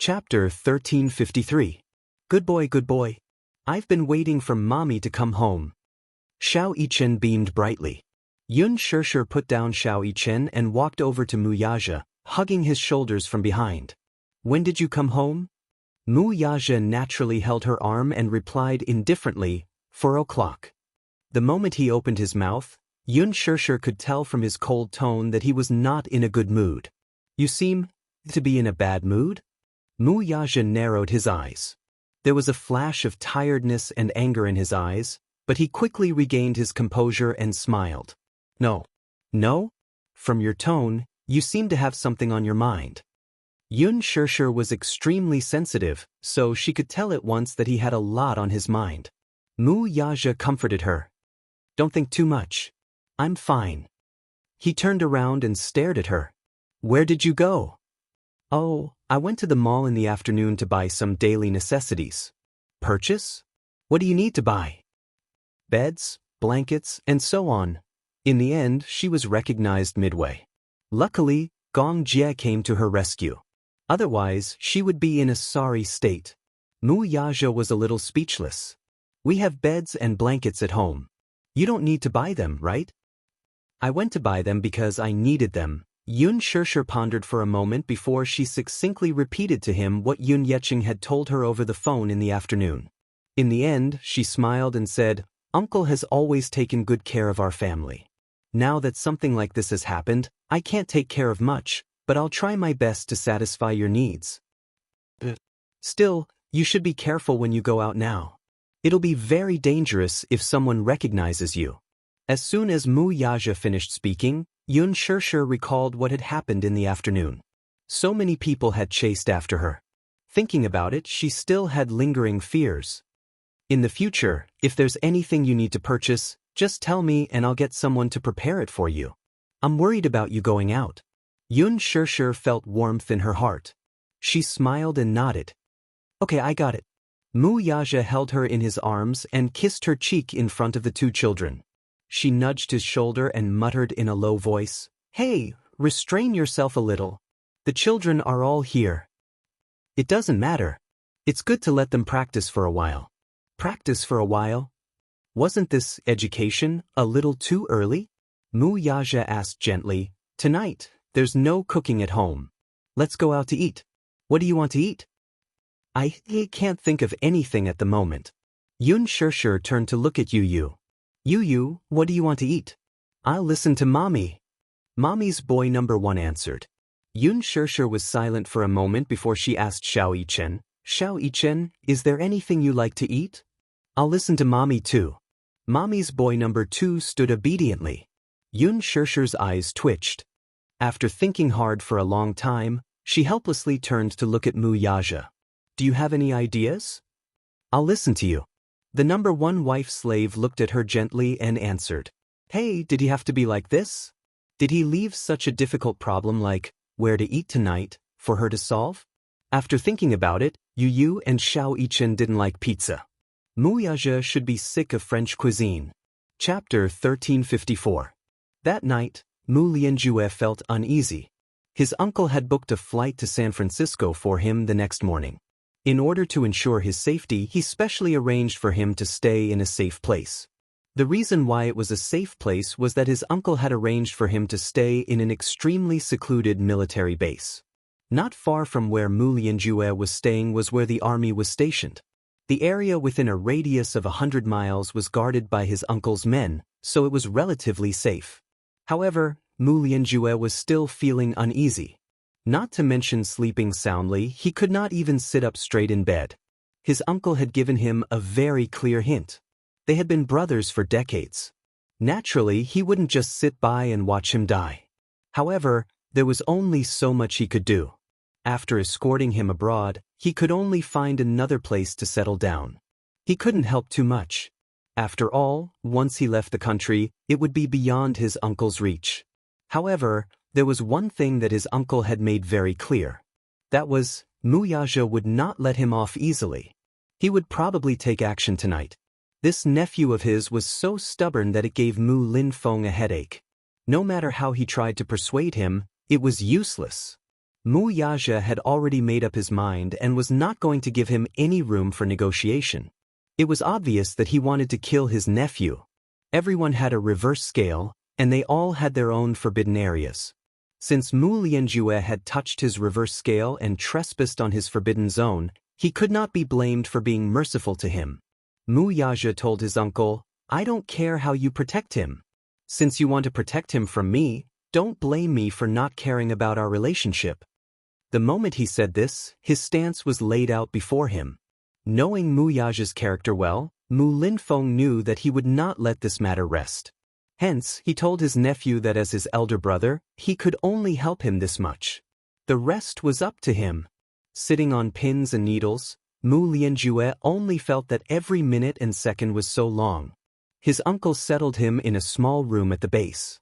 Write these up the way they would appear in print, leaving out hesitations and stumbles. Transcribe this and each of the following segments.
Chapter 1353. Good boy, good boy. I've been waiting for mommy to come home. Xiao Yichen beamed brightly. Yun Shirshir put down Xiao Yichen and walked over to Mu Yaja, hugging his shoulders from behind. When did you come home? Mu Yaja naturally held her arm and replied indifferently, 4 o'clock. The moment he opened his mouth, Yun Shirshir could tell from his cold tone that he was not in a good mood. You seem to be in a bad mood? Mu Yaja narrowed his eyes. There was a flash of tiredness and anger in his eyes, but he quickly regained his composure and smiled. No. No? From your tone, you seem to have something on your mind. Yun Shirshir was extremely sensitive, so she could tell at once that he had a lot on his mind. Mu Yaja comforted her. Don't think too much. I'm fine. He turned around and stared at her. Where did you go? Oh, I went to the mall in the afternoon to buy some daily necessities. Purchase? What do you need to buy? Beds, blankets, and so on. In the end, she was recognized midway. Luckily, Gong Jie came to her rescue. Otherwise, she would be in a sorry state. Mu Yaja was a little speechless. We have beds and blankets at home. You don't need to buy them, right? I went to buy them because I needed them. Yun Shirshir pondered for a moment before she succinctly repeated to him what Yun Yeqing had told her over the phone in the afternoon. In the end, she smiled and said, Uncle has always taken good care of our family. Now that something like this has happened, I can't take care of much, but I'll try my best to satisfy your needs. Still, you should be careful when you go out now. It'll be very dangerous if someone recognizes you. As soon as Mu Yaja finished speaking, Yun Shirshir recalled what had happened in the afternoon. So many people had chased after her. Thinking about it, she still had lingering fears. In the future, if there's anything you need to purchase, just tell me and I'll get someone to prepare it for you. I'm worried about you going out. Yun Shirshir felt warmth in her heart. She smiled and nodded. Okay, I got it. Mu Yaja held her in his arms and kissed her cheek in front of the two children. She nudged his shoulder and muttered in a low voice, Hey, restrain yourself a little. The children are all here. It doesn't matter. It's good to let them practice for a while. Practice for a while? Wasn't this education a little too early? Mu Yaja asked gently, Tonight, there's no cooking at home. Let's go out to eat. What do you want to eat? I can't think of anything at the moment. Yun Shirshir turned to look at Yu. Yu, what do you want to eat? I'll listen to Mommy. Mommy's boy number 1 answered. Yun Shirshir was silent for a moment before she asked Xiao Yichen, Xiao Yichen, is there anything you like to eat? I'll listen to Mommy too. Mommy's boy number 2 stood obediently. Yun Shirshir's eyes twitched. After thinking hard for a long time, she helplessly turned to look at Mu Yaja. Do you have any ideas? I'll listen to you. The number 1 wife slave looked at her gently and answered. Hey, did he have to be like this? Did he leave such a difficult problem like, where to eat tonight, for her to solve? After thinking about it, Yu and Xiao Yichen didn't like pizza. Mu Yaja should be sick of French cuisine. Chapter 1354. That night, Mu Lianjue felt uneasy. His uncle had booked a flight to San Francisco for him the next morning. In order to ensure his safety, he specially arranged for him to stay in a safe place. The reason why it was a safe place was that his uncle had arranged for him to stay in an extremely secluded military base. Not far from where Mu Lianjue was staying was where the army was stationed. The area within a radius of 100 miles was guarded by his uncle's men, so it was relatively safe. However, Mu Lianjue was still feeling uneasy. Not to mention sleeping soundly, he could not even sit up straight in bed. His uncle had given him a very clear hint. They had been brothers for decades. Naturally, he wouldn't just sit by and watch him die. However, there was only so much he could do. After escorting him abroad, he could only find another place to settle down. He couldn't help too much. After all, once he left the country, it would be beyond his uncle's reach. However, there was one thing that his uncle had made very clear. That was, Mu Yaja would not let him off easily. He would probably take action tonight. This nephew of his was so stubborn that it gave Mu Linfeng a headache. No matter how he tried to persuade him, it was useless. Mu Yaja had already made up his mind and was not going to give him any room for negotiation. It was obvious that he wanted to kill his nephew. Everyone had a reverse scale, and they all had their own forbidden areas. Since Mu Lianjue had touched his reverse scale and trespassed on his forbidden zone, he could not be blamed for being merciful to him. Mu Yaja told his uncle, "I don't care how you protect him. Since you want to protect him from me, don't blame me for not caring about our relationship." The moment he said this, his stance was laid out before him. Knowing Mu Yaja's character well, Mu Linfeng knew that he would not let this matter rest. Hence, he told his nephew that as his elder brother, he could only help him this much. The rest was up to him. Sitting on pins and needles, Mu Lianjue only felt that every minute and second was so long. His uncle settled him in a small room at the base.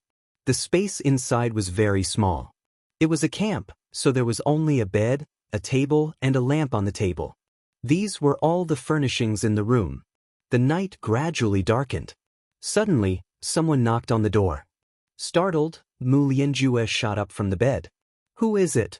The space inside was very small. It was a camp, so there was only a bed, a table, and a lamp on the table. These were all the furnishings in the room. The night gradually darkened. Suddenly, someone knocked on the door. Startled, Mu Lianjue shot up from the bed. "Who is it?"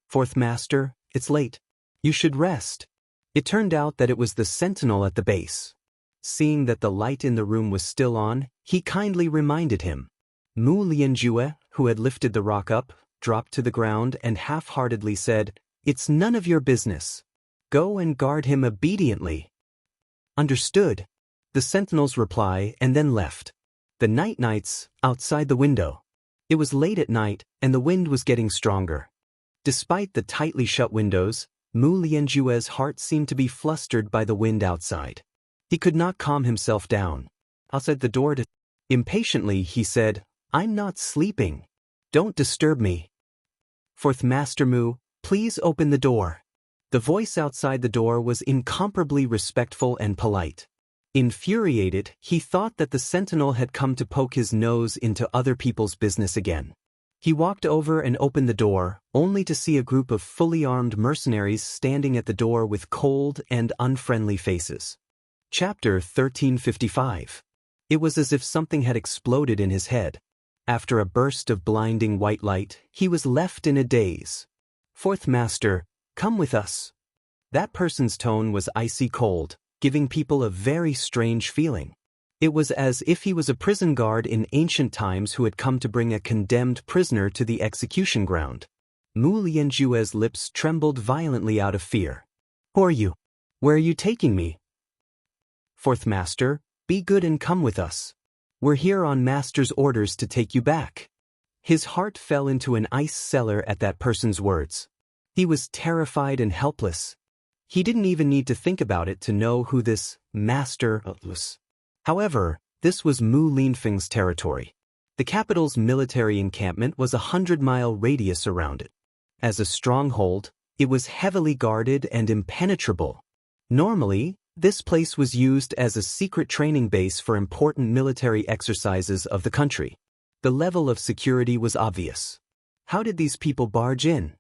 "Fourth Master, it's late. You should rest." It turned out that it was the sentinel at the base. Seeing that the light in the room was still on, he kindly reminded him. Mu Lianjue, who had lifted the rock up, dropped to the ground and half-heartedly said, "It's none of your business. Go and guard him obediently." "Understood," the sentinel's reply, and then left. The night-nights, outside the window. It was late at night, and the wind was getting stronger. Despite the tightly shut windows, Mu Lianjue's heart seemed to be flustered by the wind outside. He could not calm himself down. Outside the door Impatiently he said, "I'm not sleeping. Don't disturb me. Fourth Master Mu, please open the door." The voice outside the door was incomparably respectful and polite. Infuriated, he thought that the sentinel had come to poke his nose into other people's business again. He walked over and opened the door, only to see a group of fully armed mercenaries standing at the door with cold and unfriendly faces. Chapter 1355. It was as if something had exploded in his head. After a burst of blinding white light, he was left in a daze. "Fourth Master, come with us." That person's tone was icy cold, giving people a very strange feeling. It was as if he was a prison guard in ancient times who had come to bring a condemned prisoner to the execution ground. Mu Lianjue's lips trembled violently out of fear. "Who are you? Where are you taking me?" "Fourth Master, be good and come with us. We're here on Master's orders to take you back." His heart fell into an ice cellar at that person's words. He was terrified and helpless. He didn't even need to think about it to know who this master was. However, this was Mu Linfeng's territory. The capital's military encampment was 100-mile radius around it. As a stronghold, it was heavily guarded and impenetrable. Normally, this place was used as a secret training base for important military exercises of the country. The level of security was obvious. How did these people barge in?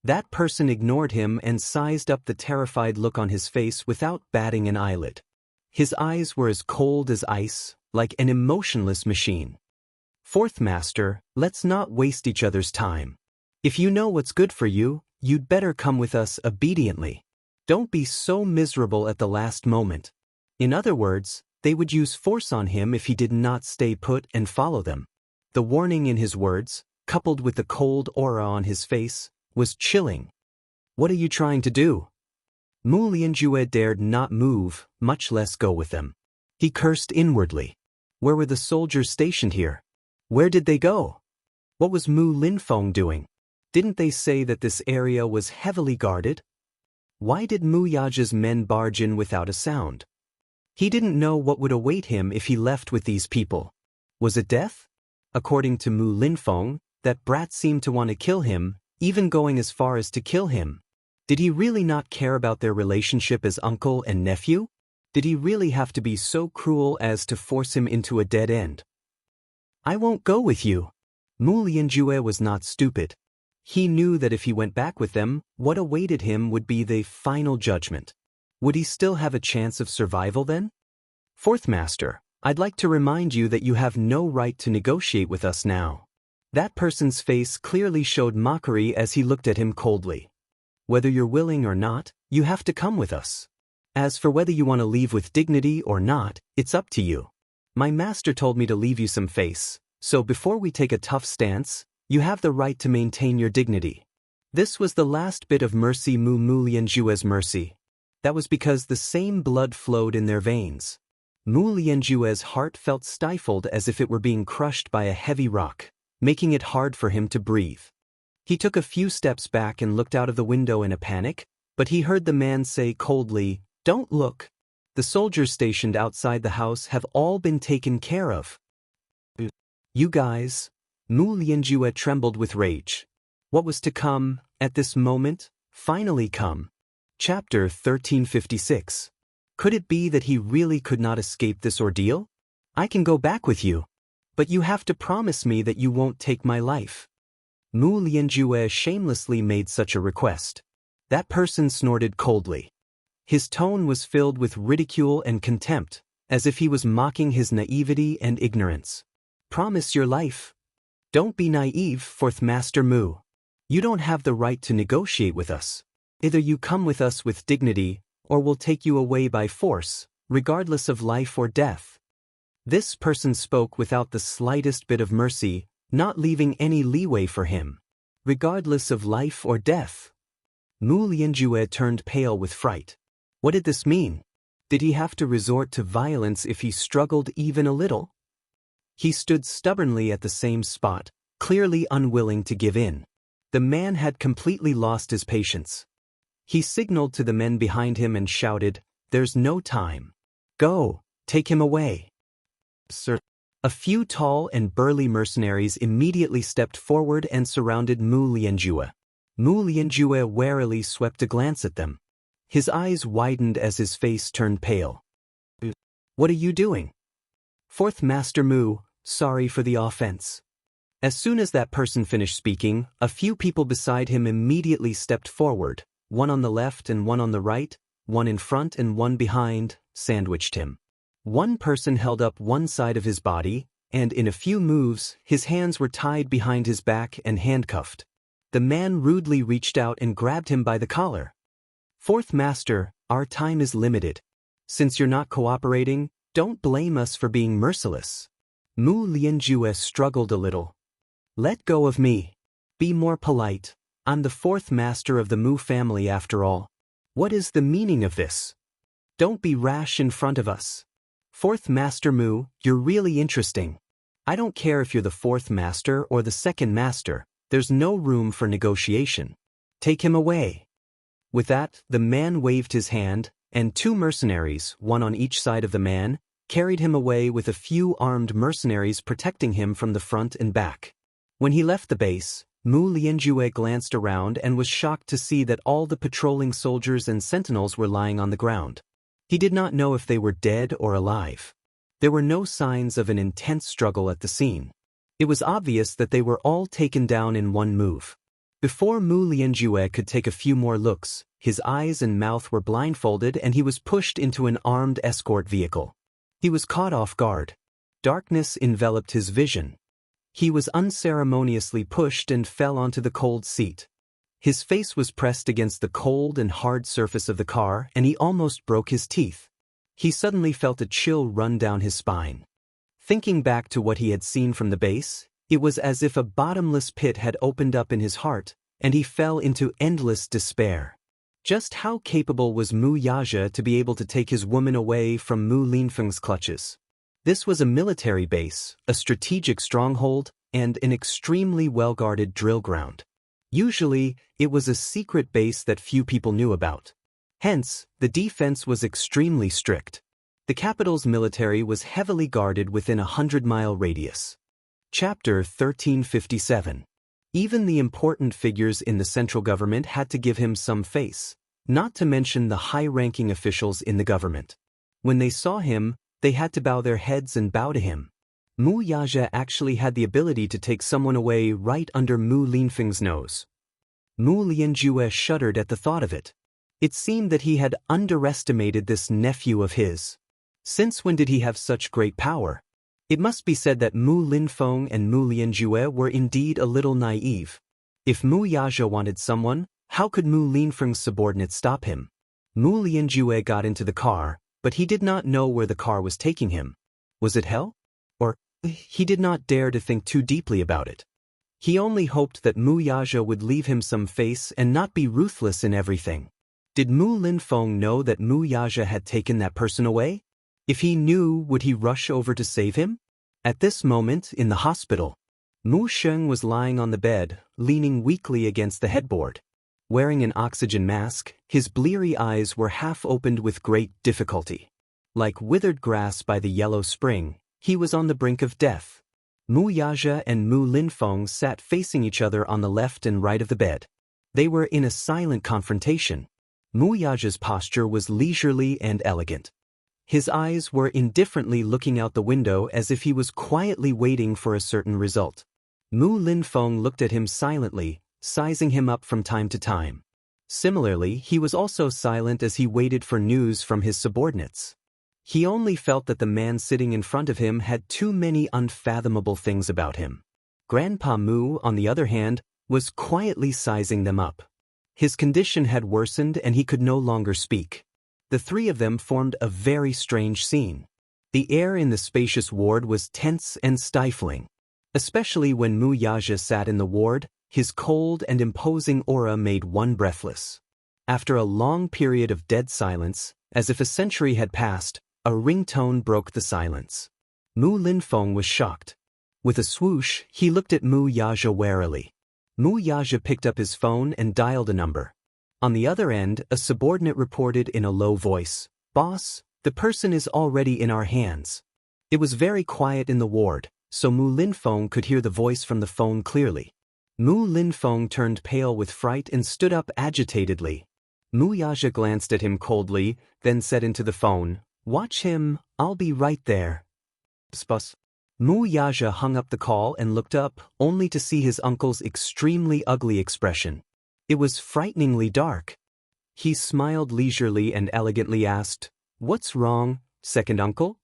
That person ignored him and sized up the terrified look on his face without batting an eyelid. His eyes were as cold as ice, like an emotionless machine. "Fourth Master, let's not waste each other's time. If you know what's good for you, you'd better come with us obediently. Don't be so miserable at the last moment." In other words, they would use force on him if he did not stay put and follow them. The warning in his words, coupled with the cold aura on his face, was chilling. "What are you trying to do?" Mu Lianjue dared not move, much less go with them. He cursed inwardly. Where were the soldiers stationed here? Where did they go? What was Mu Linfeng doing? Didn't they say that this area was heavily guarded? Why did Mu Yaja's men barge in without a sound? He didn't know what would await him if he left with these people. Was it death? According to Mu Linfeng, that brat seemed to want to kill him, even going as far as to kill him. Did he really not care about their relationship as uncle and nephew? Did he really have to be so cruel as to force him into a dead end? "I won't go with you." Mu Lianjue was not stupid. He knew that if he went back with them, what awaited him would be the final judgment. Would he still have a chance of survival then? "Fourth Master, I'd like to remind you that you have no right to negotiate with us now." That person's face clearly showed mockery as he looked at him coldly. Whether you're willing or not, you have to come with us. As for whether you want to leave with dignity or not, it's up to you. My master told me to leave you some face, so before we take a tough stance, you have the right to maintain your dignity. This was the last bit of mercy Mu Lianjue's mercy. That was because the same blood flowed in their veins. Mu Lianjue's heart felt stifled as if it were being crushed by a heavy rock, making it hard for him to breathe. He took a few steps back and looked out of the window in a panic, but he heard the man say coldly, "Don't look. The soldiers stationed outside the house have all been taken care of." You guys. Mu Lianjue trembled with rage. What was to come, at this moment, finally come. Chapter 1356. Could it be that he really could not escape this ordeal? I can go back with you. But you have to promise me that you won't take my life. Mu Lianjue shamelessly made such a request. That person snorted coldly. His tone was filled with ridicule and contempt, as if he was mocking his naivety and ignorance. Promise your life. Don't be naive, Fourth Master Mu. You don't have the right to negotiate with us. Either you come with us with dignity, or we'll take you away by force, regardless of life or death. This person spoke without the slightest bit of mercy, not leaving any leeway for him. Regardless of life or death. Mu Lianjue turned pale with fright. What did this mean? Did he have to resort to violence if he struggled even a little? He stood stubbornly at the same spot, clearly unwilling to give in. The man had completely lost his patience. He signaled to the men behind him and shouted, "There's no time. Go, take him away." Sir. A few tall and burly mercenaries immediately stepped forward and surrounded Mu Lianjue. Mu Lianjue warily swept a glance at them. His eyes widened as his face turned pale. What are you doing? Fourth Master Mu, sorry for the offense. As soon as that person finished speaking, a few people beside him immediately stepped forward, one on the left and one on the right, one in front and one behind, sandwiched him. One person held up one side of his body, and in a few moves, his hands were tied behind his back and handcuffed. The man rudely reached out and grabbed him by the collar. Fourth Master, our time is limited. Since you're not cooperating, don't blame us for being merciless. Mu Lianjue struggled a little. Let go of me. Be more polite. I'm the fourth master of the Mu family after all. What is the meaning of this? Don't be rash in front of us. Fourth Master Mu, you're really interesting. I don't care if you're the fourth master or the second master, there's no room for negotiation. Take him away. With that, the man waved his hand, and two mercenaries, one on each side of the man, carried him away with a few armed mercenaries protecting him from the front and back. When he left the base, Mu Lianjue glanced around and was shocked to see that all the patrolling soldiers and sentinels were lying on the ground. He did not know if they were dead or alive. There were no signs of an intense struggle at the scene. It was obvious that they were all taken down in one move. Before Mu Lianjue could take a few more looks, his eyes and mouth were blindfolded and he was pushed into an armed escort vehicle. He was caught off guard. Darkness enveloped his vision. He was unceremoniously pushed and fell onto the cold seat. His face was pressed against the cold and hard surface of the car and he almost broke his teeth. He suddenly felt a chill run down his spine. Thinking back to what he had seen from the base, it was as if a bottomless pit had opened up in his heart, and he fell into endless despair. Just how capable was Mu Yaja to be able to take his woman away from Mu Linfeng's clutches? This was a military base, a strategic stronghold, and an extremely well-guarded drill ground. Usually, it was a secret base that few people knew about. Hence, the defense was extremely strict. The capital's military was heavily guarded within a 100-mile radius. Chapter 1357. Even the important figures in the central government had to give him some face, not to mention the high-ranking officials in the government. When they saw him, they had to bow their heads and bow to him. Mu Yaja actually had the ability to take someone away right under Mu Linfeng's nose. Mu Lianjue shuddered at the thought of it. It seemed that he had underestimated this nephew of his. Since when did he have such great power? It must be said that Mu Linfeng and Mu Lianjue were indeed a little naive. If Mu Yaja wanted someone, how could Mu Linfeng's subordinates stop him? Mu Lianjue got into the car, but he did not know where the car was taking him. Was it hell? Or, he did not dare to think too deeply about it. He only hoped that Mu Yaja would leave him some face and not be ruthless in everything. Did Mu Linfeng know that Mu Yaja had taken that person away? If he knew, would he rush over to save him? At this moment, in the hospital, Mu Sheng was lying on the bed, leaning weakly against the headboard. Wearing an oxygen mask, his bleary eyes were half opened with great difficulty. Like withered grass by the yellow spring, he was on the brink of death. Mu Yaja and Mu Linfeng sat facing each other on the left and right of the bed. They were in a silent confrontation. Mu Yaja's posture was leisurely and elegant. His eyes were indifferently looking out the window as if he was quietly waiting for a certain result. Mu Linfeng looked at him silently, sizing him up from time to time. Similarly, he was also silent as he waited for news from his subordinates. He only felt that the man sitting in front of him had too many unfathomable things about him. Grandpa Mu, on the other hand, was quietly sizing them up. His condition had worsened and he could no longer speak. The three of them formed a very strange scene. The air in the spacious ward was tense and stifling. Especially when Mu Yaja sat in the ward, his cold and imposing aura made one breathless. After a long period of dead silence, as if a century had passed, a ringtone broke the silence. Mu Linfeng was shocked. With a swoosh, he looked at Mu Yaja warily. Mu Yaja picked up his phone and dialed a number. On the other end, a subordinate reported in a low voice, "Boss, the person is already in our hands." It was very quiet in the ward, so Mu Linfeng could hear the voice from the phone clearly. Mu Linfeng turned pale with fright and stood up agitatedly. Mu Yaja glanced at him coldly, then said into the phone, "Watch him, I'll be right there." Spus. Mu Yaja hung up the call and looked up, only to see his uncle's extremely ugly expression. It was frighteningly dark. He smiled leisurely and elegantly asked, "What's wrong, second uncle?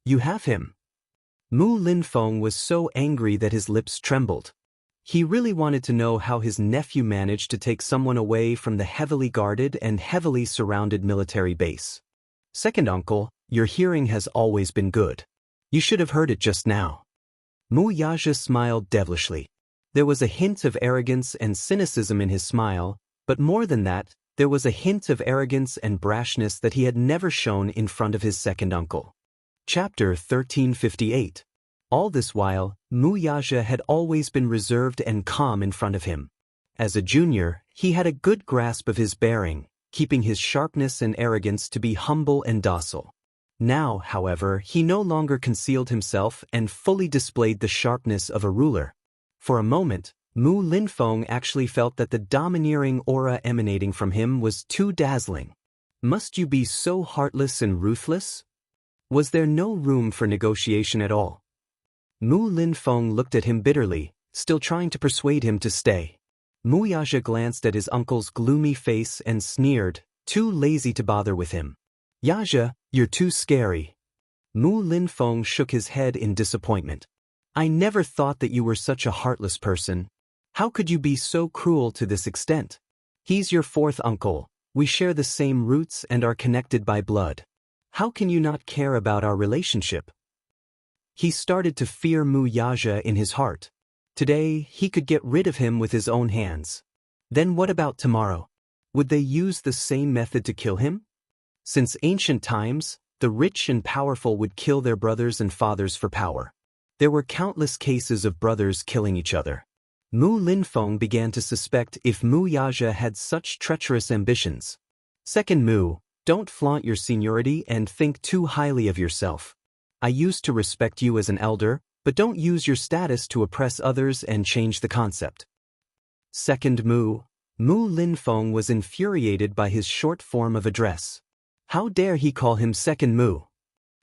You have him." Mu Linfeng was so angry that his lips trembled. He really wanted to know how his nephew managed to take someone away from the heavily guarded and heavily surrounded military base. "Second uncle, your hearing has always been good. You should have heard it just now." Mu Yaja smiled devilishly. There was a hint of arrogance and cynicism in his smile, but more than that, there was a hint of arrogance and brashness that he had never shown in front of his second uncle. Chapter 1358. All this while, Mu Yaja had always been reserved and calm in front of him. As a junior, he had a good grasp of his bearing, keeping his sharpness and arrogance to be humble and docile. Now, however, he no longer concealed himself and fully displayed the sharpness of a ruler. For a moment, Mu Linfeng actually felt that the domineering aura emanating from him was too dazzling. Must you be so heartless and ruthless? Was there no room for negotiation at all? Mu Linfeng looked at him bitterly, still trying to persuade him to stay. Mu Yaja glanced at his uncle's gloomy face and sneered, too lazy to bother with him. "Yaja, you're too scary." Mu Linfeng shook his head in disappointment. "I never thought that you were such a heartless person. How could you be so cruel to this extent? He's your fourth uncle. We share the same roots and are connected by blood. How can you not care about our relationship?" He started to fear Mu Yaja in his heart. Today, he could get rid of him with his own hands. Then what about tomorrow? Would they use the same method to kill him? Since ancient times, the rich and powerful would kill their brothers and fathers for power. There were countless cases of brothers killing each other. Mu Linfeng began to suspect if Mu Yaja had such treacherous ambitions. "Second Mu, don't flaunt your seniority and think too highly of yourself. I used to respect you as an elder, but don't use your status to oppress others and change the concept." Second Mu. Mu Linfeng was infuriated by his short form of address. How dare he call him Second Mu?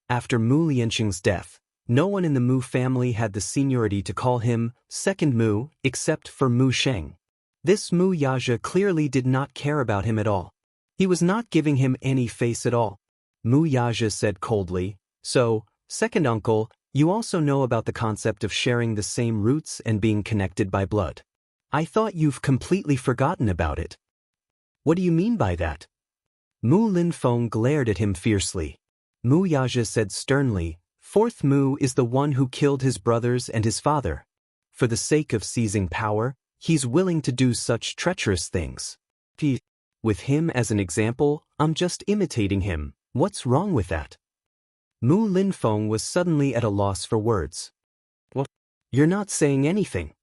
After Mu Lianxing's death, no one in the Mu family had the seniority to call him Second Mu except for Mu Sheng. This Mu Yaja clearly did not care about him at all. He was not giving him any face at all. Mu Yaja said coldly, "So, second uncle, You also know about the concept of sharing the same roots and being connected by blood. I thought you've completely forgotten about it. What do you mean by that? Mu Linfeng glared at him fiercely. Mu Yaja said sternly, Fourth Mu is the one who killed his brothers and his father. For the sake of seizing power, he's willing to do such treacherous things. With him as an example, I'm just imitating him. What's wrong with that? Mu Linfeng was suddenly at a loss for words. What? You're not saying anything.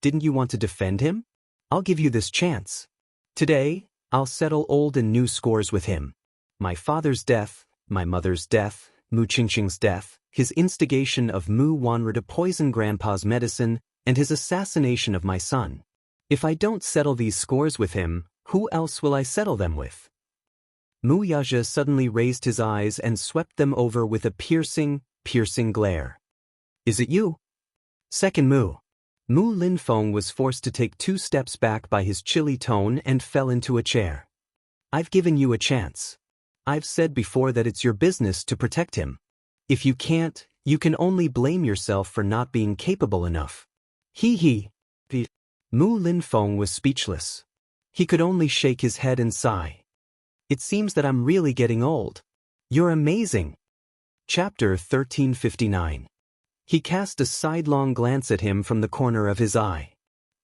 Didn't you want to defend him? I'll give you this chance. Today, I'll settle old and new scores with him. My father's death, my mother's death, Mu Qingqing's death, his instigation of Mu Wanru to poison Grandpa's medicine, and his assassination of my son. If I don't settle these scores with him, who else will I settle them with? Mu Yaja suddenly raised his eyes and swept them over with a piercing glare. Is it you? Second Mu. Mu Linfeng was forced to take 2 steps back by his chilly tone and fell into a chair. I've given you a chance. I've said before that it's your business to protect him. If you can't, you can only blame yourself for not being capable enough. He. Mu Linfeng was speechless. He could only shake his head and sigh. It seems that I'm really getting old. You're amazing. Chapter 1359. He cast a sidelong glance at him from the corner of his eye.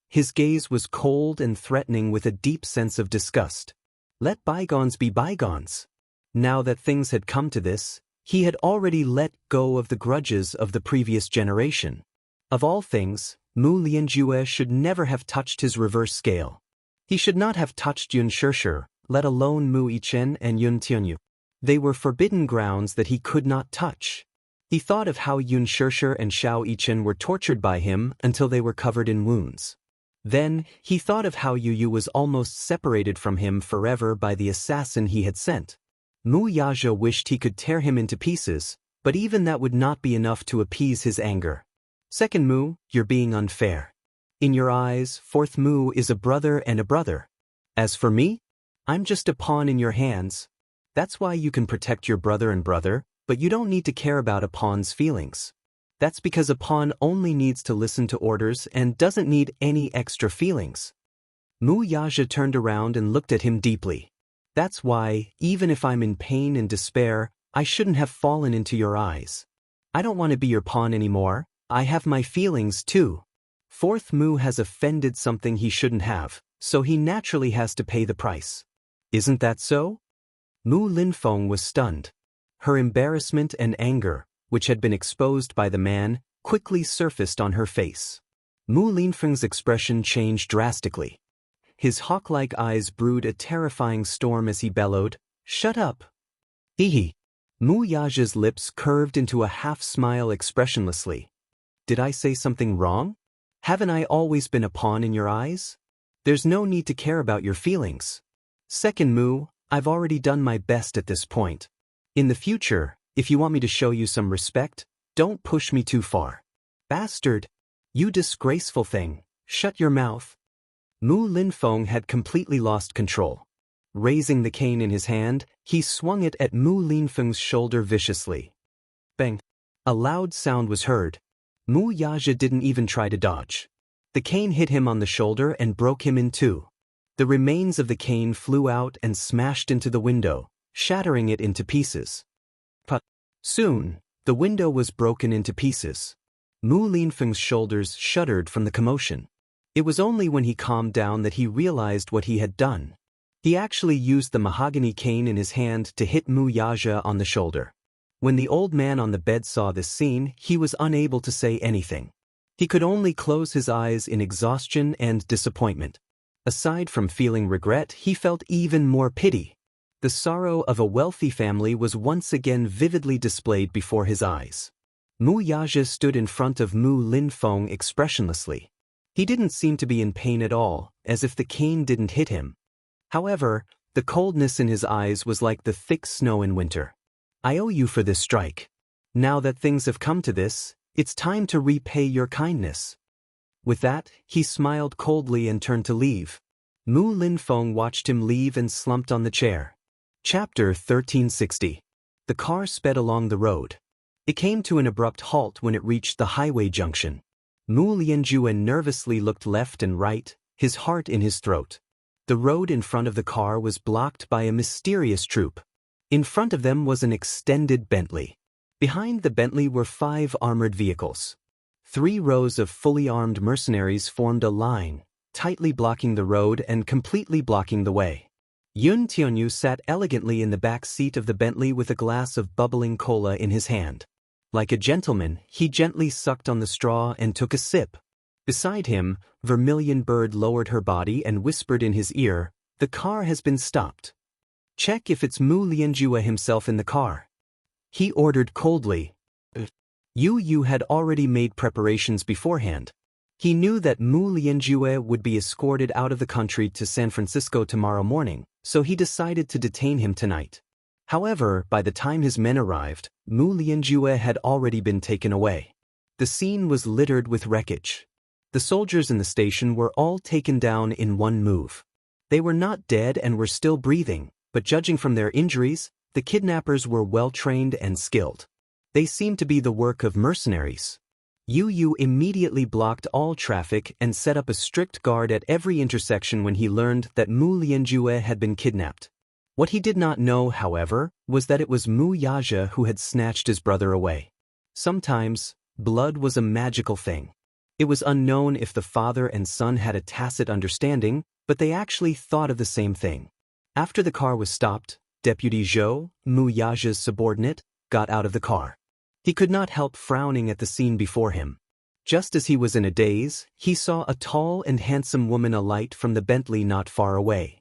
His gaze was cold and threatening with a deep sense of disgust. Let bygones be bygones. Now that things had come to this, he had already let go of the grudges of the previous generation. Of all things, Mu Lianjue should never have touched his reverse scale. He should not have touched Yun Shirshir, let alone Mu Yichen and Yun Tianyu. They were forbidden grounds that he could not touch. He thought of how Yun Shirshir and Xiao Yichen were tortured by him until they were covered in wounds. Then, he thought of how Yu was almost separated from him forever by the assassin he had sent. Mu Yaja wished he could tear him into pieces, but even that would not be enough to appease his anger. Second Mu, you're being unfair. In your eyes, Fourth Mu is a brother and a brother. As for me, I'm just a pawn in your hands. That's why you can protect your brother and brother, but you don't need to care about a pawn's feelings. That's because a pawn only needs to listen to orders and doesn't need any extra feelings. Mu Yaja turned around and looked at him deeply. That's why, even if I'm in pain and despair, I shouldn't have fallen into your eyes. I don't want to be your pawn anymore. I have my feelings too. Fourth Mu has offended something he shouldn't have, so he naturally has to pay the price. Isn't that so? Mu Linfeng was stunned. Her embarrassment and anger, which had been exposed by the man, quickly surfaced on her face. Mu Linfeng's expression changed drastically. His hawk-like eyes brewed a terrifying storm as he bellowed, "Shut up!" Hehe. Mu Yaja's lips curved into a half-smile expressionlessly. Did I say something wrong? Haven't I always been a pawn in your eyes? There's no need to care about your feelings. Second Mu, I've already done my best at this point. In the future, if you want me to show you some respect, don't push me too far. Bastard! You disgraceful thing, shut your mouth. Mu Linfeng had completely lost control. Raising the cane in his hand, he swung it at Mu Linfeng's shoulder viciously. Bang! A loud sound was heard. Mu Yaja didn't even try to dodge. The cane hit him on the shoulder and broke him in two. The remains of the cane flew out and smashed into the window, shattering it into pieces. Soon, the window was broken into pieces. Mu Linfeng's shoulders shuddered from the commotion. It was only when he calmed down that he realized what he had done. He actually used the mahogany cane in his hand to hit Mu Yaja on the shoulder. When the old man on the bed saw this scene, he was unable to say anything. He could only close his eyes in exhaustion and disappointment. Aside from feeling regret, he felt even more pity. The sorrow of a wealthy family was once again vividly displayed before his eyes. Mu Yaja stood in front of Mu Linfeng expressionlessly. He didn't seem to be in pain at all, as if the cane didn't hit him. However, the coldness in his eyes was like the thick snow in winter. I owe you for this strike. Now that things have come to this, it's time to repay your kindness. With that, he smiled coldly and turned to leave. Mu Linfeng watched him leave and slumped on the chair. Chapter 1360. The car sped along the road. It came to an abrupt halt when it reached the highway junction. Mu Lianjue nervously looked left and right, his heart in his throat. The road in front of the car was blocked by a mysterious troop. In front of them was an extended Bentley. Behind the Bentley were 5 armored vehicles. 3 rows of fully armed mercenaries formed a line, tightly blocking the road and completely blocking the way. Yun Tianyu sat elegantly in the back seat of the Bentley with a glass of bubbling cola in his hand. Like a gentleman, he gently sucked on the straw and took a sip. Beside him, Vermilion Bird lowered her body and whispered in his ear, "The car has been stopped. Check if it's Mu Lianjue himself in the car." He ordered coldly. Yu had already made preparations beforehand. He knew that Mu Lianjue would be escorted out of the country to San Francisco tomorrow morning, so he decided to detain him tonight. However, by the time his men arrived, Mu Lianjue had already been taken away. The scene was littered with wreckage. The soldiers in the station were all taken down in one move. They were not dead and were still breathing, but judging from their injuries, the kidnappers were well-trained and skilled. They seemed to be the work of mercenaries. Yu immediately blocked all traffic and set up a strict guard at every intersection when he learned that Mu Lianjue had been kidnapped. What he did not know, however, was that it was Mu Yaja who had snatched his brother away. Sometimes, blood was a magical thing. It was unknown if the father and son had a tacit understanding, but they actually thought of the same thing. After the car was stopped, Deputy Zhou, Mu Yaja's subordinate, got out of the car. He could not help frowning at the scene before him. Just as he was in a daze, he saw a tall and handsome woman alight from the Bentley not far away.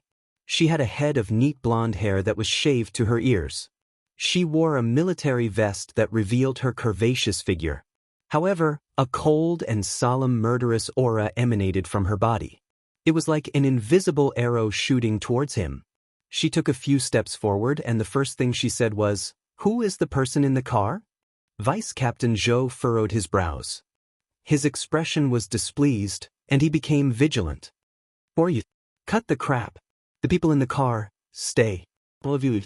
She had a head of neat blonde hair that was shaved to her ears. She wore a military vest that revealed her curvaceous figure. However, a cold and solemn murderous aura emanated from her body. It was like an invisible arrow shooting towards him. She took a few steps forward and the first thing she said was, "Who is the person in the car?" Vice Captain Zhou furrowed his brows. His expression was displeased, and he became vigilant. "Or you cut the crap. The people in the car, stay. All of you."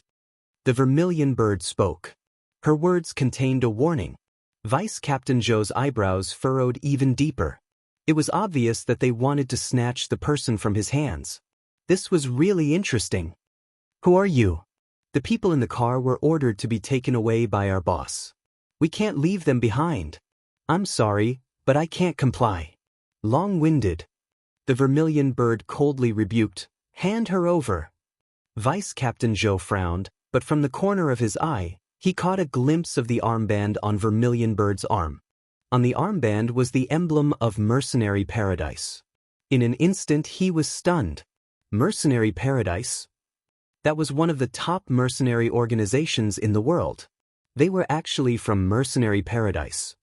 The Vermilion Bird spoke. Her words contained a warning. Vice Captain Zhou's eyebrows furrowed even deeper. It was obvious that they wanted to snatch the person from his hands. This was really interesting. "Who are you?" "The people in the car were ordered to be taken away by our boss. We can't leave them behind." "I'm sorry, but I can't comply." "Long-winded." The Vermilion Bird coldly rebuked, "Hand her over." Vice Captain Zhou frowned, but from the corner of his eye, he caught a glimpse of the armband on Vermilion Bird's arm. On the armband was the emblem of Mercenary Paradise. In an instant he was stunned. Mercenary Paradise? That was one of the top mercenary organizations in the world. They were actually from Mercenary Paradise.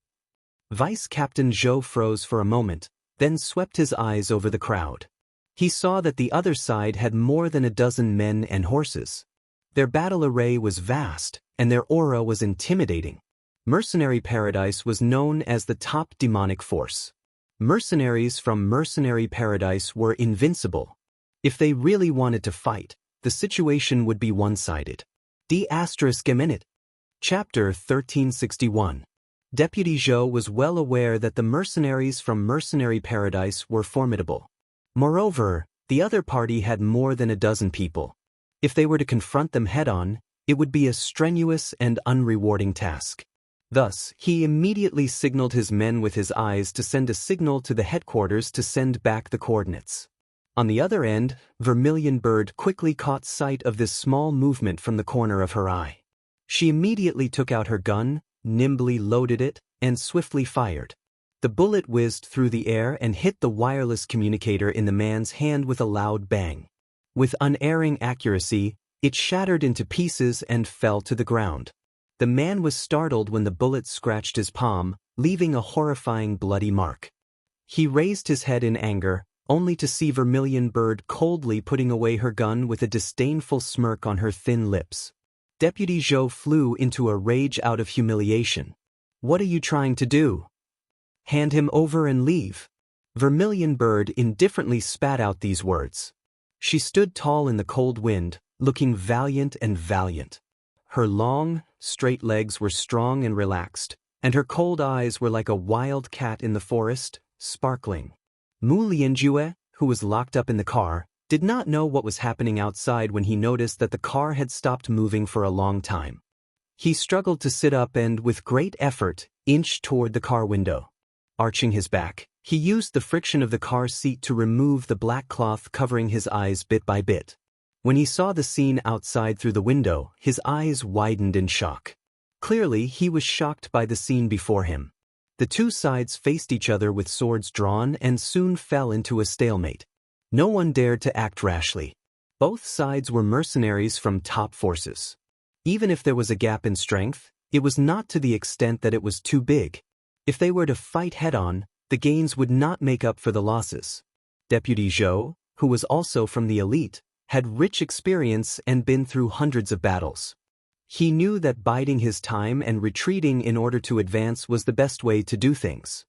Vice Captain Zhou froze for a moment, then swept his eyes over the crowd. He saw that the other side had more than a dozen men and horses. Their battle array was vast, and their aura was intimidating. Mercenary Paradise was known as the top demonic force. Mercenaries from Mercenary Paradise were invincible. If they really wanted to fight, the situation would be one-sided. ***. Chapter 1361. Deputy Zhou was well aware that the mercenaries from Mercenary Paradise were formidable. Moreover, the other party had more than a dozen people. If they were to confront them head-on, it would be a strenuous and unrewarding task. Thus, he immediately signaled his men with his eyes to send a signal to the headquarters to send back the coordinates. On the other end, Vermilion Bird quickly caught sight of this small movement from the corner of her eye. She immediately took out her gun, nimbly loaded it, and swiftly fired. The bullet whizzed through the air and hit the wireless communicator in the man's hand with a loud bang. With unerring accuracy, it shattered into pieces and fell to the ground. The man was startled when the bullet scratched his palm, leaving a horrifying bloody mark. He raised his head in anger, only to see Vermilion Bird coldly putting away her gun with a disdainful smirk on her thin lips. Deputy Zhou flew into a rage out of humiliation. "What are you trying to do? Hand him over and leave." Vermilion Bird indifferently spat out these words. She stood tall in the cold wind, looking valiant and valiant. her long, straight legs were strong and relaxed, and her cold eyes were like a wild cat in the forest, sparkling. Mu Lianjue, who was locked up in the car, did not know what was happening outside when he noticed that the car had stopped moving for a long time. He struggled to sit up and, with great effort, inched toward the car window. Arching his back, he used the friction of the car seat to remove the black cloth covering his eyes bit by bit. When he saw the scene outside through the window, his eyes widened in shock. Clearly, he was shocked by the scene before him. The two sides faced each other with swords drawn and soon fell into a stalemate. No one dared to act rashly. Both sides were mercenaries from top forces. Even if there was a gap in strength, it was not to the extent that it was too big. If they were to fight head-on, the gains would not make up for the losses. Deputy Zhou, who was also from the elite, had rich experience and been through hundreds of battles. He knew that biding his time and retreating in order to advance was the best way to do things.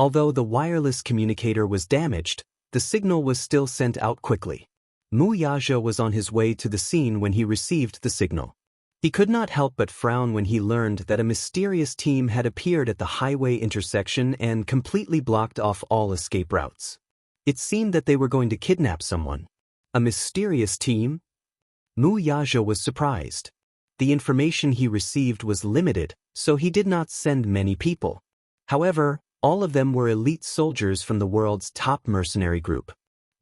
Although the wireless communicator was damaged, the signal was still sent out quickly. Mu Yazhe was on his way to the scene when he received the signal. He could not help but frown when he learned that a mysterious team had appeared at the highway intersection and completely blocked off all escape routes. It seemed that they were going to kidnap someone. A mysterious team? Mu Yazhe was surprised. The information he received was limited, so he did not send many people. However, all of them were elite soldiers from the world's top mercenary group.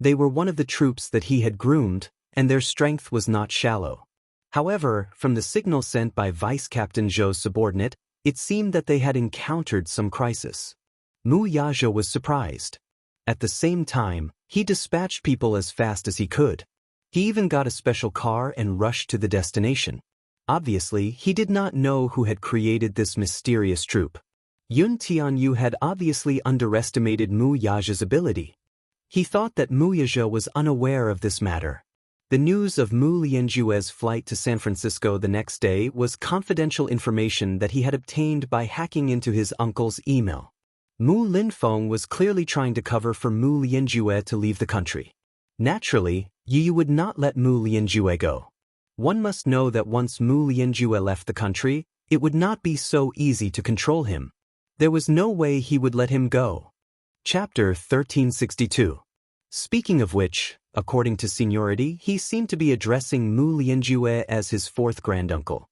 They were one of the troops that he had groomed, and their strength was not shallow. However, from the signal sent by Vice Captain Zhou's subordinate, it seemed that they had encountered some crisis. Mu Yazhe was surprised. At the same time, he dispatched people as fast as he could. He even got a special car and rushed to the destination. Obviously, he did not know who had created this mysterious troop. Yun Tianyu had obviously underestimated Mu Yazhe's ability. He thought that Mu Yazhe was unaware of this matter. The news of Mu Lianjue's flight to San Francisco the next day was confidential information that he had obtained by hacking into his uncle's email. Mu Linfeng was clearly trying to cover for Mu Lianjue to leave the country. Naturally, Yu would not let Mu Lianjue go. One must know that once Mu Lianjue left the country, it would not be so easy to control him. There was no way he would let him go. Chapter 1362. Speaking of which, according to seniority, he seemed to be addressing Mu Lianjue as his fourth granduncle.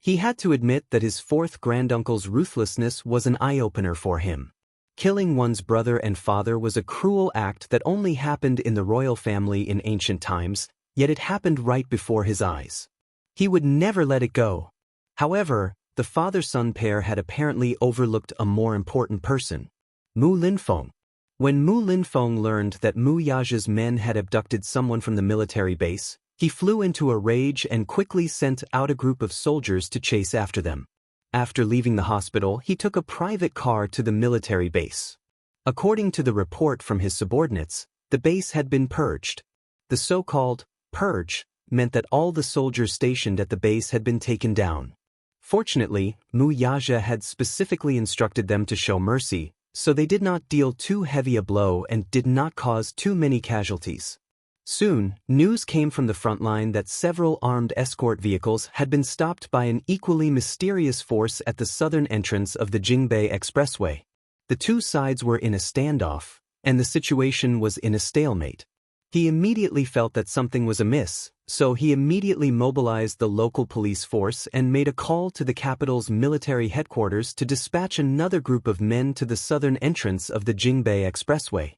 He had to admit that his fourth granduncle's ruthlessness was an eye-opener for him. Killing one's brother and father was a cruel act that only happened in the royal family in ancient times, yet it happened right before his eyes. He would never let it go. However, the father-son pair had apparently overlooked a more important person, Mu Linfeng. When Mu Linfeng learned that Mu Yazhe's men had abducted someone from the military base, he flew into a rage and quickly sent out a group of soldiers to chase after them. After leaving the hospital, he took a private car to the military base. According to the report from his subordinates, the base had been purged. The so-called purge meant that all the soldiers stationed at the base had been taken down. Fortunately, Mu Yazhe had specifically instructed them to show mercy, so they did not deal too heavy a blow and did not cause too many casualties. Soon, news came from the front line that several armed escort vehicles had been stopped by an equally mysterious force at the southern entrance of the Jingbei Expressway. The two sides were in a standoff, and the situation was in a stalemate. He immediately felt that something was amiss, so he immediately mobilized the local police force and made a call to the capital's military headquarters to dispatch another group of men to the southern entrance of the Jingbei Expressway.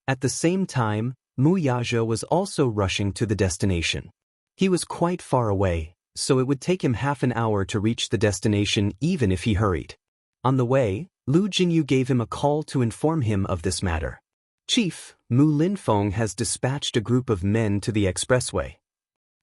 At the same time, Mu Yazhe was also rushing to the destination. He was quite far away, so it would take him half an hour to reach the destination even if he hurried. On the way, Lu Jinyu gave him a call to inform him of this matter. Chief, Mu Linfeng has dispatched a group of men to the expressway.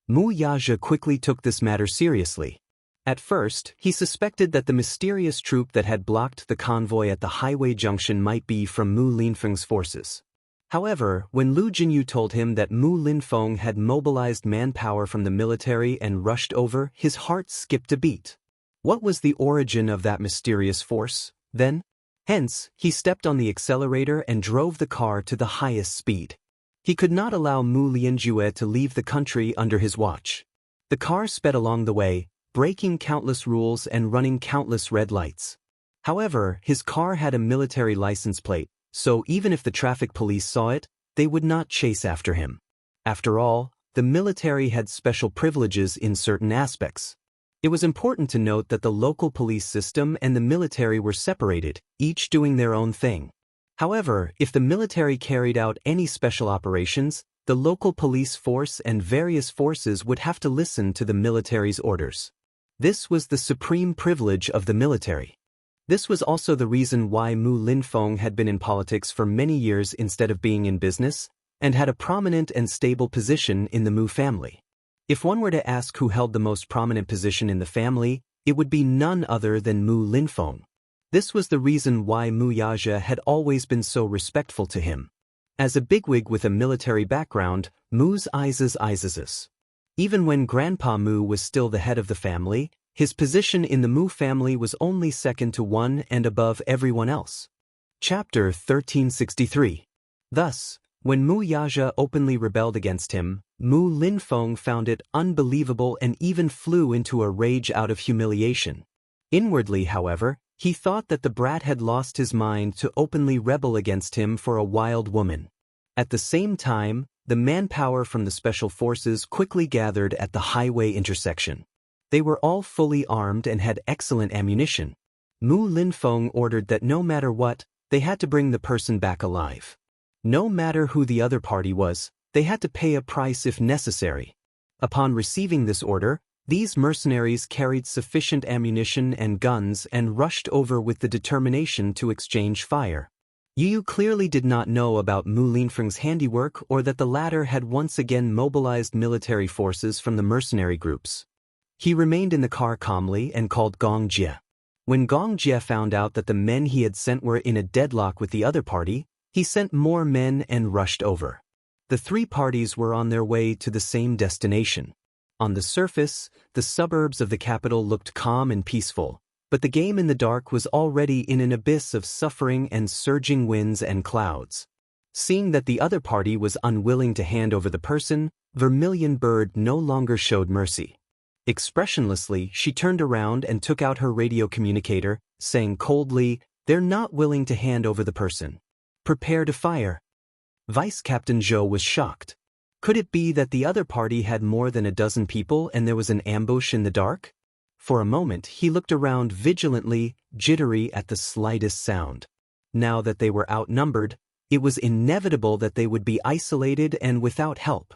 Mu Yazhe quickly took this matter seriously. At first, he suspected that the mysterious troop that had blocked the convoy at the highway junction might be from Mu Linfeng's forces. However, when Lu Jinyu told him that Mu Linfeng had mobilized manpower from the military and rushed over, his heart skipped a beat. What was the origin of that mysterious force, then? Hence, he stepped on the accelerator and drove the car to the highest speed. He could not allow Mu Lianjue to leave the country under his watch. The car sped along the way, breaking countless rules and running countless red lights. However, his car had a military license plate, so even if the traffic police saw it, they would not chase after him. After all, the military had special privileges in certain aspects. It was important to note that the local police system and the military were separated, each doing their own thing. However, if the military carried out any special operations, the local police force and various forces would have to listen to the military's orders. This was the supreme privilege of the military. This was also the reason why Mu Linfeng had been in politics for many years instead of being in business, and had a prominent and stable position in the Mu family. If one were to ask who held the most prominent position in the family, it would be none other than Mu Linfeng. This was the reason why Mu Yaxia had always been so respectful to him. As a bigwig with a military background, Mu's eyes. Even when Grandpa Mu was still the head of the family, his position in the Mu family was only second to one and above everyone else. Chapter 1363. Thus, when Mu Yaxia openly rebelled against him, Mu Linfeng found it unbelievable and even flew into a rage out of humiliation. Inwardly, however, he thought that the brat had lost his mind to openly rebel against him for a wild woman. At the same time, the manpower from the special forces quickly gathered at the highway intersection. They were all fully armed and had excellent ammunition. Mu Linfeng ordered that no matter what, they had to bring the person back alive. No matter who the other party was, they had to pay a price if necessary. Upon receiving this order, these mercenaries carried sufficient ammunition and guns and rushed over with the determination to exchange fire. Yu clearly did not know about Mu Linfeng's handiwork or that the latter had once again mobilized military forces from the mercenary groups. He remained in the car calmly and called Gong Jie. When Gong Jie found out that the men he had sent were in a deadlock with the other party, he sent more men and rushed over. The three parties were on their way to the same destination. On the surface, the suburbs of the capital looked calm and peaceful, but the game in the dark was already in an abyss of suffering and surging winds and clouds. Seeing that the other party was unwilling to hand over the person, Vermilion Bird no longer showed mercy. Expressionlessly, she turned around and took out her radio communicator, saying coldly, "They're not willing to hand over the person. Prepare to fire." Vice Captain Zhou was shocked. Could it be that the other party had more than a dozen people and there was an ambush in the dark? For a moment he looked around vigilantly, jittery at the slightest sound. Now that they were outnumbered, it was inevitable that they would be isolated and without help.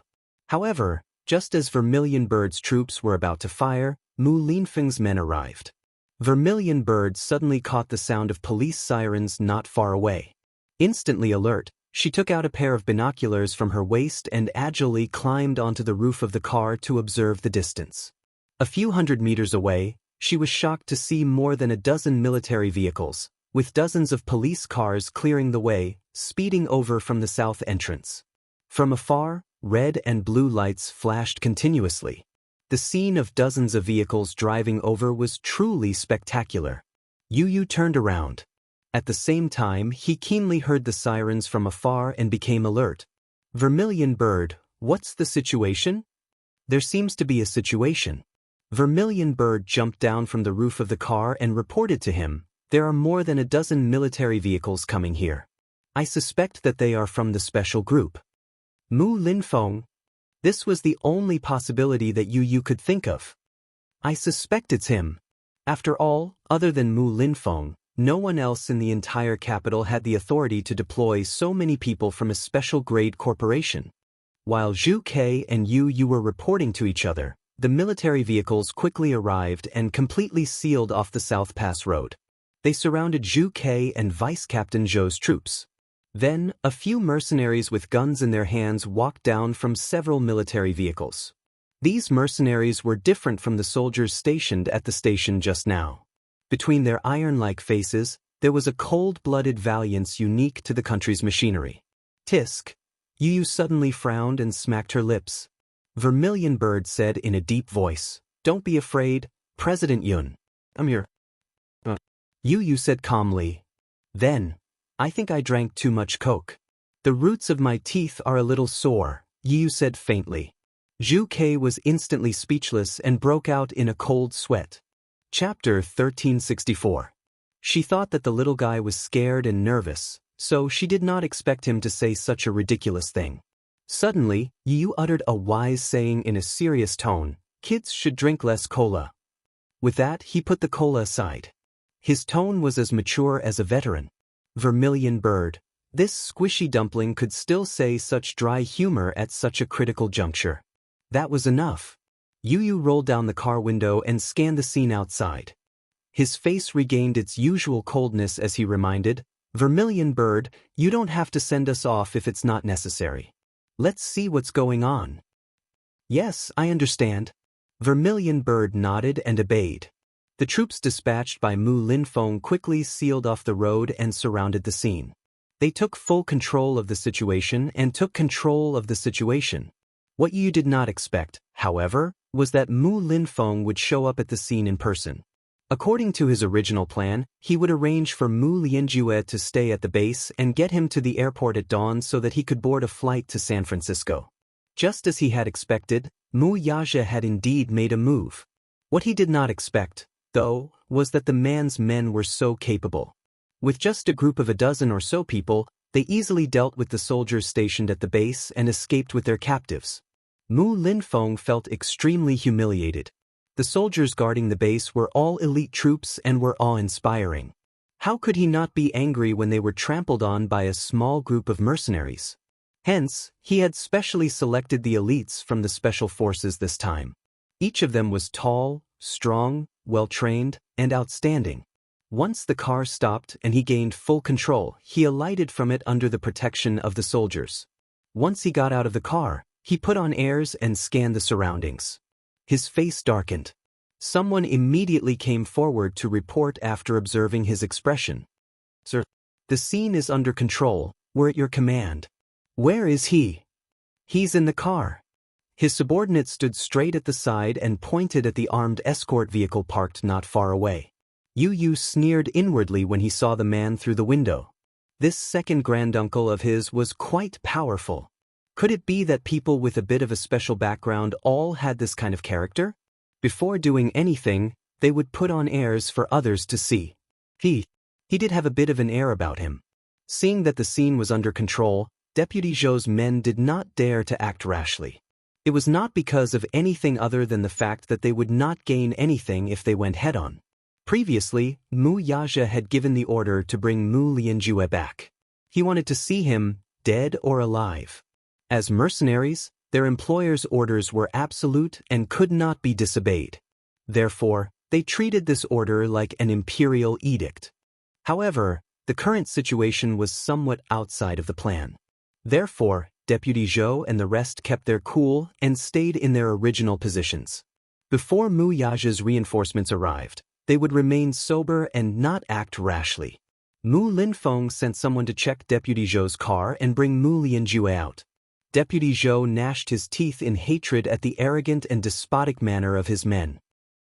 However, just as Vermilion Bird's troops were about to fire, Mu Linfeng's men arrived. Vermilion Bird suddenly caught the sound of police sirens not far away. Instantly alert, she took out a pair of binoculars from her waist and agilely climbed onto the roof of the car to observe the distance. A few hundred meters away, she was shocked to see more than a dozen military vehicles, with dozens of police cars clearing the way, speeding over from the south entrance. From afar, red and blue lights flashed continuously. The scene of dozens of vehicles driving over was truly spectacular. Yu turned around. At the same time, he keenly heard the sirens from afar and became alert. "Vermilion Bird, what's the situation?" "There seems to be a situation." Vermilion Bird jumped down from the roof of the car and reported to him, "There are more than a dozen military vehicles coming here. I suspect that they are from the special group." Mu Linfeng. This was the only possibility that Yu could think of. "I suspect it's him." After all, other than Mu Linfeng, no one else in the entire capital had the authority to deploy so many people from a special-grade corporation. While Zhu Ke and Yu were reporting to each other, the military vehicles quickly arrived and completely sealed off the South Pass Road. They surrounded Zhu Ke and Vice Captain Zhou's troops. Then, a few mercenaries with guns in their hands walked down from several military vehicles. These mercenaries were different from the soldiers stationed at the station just now. Between their iron-like faces, there was a cold-blooded valiance unique to the country's machinery. "Tisk." Yu suddenly frowned and smacked her lips. Vermilion Bird said in a deep voice, "Don't be afraid, President Yun. I'm here." Yu said calmly, "Then, I think I drank too much coke. The roots of my teeth are a little sore," Yu said faintly. Zhu Ke was instantly speechless and broke out in a cold sweat. Chapter 1364. She thought that the little guy was scared and nervous, so she did not expect him to say such a ridiculous thing. Suddenly, Yu uttered a wise saying in a serious tone, "Kids should drink less cola." With that, he put the cola aside. His tone was as mature as a veteran. Vermilion bird. This squishy dumpling could still say such dry humor at such a critical juncture. That was enough. Yu rolled down the car window and scanned the scene outside. His face regained its usual coldness as he reminded, "Vermilion bird, you don't have to send us off if it's not necessary. Let's see what's going on." "Yes, I understand." Vermilion bird nodded and obeyed. The troops dispatched by Mu Linfeng quickly sealed off the road and surrounded the scene. They took full control of the situation. What Yu did not expect, however, was that Mu Linfeng would show up at the scene in person. According to his original plan, he would arrange for Mu Lianjue to stay at the base and get him to the airport at dawn so that he could board a flight to San Francisco. Just as he had expected, Mu Yaja had indeed made a move. What he did not expect, though, was that the man's men were so capable. With just a group of a dozen or so people, they easily dealt with the soldiers stationed at the base and escaped with their captives. Mu Linfeng felt extremely humiliated. The soldiers guarding the base were all elite troops and were awe-inspiring. How could he not be angry when they were trampled on by a small group of mercenaries? Hence, he had specially selected the elites from the special forces this time. Each of them was tall, strong, well-trained, and outstanding. Once the car stopped and he gained full control, he alighted from it under the protection of the soldiers. Once he got out of the car, he put on airs and scanned the surroundings. His face darkened. Someone immediately came forward to report after observing his expression. "Sir, the scene is under control. We're at your command." "Where is he?" "He's in the car." His subordinate stood straight at the side and pointed at the armed escort vehicle parked not far away. Yu sneered inwardly when he saw the man through the window. This second granduncle of his was quite powerful. Could it be that people with a bit of a special background all had this kind of character? Before doing anything, they would put on airs for others to see. He did have a bit of an air about him. Seeing that the scene was under control, Deputy Zhou's men did not dare to act rashly. It was not because of anything other than the fact that they would not gain anything if they went head-on. Previously, Mu Yaja had given the order to bring Mu Lianjue back. He wanted to see him, dead or alive. As mercenaries, their employer's orders were absolute and could not be disobeyed. Therefore, they treated this order like an imperial edict. However, the current situation was somewhat outside of the plan. Therefore, Deputy Zhou and the rest kept their cool and stayed in their original positions. Before Mu Yaja's reinforcements arrived, they would remain sober and not act rashly. Mu Linfeng sent someone to check Deputy Zhou's car and bring Mu Lianjue out. Deputy Zhou gnashed his teeth in hatred at the arrogant and despotic manner of his men.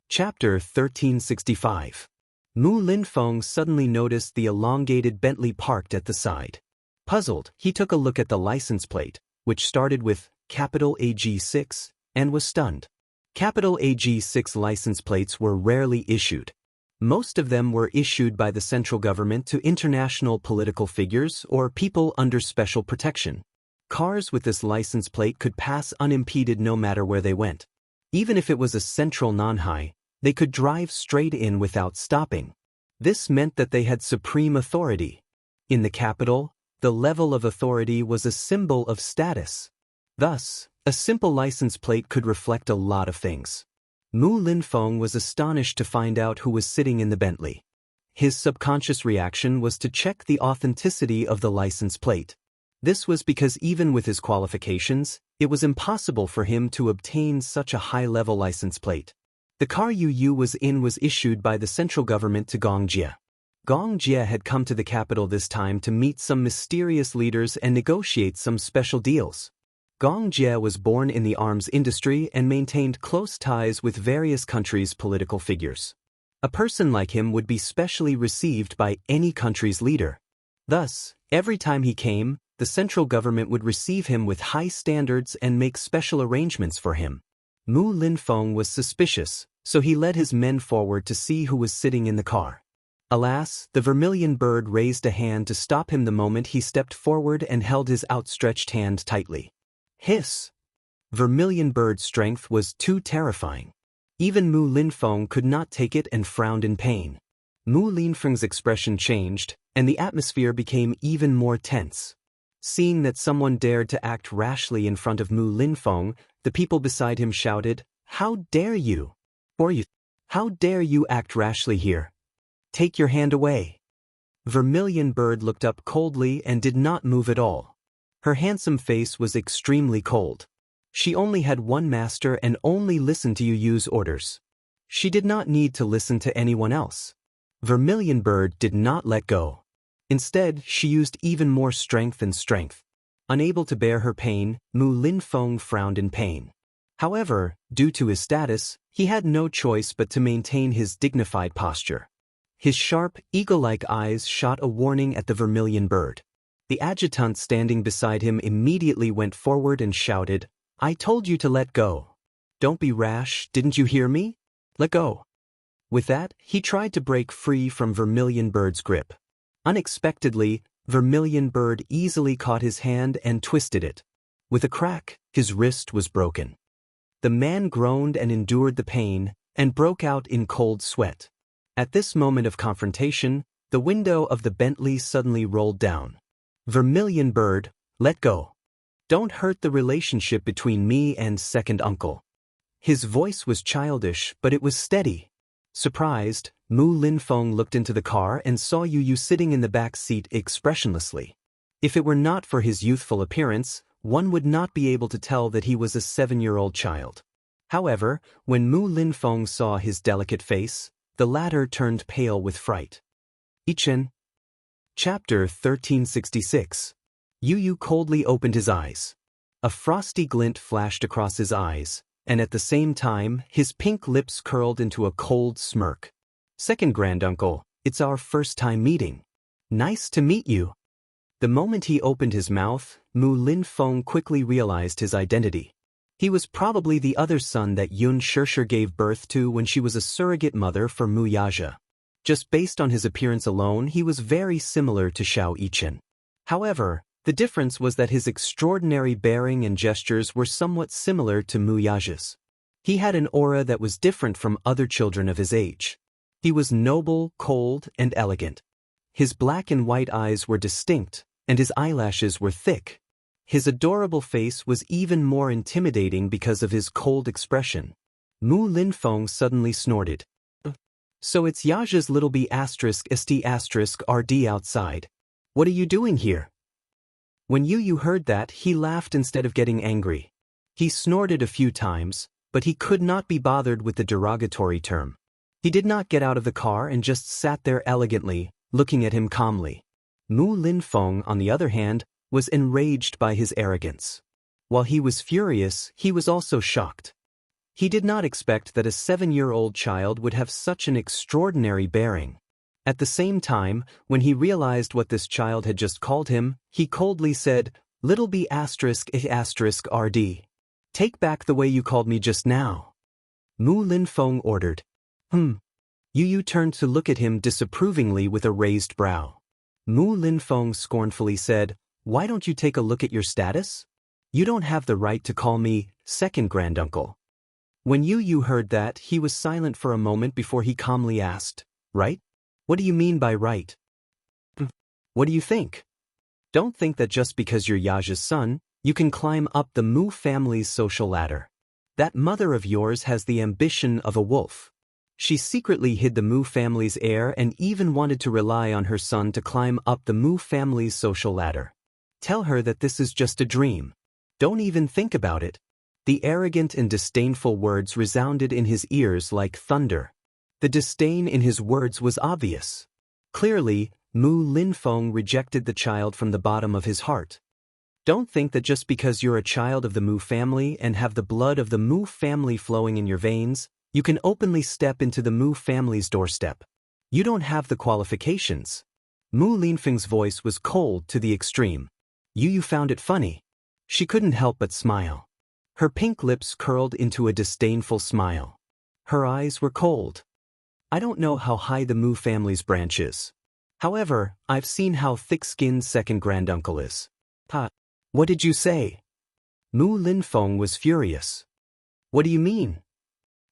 Chapter 1365. Mu Linfeng suddenly noticed the elongated Bentley parked at the side. Puzzled, he took a look at the license plate, which started with capital AG6, and was stunned. Capital AG6 license plates were rarely issued. Most of them were issued by the central government to international political figures or people under special protection. Cars with this license plate could pass unimpeded no matter where they went. Even if it was a central non-high, they could drive straight in without stopping. This meant that they had supreme authority. In the capital, the level of authority was a symbol of status. Thus, a simple license plate could reflect a lot of things. Mu Linfeng was astonished to find out who was sitting in the Bentley. His subconscious reaction was to check the authenticity of the license plate. This was because even with his qualifications, it was impossible for him to obtain such a high-level license plate. The car Yu was in was issued by the central government to Gongjie. Gongjie had come to the capital this time to meet some mysterious leaders and negotiate some special deals. Gongjie was born in the arms industry and maintained close ties with various countries' political figures. A person like him would be specially received by any country's leader. Thus, every time he came, the central government would receive him with high standards and make special arrangements for him. Mu Linfeng was suspicious, so he led his men forward to see who was sitting in the car. Alas, the vermilion bird raised a hand to stop him the moment he stepped forward and held his outstretched hand tightly. Hiss! Vermilion bird's strength was too terrifying. Even Mu Linfeng could not take it and frowned in pain. Mu Linfeng's expression changed, and the atmosphere became even more tense. Seeing that someone dared to act rashly in front of Mu Linfeng, the people beside him shouted, "How dare you? How dare you act rashly here? Take your hand away." Vermilion bird looked up coldly and did not move at all. Her handsome face was extremely cold. She only had one master and only listened to you use orders. She did not need to listen to anyone else. Vermilion bird did not let go. Instead, she used even more strength and strength. Unable to bear her pain, Mu Linfeng frowned in pain. However, due to his status, he had no choice but to maintain his dignified posture. His sharp, eagle-like eyes shot a warning at the vermilion bird. The adjutant standing beside him immediately went forward and shouted, "I told you to let go. Don't be rash, didn't you hear me? Let go." With that, he tried to break free from Vermilion Bird's grip. Unexpectedly, Vermilion Bird easily caught his hand and twisted it. With a crack, his wrist was broken. The man groaned and endured the pain, and broke out in cold sweat. At this moment of confrontation, the window of the Bentley suddenly rolled down. "Vermilion Bird, let go. Don't hurt the relationship between me and second uncle." His voice was childish, but it was steady. Surprised, Mu Linfeng looked into the car and saw Yu sitting in the back seat expressionlessly. If it were not for his youthful appearance, one would not be able to tell that he was a 7-year-old child. However, when Mu Linfeng saw his delicate face, the latter turned pale with fright. Ichen. Chapter 1366. Yu coldly opened his eyes. A frosty glint flashed across his eyes, and at the same time, his pink lips curled into a cold smirk. "Second granduncle, it's our first time meeting. Nice to meet you." The moment he opened his mouth, Mu Linfeng quickly realized his identity. He was probably the other son that Yun Xianxia gave birth to when she was a surrogate mother for Mu Yaja. Just based on his appearance alone, he was very similar to Xiao Yichen. However, the difference was that his extraordinary bearing and gestures were somewhat similar to Mu Yaja's. He had an aura that was different from other children of his age. He was noble, cold, and elegant. His black and white eyes were distinct, and his eyelashes were thick. His adorable face was even more intimidating because of his cold expression. Mu Linfeng suddenly snorted. "So it's Yaja's little b***** RD outside. What are you doing here?" When Yu heard that, he laughed instead of getting angry. He snorted a few times, but he could not be bothered with the derogatory term. He did not get out of the car and just sat there elegantly, looking at him calmly. Mu Linfeng, on the other hand, was enraged by his arrogance. While he was furious, he was also shocked. He did not expect that a 7-year-old child would have such an extraordinary bearing. At the same time, when he realized what this child had just called him, he coldly said, "Little b***** RD. Take back the way you called me just now." Mu Linfeng ordered. Yu turned to look at him disapprovingly with a raised brow. Mu Linfeng scornfully said, "Why don't you take a look at your status? You don't have the right to call me second granduncle." When Yu heard that, he was silent for a moment before he calmly asked, "Right? What do you mean by right? What do you think? Don't think that just because you're Yaja's son, you can climb up the Mu family's social ladder. That mother of yours has the ambition of a wolf. She secretly hid the Mu family's heir and even wanted to rely on her son to climb up the Mu family's social ladder. Tell her that this is just a dream. Don't even think about it." The arrogant and disdainful words resounded in his ears like thunder. The disdain in his words was obvious. Clearly, Mu Linfeng rejected the child from the bottom of his heart. Don't think that just because you're a child of the Mu family and have the blood of the Mu family flowing in your veins, you can openly step into the Mu family's doorstep. You don't have the qualifications. Mu Linfeng's voice was cold to the extreme. Yu found it funny. She couldn't help but smile. Her pink lips curled into a disdainful smile. Her eyes were cold. I don't know how high the Mu family's branch is. However, I've seen how thick-skinned second granduncle is. Ha! What did you say? Mu Linfeng was furious. What do you mean?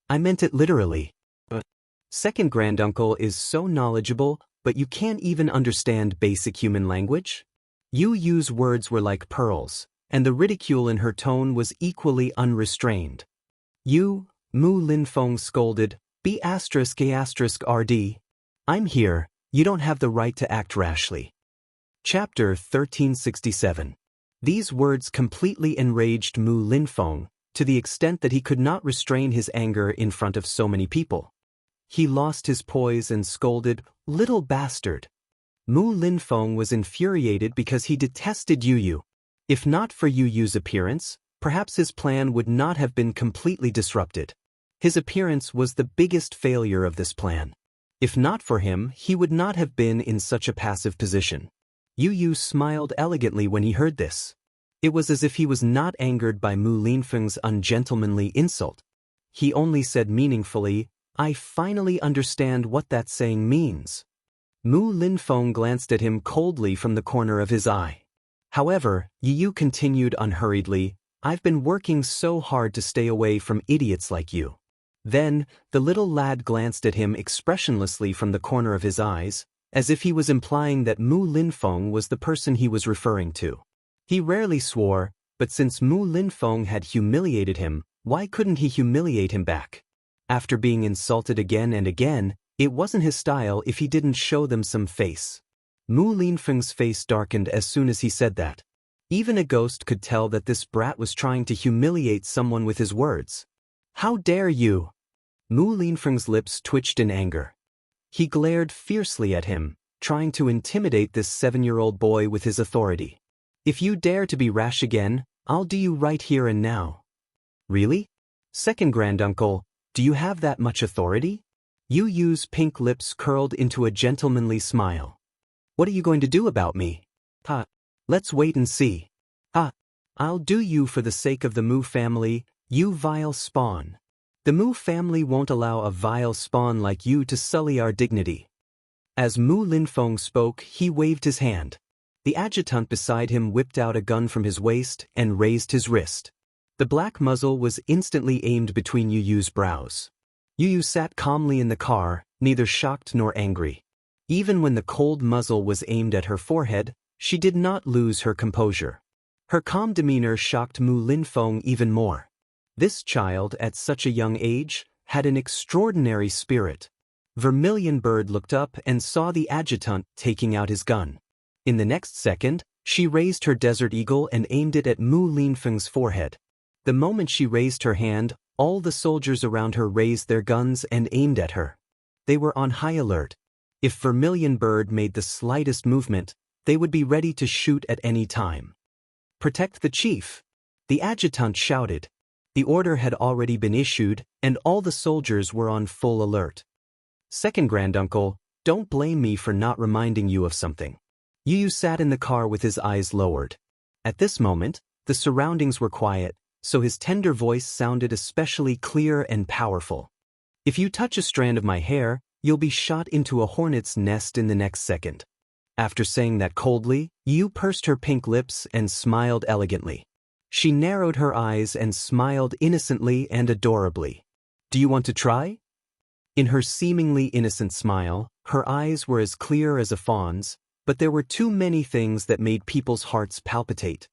I meant it literally. Second granduncle is so knowledgeable, but you can't even understand basic human language? Yu's words were like pearls, and the ridicule in her tone was equally unrestrained. Mu Linfeng scolded, B***RD. I'm here, you don't have the right to act rashly. Chapter 1367. These words completely enraged Mu Linfeng, to the extent that he could not restrain his anger in front of so many people. He lost his poise and scolded, little bastard. Mu Linfeng was infuriated because he detested Yu. If not for Yu's appearance, perhaps his plan would not have been completely disrupted. His appearance was the biggest failure of this plan. If not for him, he would not have been in such a passive position. Yu smiled elegantly when he heard this. It was as if he was not angered by Mu Linfeng's ungentlemanly insult. He only said meaningfully, I finally understand what that saying means. Mu Linfeng glanced at him coldly from the corner of his eye. However, Yu continued unhurriedly, I've been working so hard to stay away from idiots like you. Then, the little lad glanced at him expressionlessly from the corner of his eyes, as if he was implying that Mu Linfeng was the person he was referring to. He rarely swore, but since Mu Linfeng had humiliated him, why couldn't he humiliate him back? After being insulted again and again, it wasn't his style if he didn't show them some face. Mu Linfeng's face darkened as soon as he said that. Even a ghost could tell that this brat was trying to humiliate someone with his words. How dare you? Mu Linfeng's lips twitched in anger. He glared fiercely at him, trying to intimidate this 7-year-old boy with his authority. If you dare to be rash again, I'll do you right here and now. Really? Second granduncle, do you have that much authority? Yu's pink lips curled into a gentlemanly smile. What are you going to do about me? Let's wait and see. I'll do you for the sake of the Mu family, you vile spawn. The Mu family won't allow a vile spawn like you to sully our dignity. As Mu Linfeng spoke, he waved his hand. The adjutant beside him whipped out a gun from his waist and raised his wrist. The black muzzle was instantly aimed between Yu's brows. Yu sat calmly in the car, neither shocked nor angry. Even when the cold muzzle was aimed at her forehead, she did not lose her composure. Her calm demeanor shocked Mu Linfeng even more. This child, at such a young age, had an extraordinary spirit. Vermilion Bird looked up and saw the adjutant taking out his gun. In the next second, she raised her Desert Eagle and aimed it at Mu Linfeng's forehead. The moment she raised her hand, all the soldiers around her raised their guns and aimed at her. They were on high alert. If Vermilion Bird made the slightest movement, they would be ready to shoot at any time. Protect the chief! The adjutant shouted. The order had already been issued, and all the soldiers were on full alert. Second granduncle, don't blame me for not reminding you of something. Yu sat in the car with his eyes lowered. At this moment, the surroundings were quiet, so his tender voice sounded especially clear and powerful. If you touch a strand of my hair, you'll be shot into a hornet's nest in the next second. After saying that coldly, Yu pursed her pink lips and smiled elegantly. She narrowed her eyes and smiled innocently and adorably. Do you want to try? In her seemingly innocent smile, her eyes were as clear as a fawn's, but there were too many things that made people's hearts palpitate.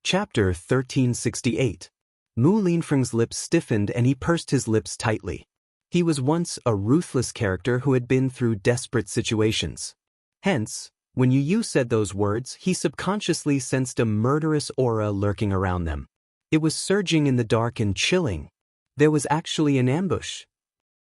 Chapter 1368. Mu Linfeng's lips stiffened and he pursed his lips tightly. He was once a ruthless character who had been through desperate situations. Hence, when Yu said those words, he subconsciously sensed a murderous aura lurking around them. It was surging in the dark and chilling. There was actually an ambush.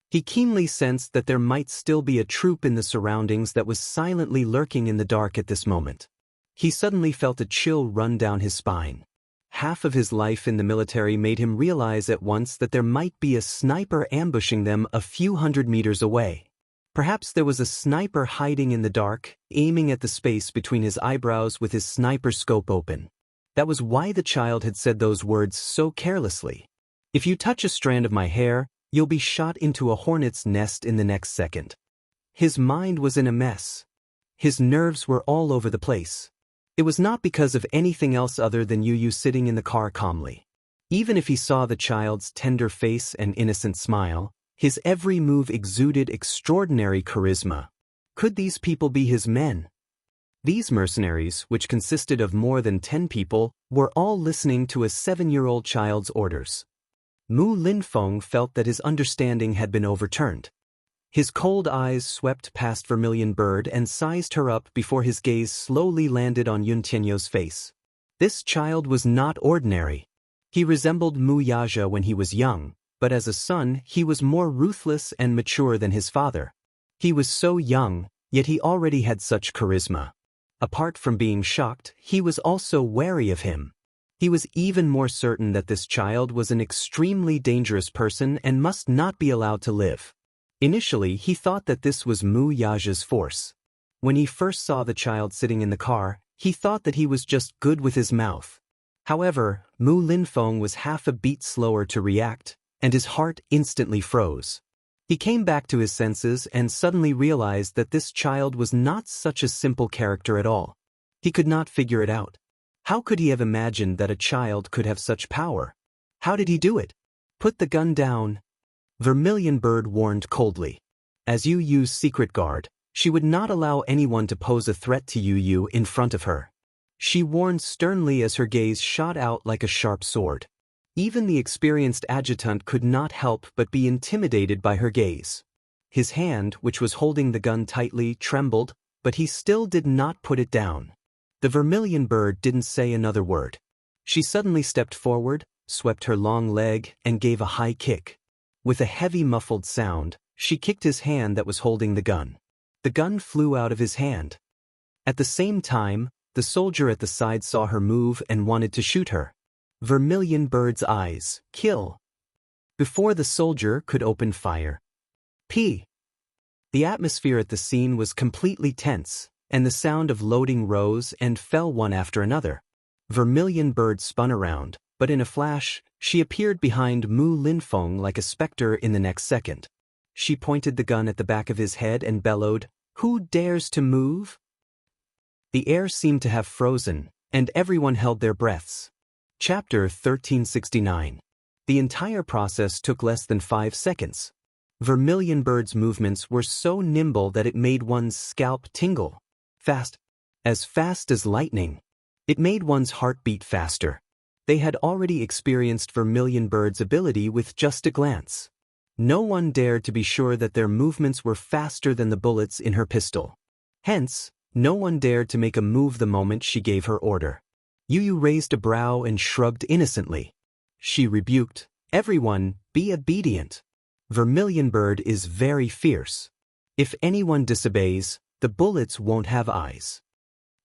He keenly sensed that there might still be a troop in the surroundings that was silently lurking in the dark at this moment. He suddenly felt a chill run down his spine. Half of his life in the military made him realize at once that there might be a sniper ambushing them a few hundred meters away. Perhaps there was a sniper hiding in the dark, aiming at the space between his eyebrows with his sniper scope open. That was why the child had said those words so carelessly. If you touch a strand of my hair, you'll be shot into a hornet's nest in the next second. His mind was in a mess. His nerves were all over the place. It was not because of anything else other than Yu sitting in the car calmly. Even if he saw the child's tender face and innocent smile, his every move exuded extraordinary charisma. Could these people be his men? These mercenaries, which consisted of more than 10 people, were all listening to a 7-year-old child's orders. Mu Linfeng felt that his understanding had been overturned. His cold eyes swept past Vermilion Bird and sized her up before his gaze slowly landed on Yun Tianyo's face. This child was not ordinary. He resembled Mu Yaja when he was young, but as a son he was more ruthless and mature than his father. He was so young, yet he already had such charisma. Apart from being shocked, he was also wary of him. He was even more certain that this child was an extremely dangerous person and must not be allowed to live. Initially, he thought that this was Mu Yaja's force. When he first saw the child sitting in the car, he thought that he was just good with his mouth. However, Mu Linfeng was half a beat slower to react, and his heart instantly froze. He came back to his senses and suddenly realized that this child was not such a simple character at all. He could not figure it out. How could he have imagined that a child could have such power? How did he do it? Put the gun down. Vermilion Bird warned coldly. As Yu's secret guard, she would not allow anyone to pose a threat to Yu in front of her. She warned sternly as her gaze shot out like a sharp sword. Even the experienced adjutant could not help but be intimidated by her gaze. His hand, which was holding the gun tightly, trembled, but he still did not put it down. The Vermilion Bird didn't say another word. She suddenly stepped forward, swept her long leg, and gave a high kick. With a heavy muffled sound, she kicked his hand that was holding the gun. The gun flew out of his hand. At the same time, the soldier at the side saw her move and wanted to shoot her. Vermilion Bird's eyes, kill. Before the soldier could open fire. The atmosphere at the scene was completely tense, and the sound of loading rose and fell one after another. Vermilion Bird spun around, but in a flash, she appeared behind Mu Linfeng like a specter in the next second. She pointed the gun at the back of his head and bellowed, "Who dares to move?" The air seemed to have frozen, and everyone held their breaths. Chapter 1369. The entire process took less than 5 seconds. Vermilion Bird's movements were so nimble that it made one's scalp tingle. Fast as lightning. It made one's heart beat faster. They had already experienced Vermilion Bird's ability with just a glance. No one dared to be sure that their movements were faster than the bullets in her pistol. Hence, no one dared to make a move the moment she gave her order. Yu raised a brow and shrugged innocently. She rebuked, "Everyone, be obedient. Vermilion Bird is very fierce. If anyone disobeys, the bullets won't have eyes."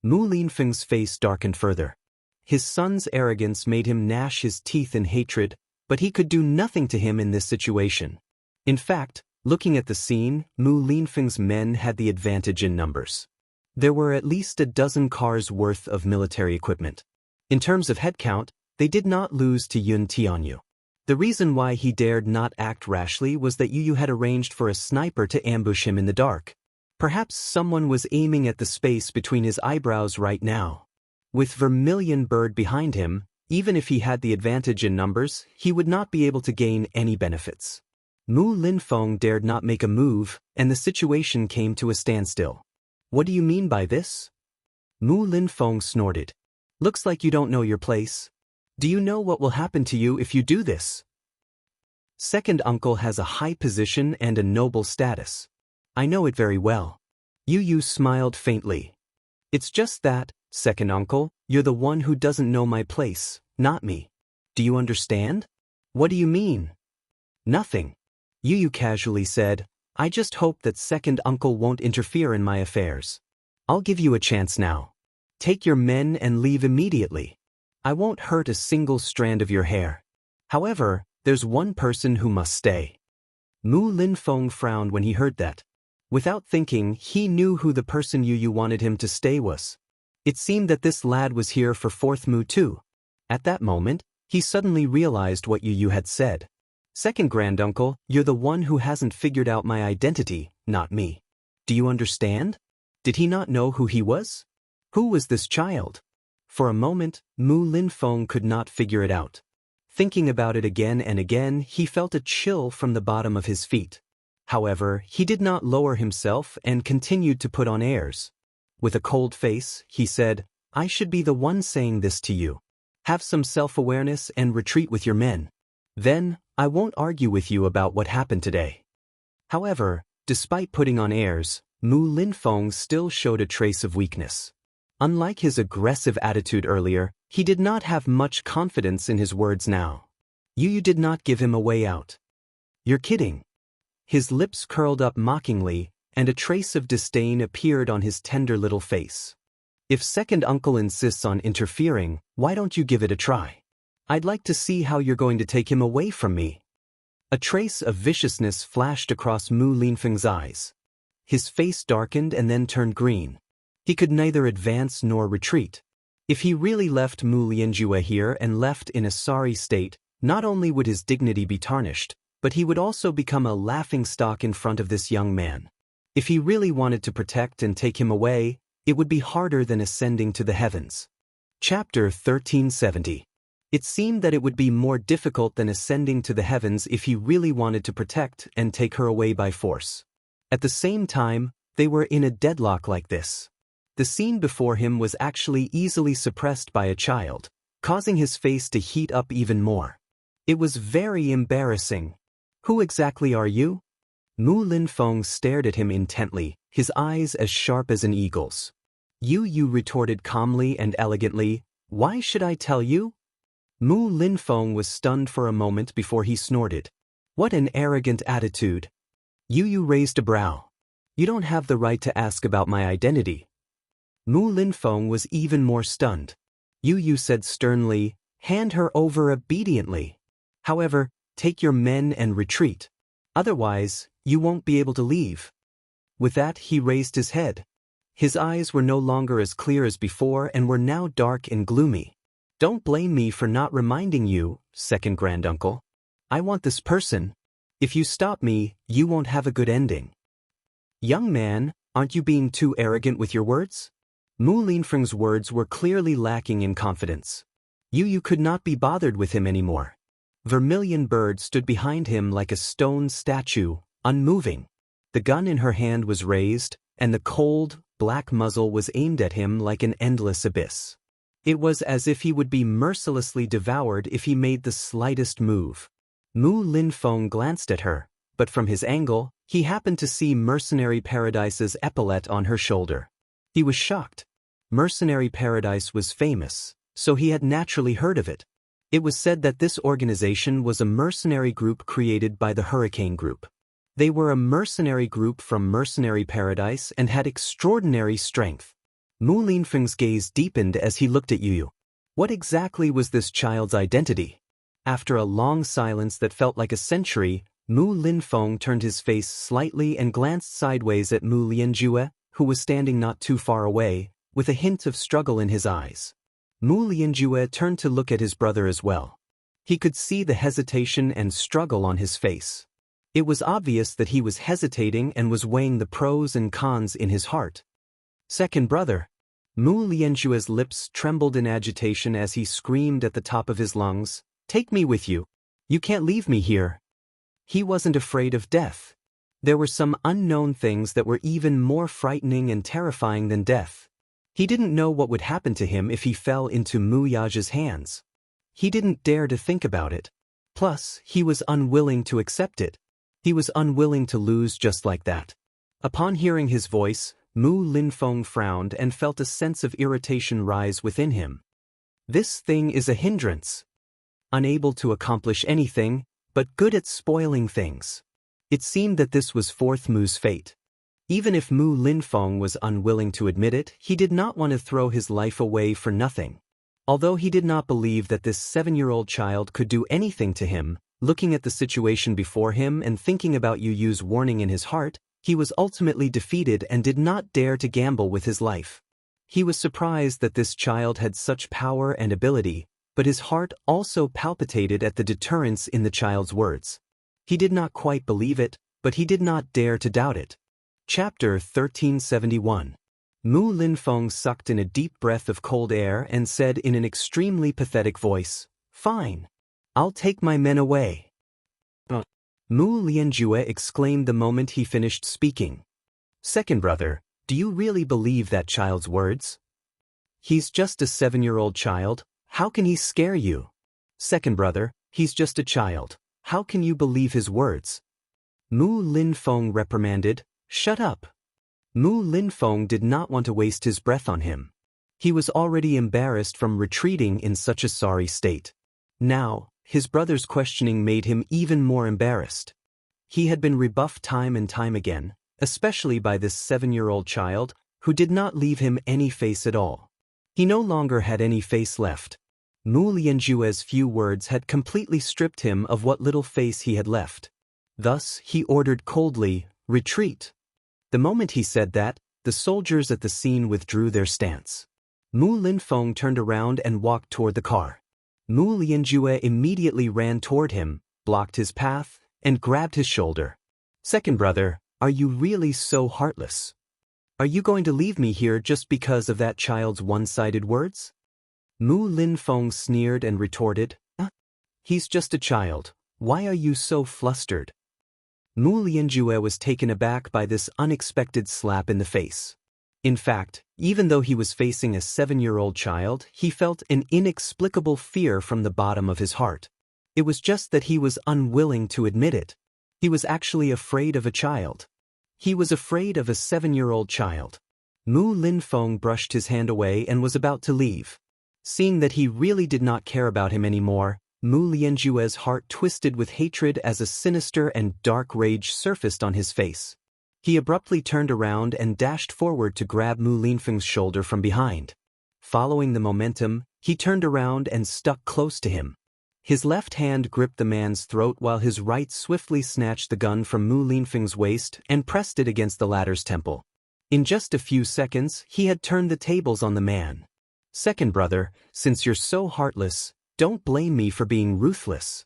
Mu Linfeng's face darkened further. His son's arrogance made him gnash his teeth in hatred, but he could do nothing to him in this situation. In fact, looking at the scene, Mu Linfeng's men had the advantage in numbers. There were at least a dozen cars worth of military equipment. In terms of headcount, they did not lose to Yun Tianyu. The reason why he dared not act rashly was that Yu had arranged for a sniper to ambush him in the dark. Perhaps someone was aiming at the space between his eyebrows right now. With Vermilion Bird behind him, even if he had the advantage in numbers, he would not be able to gain any benefits. Mu Linfeng dared not make a move, and the situation came to a standstill. "What do you mean by this?" Mu Linfeng snorted. "Looks like you don't know your place. Do you know what will happen to you if you do this?" "Second uncle has a high position and a noble status. I know it very well." Yu smiled faintly. "It's just that, second uncle, you're the one who doesn't know my place, not me. Do you understand?" "What do you mean?" "Nothing." Yu casually said, "I just hope that second uncle won't interfere in my affairs. I'll give you a chance now. Take your men and leave immediately. I won't hurt a single strand of your hair. However, there's one person who must stay." Mu Linfeng frowned when he heard that. Without thinking, he knew who the person Yu wanted him to stay was. It seemed that this lad was here for fourth Mu too. At that moment, he suddenly realized what Yu had said. Second granduncle, you're the one who hasn't figured out my identity, not me. Do you understand? Did he not know who he was? Who was this child? For a moment, Mu Linfeng could not figure it out. Thinking about it again and again, he felt a chill from the bottom of his feet. However, he did not lower himself and continued to put on airs. With a cold face, he said, I should be the one saying this to you. Have some self-awareness and retreat with your men. Then, I won't argue with you about what happened today. However, despite putting on airs, Mu Linfeng still showed a trace of weakness. Unlike his aggressive attitude earlier, he did not have much confidence in his words now. Yu did not give him a way out. You're kidding. His lips curled up mockingly, and a trace of disdain appeared on his tender little face. If second uncle insists on interfering, why don't you give it a try? I'd like to see how you're going to take him away from me. A trace of viciousness flashed across Mu Linfeng's eyes. His face darkened and then turned green. He could neither advance nor retreat. If he really left Mu Lianjue here and left in a sorry state, not only would his dignity be tarnished, but he would also become a laughingstock in front of this young man. If he really wanted to protect and take him away, it would be harder than ascending to the heavens. Chapter 1370. It seemed that it would be more difficult than ascending to the heavens if he really wanted to protect and take her away by force. At the same time, they were in a deadlock like this. The scene before him was actually easily suppressed by a child, causing his face to heat up even more. It was very embarrassing. Who exactly are you? Mu Linfeng stared at him intently, his eyes as sharp as an eagle's. Yu retorted calmly and elegantly, why should I tell you? Mu Linfeng was stunned for a moment before he snorted. What an arrogant attitude. Yu raised a brow. You don't have the right to ask about my identity. Mu Linfeng was even more stunned. Yu said sternly, hand her over obediently. However, take your men and retreat. Otherwise, you won't be able to leave. With that, he raised his head. His eyes were no longer as clear as before and were now dark and gloomy. Don't blame me for not reminding you, second granduncle. I want this person. If you stop me, you won't have a good ending. Young man, aren't you being too arrogant with your words? Mu Linfeng's words were clearly lacking in confidence. Yu could not be bothered with him anymore. Vermilion Bird stood behind him like a stone statue, unmoving. The gun in her hand was raised, and the cold, black muzzle was aimed at him like an endless abyss. It was as if he would be mercilessly devoured if he made the slightest move. Mu Linfeng glanced at her, but from his angle, he happened to see Mercenary Paradise's epaulette on her shoulder. He was shocked. Mercenary Paradise was famous, so he had naturally heard of it. It was said that this organization was a mercenary group created by the Hurricane Group. They were a mercenary group from Mercenary Paradise and had extraordinary strength. Mu Linfeng's gaze deepened as he looked at Yu. What exactly was this child's identity? After a long silence that felt like a century, Mu Linfeng turned his face slightly and glanced sideways at Mu Lianjue, who was standing not too far away, with a hint of struggle in his eyes. Mu Lianjue turned to look at his brother as well. He could see the hesitation and struggle on his face. It was obvious that he was hesitating and was weighing the pros and cons in his heart. Second brother. Mu Lianjue's lips trembled in agitation as he screamed at the top of his lungs, "Take me with you. You can't leave me here." He wasn't afraid of death. There were some unknown things that were even more frightening and terrifying than death. He didn't know what would happen to him if he fell into Mu Yage's hands. He didn't dare to think about it. Plus, he was unwilling to accept it. He was unwilling to lose just like that. Upon hearing his voice, Mu Linfeng frowned and felt a sense of irritation rise within him. This thing is a hindrance. Unable to accomplish anything, but good at spoiling things. It seemed that this was fourth Mu's fate. Even if Mu Linfeng was unwilling to admit it, he did not want to throw his life away for nothing. Although he did not believe that this 7-year-old child could do anything to him, looking at the situation before him and thinking about Yu's warning in his heart, he was ultimately defeated and did not dare to gamble with his life. He was surprised that this child had such power and ability, but his heart also palpitated at the deterrence in the child's words. He did not quite believe it, but he did not dare to doubt it. Chapter 1371. Mu Linfeng sucked in a deep breath of cold air and said in an extremely pathetic voice, "Fine. I'll take my men away." Mu Lianjue exclaimed the moment he finished speaking. "Second brother, do you really believe that child's words? He's just a 7-year-old child, how can he scare you? Second brother, he's just a child, how can you believe his words?" Mu Linfeng reprimanded, "Shut up." Mu Linfeng did not want to waste his breath on him. He was already embarrassed from retreating in such a sorry state. Now, his brother's questioning made him even more embarrassed. He had been rebuffed time and time again, especially by this 7-year-old child, who did not leave him any face at all. He no longer had any face left. Mu Lianjue's few words had completely stripped him of what little face he had left. Thus, he ordered coldly, "Retreat." The moment he said that, the soldiers at the scene withdrew their stance. Mu Linfeng turned around and walked toward the car. Mu Lianjue immediately ran toward him, blocked his path, and grabbed his shoulder. "Second brother, are you really so heartless? Are you going to leave me here just because of that child's one-sided words?" Mu Linfeng sneered and retorted, "He's just a child. Why are you so flustered?" Mu Lianjue was taken aback by this unexpected slap in the face. In fact, even though he was facing a 7-year-old child, he felt an inexplicable fear from the bottom of his heart. It was just that he was unwilling to admit it. He was actually afraid of a child. He was afraid of a 7-year-old child. Mu Linfeng brushed his hand away and was about to leave. Seeing that he really did not care about him anymore, Mu Lianjue's heart twisted with hatred as a sinister and dark rage surfaced on his face. He abruptly turned around and dashed forward to grab Mu Linfeng's shoulder from behind. Following the momentum, he turned around and stuck close to him. His left hand gripped the man's throat while his right swiftly snatched the gun from Mu Linfeng's waist and pressed it against the latter's temple. In just a few seconds, he had turned the tables on the man. "Second brother, since you're so heartless, don't blame me for being ruthless."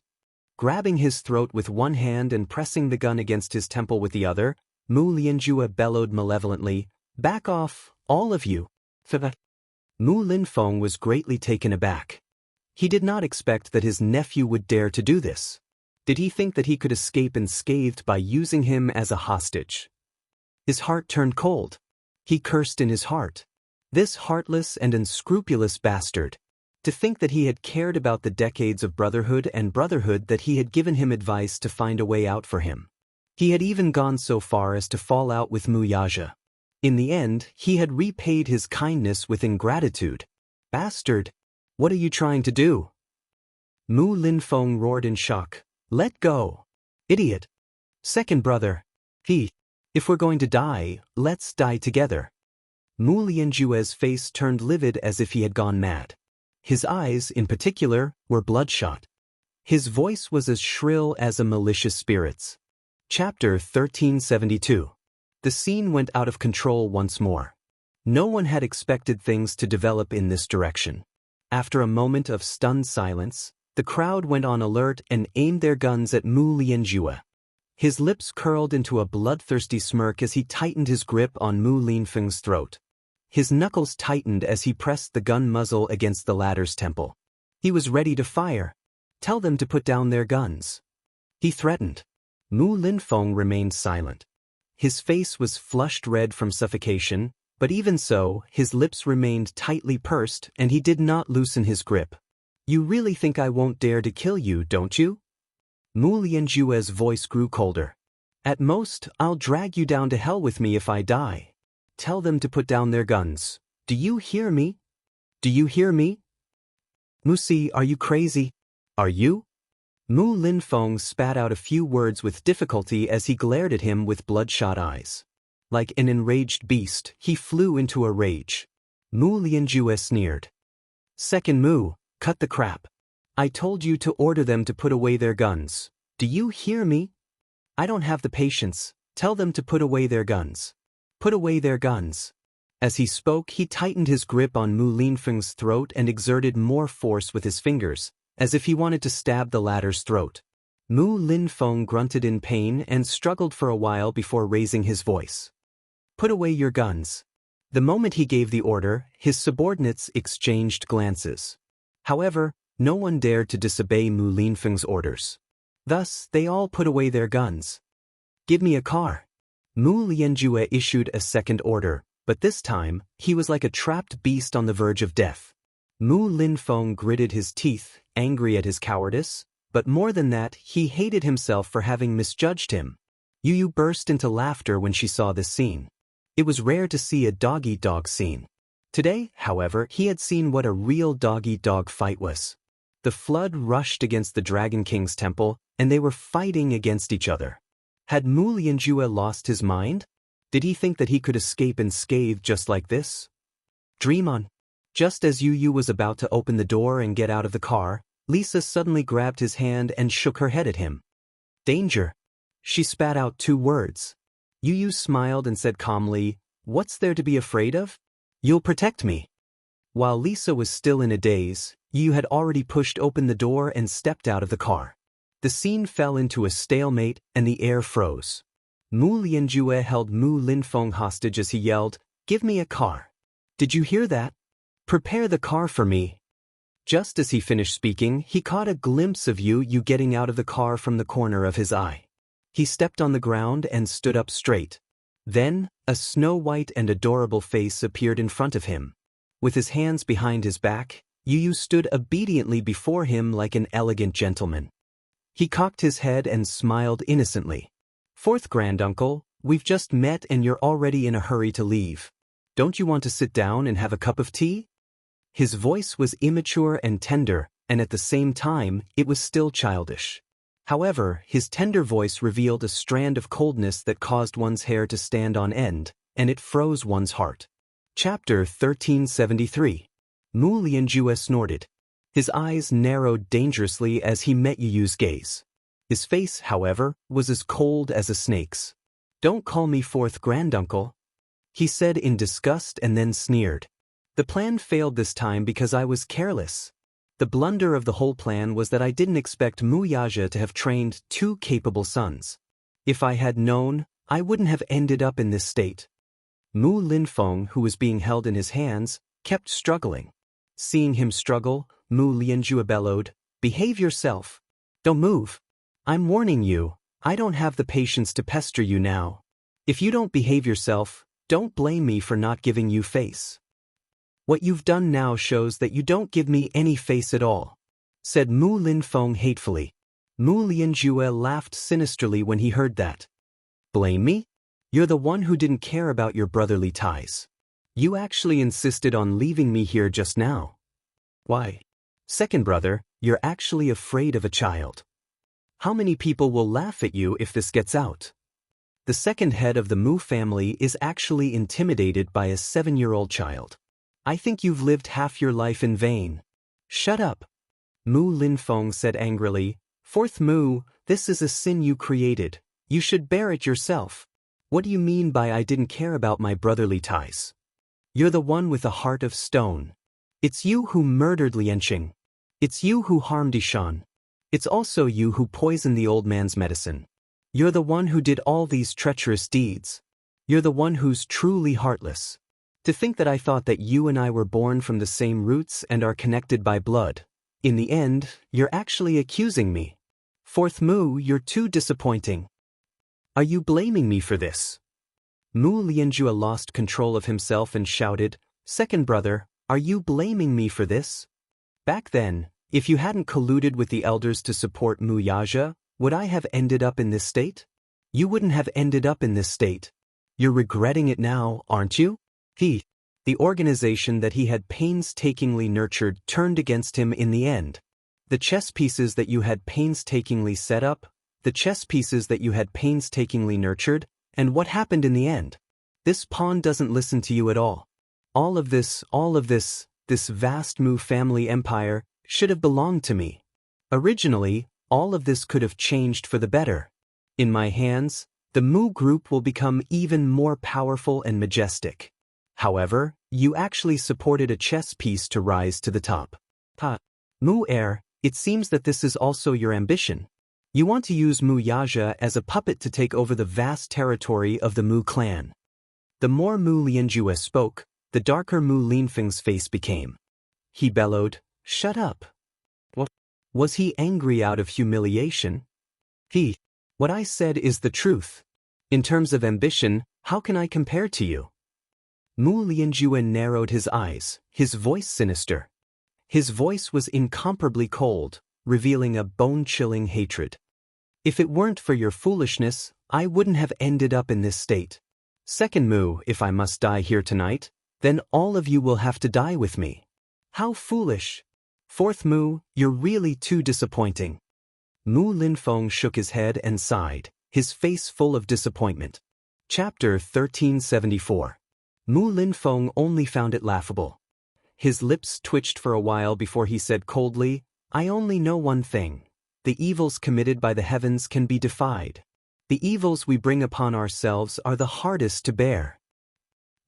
Grabbing his throat with one hand and pressing the gun against his temple with the other, Mu Lianjue bellowed malevolently, "Back off, all of you." Mu Linfeng was greatly taken aback. He did not expect that his nephew would dare to do this. Did he think that he could escape unscathed by using him as a hostage? His heart turned cold. He cursed in his heart. This heartless and unscrupulous bastard. To think that he had cared about the decades of brotherhood and brotherhood that he had given him advice to find a way out for him. He had even gone so far as to fall out with Mu Yaja. In the end, he had repaid his kindness with ingratitude. "Bastard! What are you trying to do?" Mu Linfeng roared in shock. "Let go! Idiot! Second brother! If we're going to die, let's die together." Mu Lianjue's face turned livid as if he had gone mad. His eyes, in particular, were bloodshot. His voice was as shrill as a malicious spirit's. Chapter 1372. The scene went out of control once more. No one had expected things to develop in this direction. After a moment of stunned silence, the crowd went on alert and aimed their guns at Mu Lianjue. His lips curled into a bloodthirsty smirk as he tightened his grip on Mu Linfeng's throat. His knuckles tightened as he pressed the gun muzzle against the latter's temple. He was ready to fire. "Tell them to put down their guns," he threatened. Mu Linfeng remained silent. His face was flushed red from suffocation, but even so, his lips remained tightly pursed and he did not loosen his grip. "You really think I won't dare to kill you, don't you?" Mu Lianjue's voice grew colder. "At most, I'll drag you down to hell with me if I die. Tell them to put down their guns. Do you hear me? Do you hear me? Musi, are you crazy? Are you?" Mu Linfeng spat out a few words with difficulty as he glared at him with bloodshot eyes. Like an enraged beast, he flew into a rage. Mu Lianjue sneered. "Second Mu, cut the crap. I told you to order them to put away their guns. Do you hear me? I don't have the patience. Tell them to put away their guns. Put away their guns." As he spoke, he tightened his grip on Mu Linfeng's throat and exerted more force with his fingers, as if he wanted to stab the latter's throat. Mu Linfeng grunted in pain and struggled for a while before raising his voice. "Put away your guns." The moment he gave the order, his subordinates exchanged glances. However, no one dared to disobey Mu Linfeng's orders. Thus, they all put away their guns. "Give me a car." Mu Lianjue issued a second order, but this time, he was like a trapped beast on the verge of death. Mu Linfeng gritted his teeth, angry at his cowardice, but more than that, he hated himself for having misjudged him. Yu burst into laughter when she saw this scene. It was rare to see a dog-eat-dog scene. Today, however, he had seen what a real dog-eat-dog fight was. The flood rushed against the Dragon King's temple, and they were fighting against each other. Had Mu Lianjue lost his mind? Did he think that he could escape unscathed just like this? Dream on. Just as Yu was about to open the door and get out of the car, Lisa suddenly grabbed his hand and shook her head at him. "Danger." She spat out 2 words. Yu smiled and said calmly, "What's there to be afraid of? You'll protect me." While Lisa was still in a daze, Yu had already pushed open the door and stepped out of the car. The scene fell into a stalemate and the air froze. Mu Lianjue held Mu Linfeng hostage as he yelled, "Give me a car." "Did you hear that? Prepare the car for me." Just as he finished speaking, he caught a glimpse of Yu getting out of the car from the corner of his eye. He stepped on the ground and stood up straight. Then, a snow-white and adorable face appeared in front of him. With his hands behind his back, Yu stood obediently before him like an elegant gentleman. He cocked his head and smiled innocently. "Fourth granduncle, we've just met and you're already in a hurry to leave. Don't you want to sit down and have a cup of tea?" His voice was immature and tender, and at the same time, it was still childish. However, his tender voice revealed a strand of coldness that caused one's hair to stand on end, and it froze one's heart. Chapter 1373. Mu Lianjue snorted. His eyes narrowed dangerously as he met Yu's gaze. His face, however, was as cold as a snake's. "Don't call me fourth granduncle," he said in disgust and then sneered. "The plan failed this time because I was careless. The blunder of the whole plan was that I didn't expect Mu Yaja to have trained 2 capable sons. If I had known, I wouldn't have ended up in this state." Mu Linfeng, who was being held in his hands, kept struggling. Seeing him struggle, Mu Lianjue bellowed, "Behave yourself. Don't move. I'm warning you, I don't have the patience to pester you now. If you don't behave yourself, don't blame me for not giving you face. What you've done now shows that you don't give me any face at all," said Mu Linfeng hatefully. Mu Lianjue laughed sinisterly when he heard that. "Blame me? You're the one who didn't care about your brotherly ties. You actually insisted on leaving me here just now. Why? Second brother, you're actually afraid of a child. How many people will laugh at you if this gets out? The second head of the Mu family is actually intimidated by a 7-year-old child. I think you've lived half your life in vain." "Shut up," Mu Linfeng said angrily. "Fourth Mu, this is a sin you created. You should bear it yourself. What do you mean by I didn't care about my brotherly ties? You're the one with a heart of stone. It's you who murdered Lianqing. It's you who harmed Ishan. It's also you who poisoned the old man's medicine. You're the one who did all these treacherous deeds. You're the one who's truly heartless. To think that I thought that you and I were born from the same roots and are connected by blood. In the end, you're actually accusing me. Fourth Mu, you're too disappointing. Are you blaming me for this?" Mu Lianjue lost control of himself and shouted, "Second brother, are you blaming me for this? Back then, if you hadn't colluded with the elders to support Mu Yaja, would I have ended up in this state? You wouldn't have ended up in this state. You're regretting it now, aren't you?" The organization that he had painstakingly nurtured turned against him in the end. The chess pieces that you had painstakingly set up, the chess pieces that you had painstakingly nurtured, and what happened in the end? This pawn doesn't listen to you at all. All of this, this vast Mu family empire, should have belonged to me. Originally, all of this could have changed for the better. In my hands, the Mu group will become even more powerful and majestic. However, you actually supported a chess piece to rise to the top. Mu heir, it seems that this is also your ambition. You want to use Mu Yaja as a puppet to take over the vast territory of the Mu clan. The more Mu Lianjue spoke, the darker Mu Linfeng's face became. He bellowed, "Shut up." What? Was he angry out of humiliation? What I said is the truth. In terms of ambition, how can I compare to you? Mu Lianjue narrowed his eyes, his voice sinister. His voice was incomparably cold, revealing a bone-chilling hatred. If it weren't for your foolishness, I wouldn't have ended up in this state. Second Mu, if I must die here tonight, then all of you will have to die with me. How foolish. Fourth Mu, you're really too disappointing. Mu Linfeng shook his head and sighed, his face full of disappointment. Chapter 1374. Mu Linfeng only found it laughable. His lips twitched for a while before he said coldly, "I only know one thing. The evils committed by the heavens can be defied. The evils we bring upon ourselves are the hardest to bear."